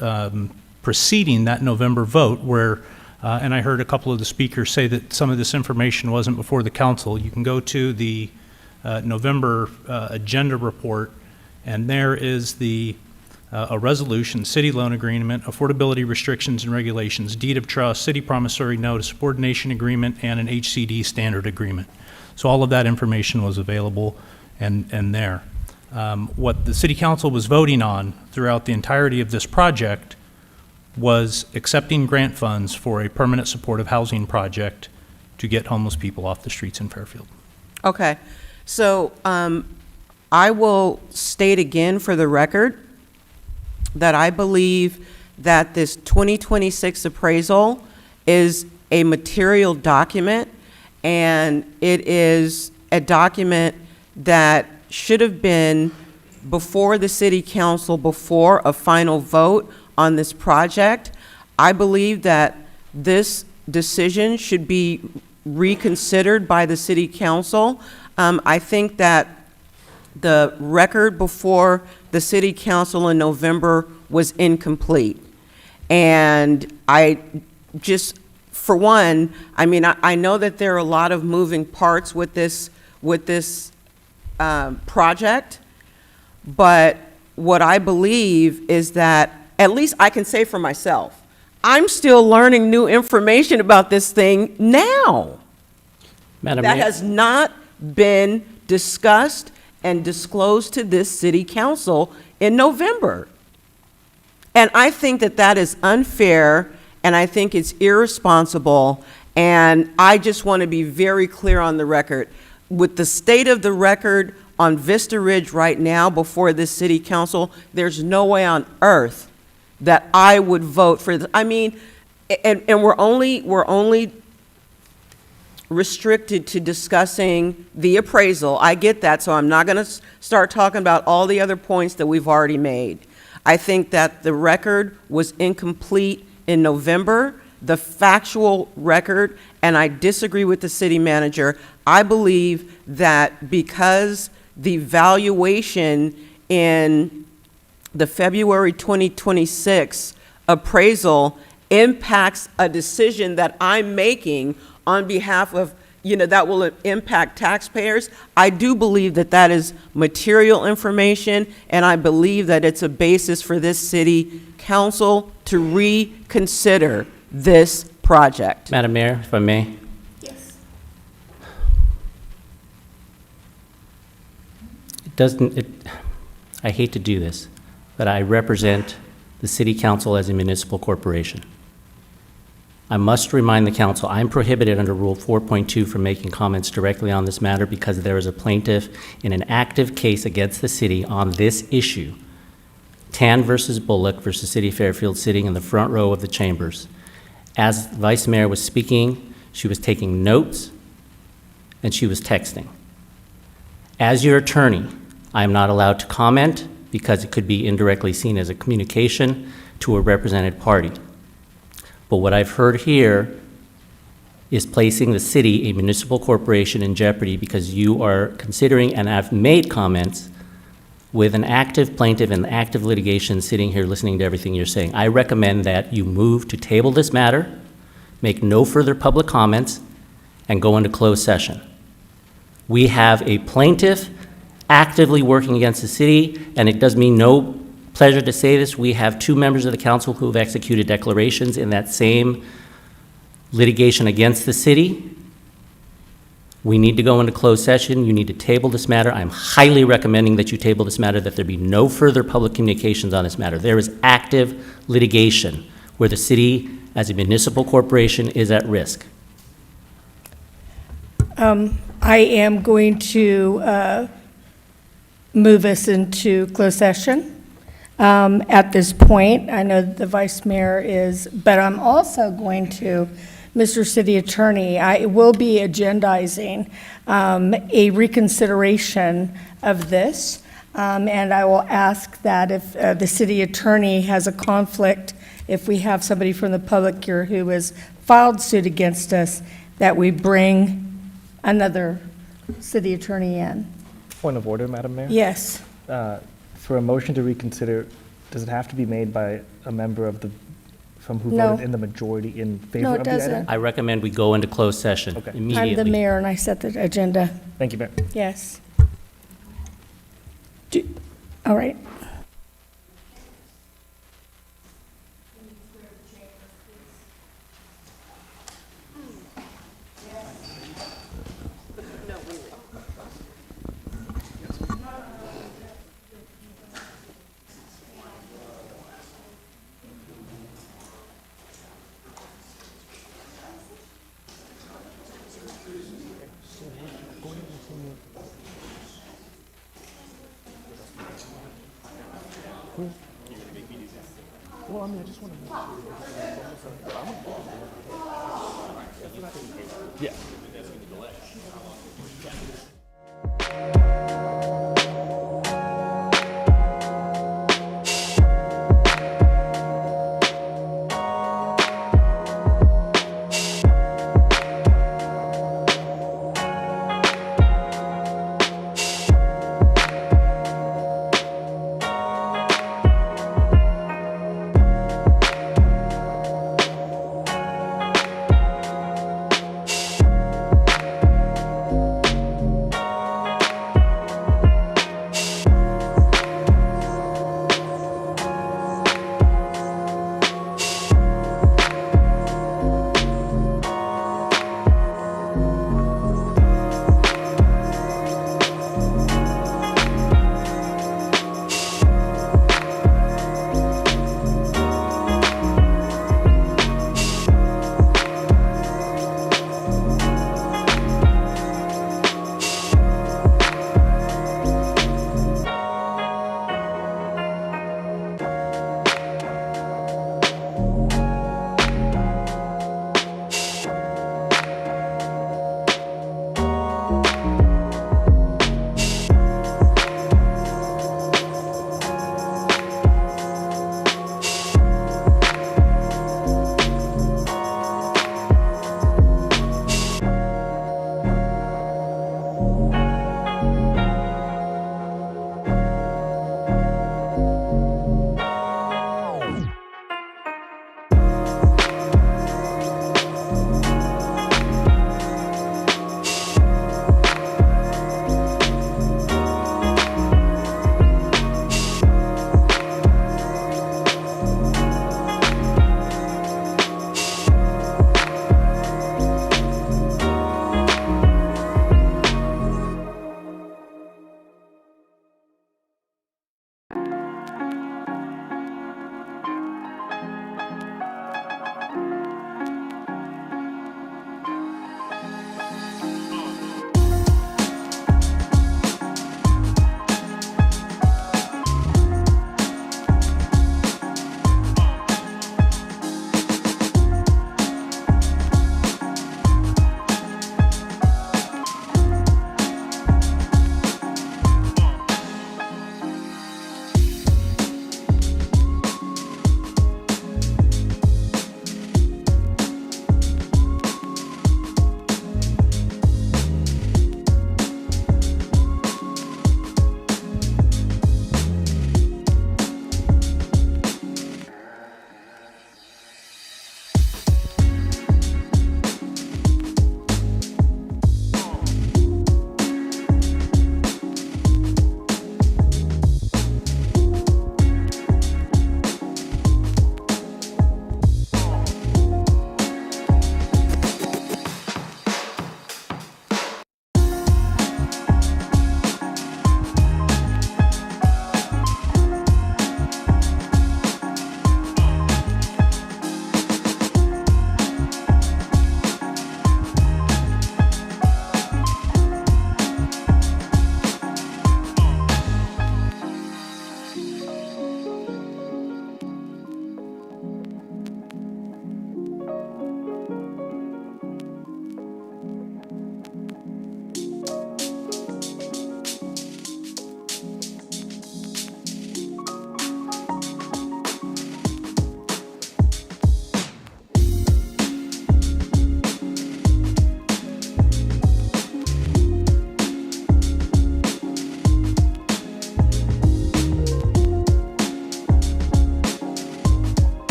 preceding that November vote where, and I heard a couple of the speakers say that some of this information wasn't before the council. You can go to the November agenda report, and there is a resolution, city loan agreement, affordability restrictions and regulations, deed of trust, city promissory note, a subordination agreement, and an HCD standard agreement. So all of that information was available and there. What the city council was voting on throughout the entirety of this project was accepting grant funds for a permanent supportive housing project to get homeless people off the streets in Fairfield. Okay. So I will state again for the record that I believe that this 2026 appraisal is a material document, and it is a document that should have been before the city council, before a final vote on this project. I believe that this decision should be reconsidered by the city council. I think that the record before the city council in November was incomplete. And I just, for one, I mean, I know that there are a lot of moving parts with this project, but what I believe is that, at least I can say for myself, I'm still learning new information about this thing now. Madam That Mayor. has not been discussed and disclosed to this city council in November. And I think that that is unfair, and I think it's irresponsible, and I just want to be very clear on the record. With the state of the record on Vista Ridge right now before this city council, there's no way on earth that I would vote for this. I mean, and we're only restricted to discussing the appraisal. I get that, so I'm not going to start talking about all the other points that we've already made. I think that the record was incomplete in November, the factual record, and I disagree with the city manager. I believe that because the valuation in the February 2026 appraisal impacts a decision that I'm making on behalf of, that will impact taxpayers, I do believe that that is material information, and I believe that it's a basis for this city council to reconsider this project. Madam Mayor, if I may. Yes. I hate to do this, but I represent the city council as a municipal corporation. I must remind the council, I'm prohibited under Rule 4.2 from making comments directly on this matter because there is a plaintiff in an active case against the city on this issue. Tan versus Bullock versus City of Fairfield, sitting in the front row of the chambers. As Vice Mayor was speaking, she was taking notes and she was texting. As your attorney, I am not allowed to comment because it could be indirectly seen as a communication to a represented party. But what I've heard here is placing the city, a municipal corporation, in jeopardy because you are considering and have made comments with an active plaintiff and active litigation sitting here listening to everything you're saying, I recommend that you move to table this matter, make no further public comments, and go into closed session. We have a plaintiff actively working against the city, and it does me no pleasure to say this, we have 2 members of the council who have executed declarations in that same litigation against the city. We need to go into closed session. You need to table this matter. I'm highly recommending that you table this matter, that there be no further public communications on this matter. There is active litigation where the city, as a municipal corporation, is at risk. I am going to move us into closed session. At this point, I know the vice mayor is, but I'm also going to, Mr. City Attorney, I will be agendizing a reconsideration of this, and I will ask that if the city attorney has a conflict, if we have somebody from the public here who has filed suit against us, that we bring another city attorney in. Point of order, Madam Mayor? Yes. For a motion to reconsider, does it have to be made by a member of the, from who No. voted in the majority in favor No, it of the item? doesn't. I recommend we go into closed session immediately. I'm the mayor and I set the agenda. Thank you, Mayor. Yes. All right. Well, I mean, I just want to. Yeah.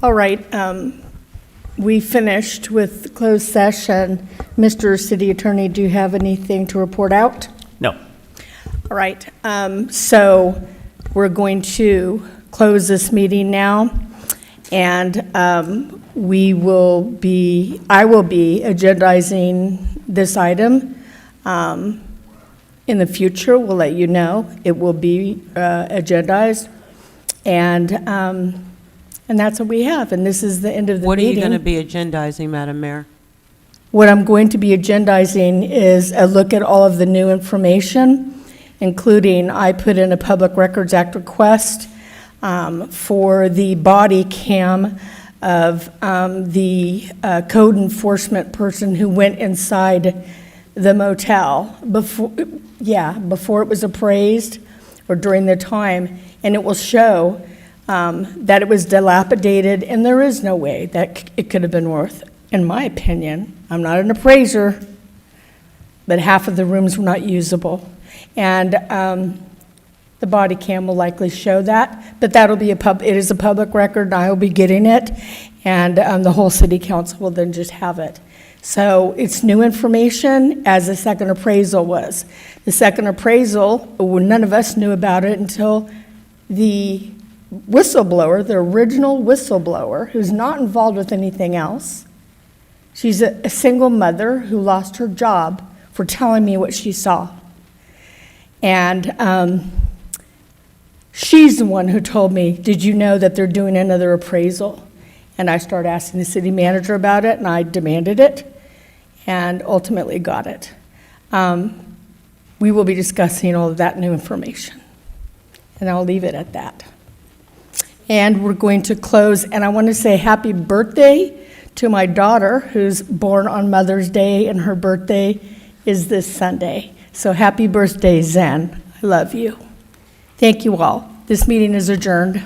All right, we finished with closed session. Mr. City Attorney, do you have anything to report out? No. All right, so we're going to close this meeting now, and I will be agendizing this item. In the future, we'll let you know. It will be agendized, and that's what we have, and this is the end of the meeting. What are you going to be agendizing, Madam Mayor? What I'm going to be agendizing is a look at all of the new information, including I put in a Public Records Act request for the body cam of the code enforcement person who went inside the motel before it was appraised or during the time, and it will show that it was dilapidated, and there is no way that it could have been worth, in my opinion, I'm not an appraiser, but half of the rooms were not usable. And the body cam will likely show that, but that'll be it is a public record, and I will be getting it, and the whole city council will then just have it. So it's new information, as the second appraisal was. The second appraisal, none of us knew about it until the whistleblower, the original whistleblower, who's not involved with anything else. She's a single mother who lost her job for telling me what she saw. And she's the one who told me, did you know that they're doing another appraisal? And I started asking the city manager about it, and I demanded it, and ultimately got it. We will be discussing all of that new information, and I'll leave it at that. And we're going to close, and I want to say happy birthday to my daughter, who's born on Mother's Day, and her birthday is this Sunday. So happy birthday, Zen. I love you. Thank you all. This meeting is adjourned.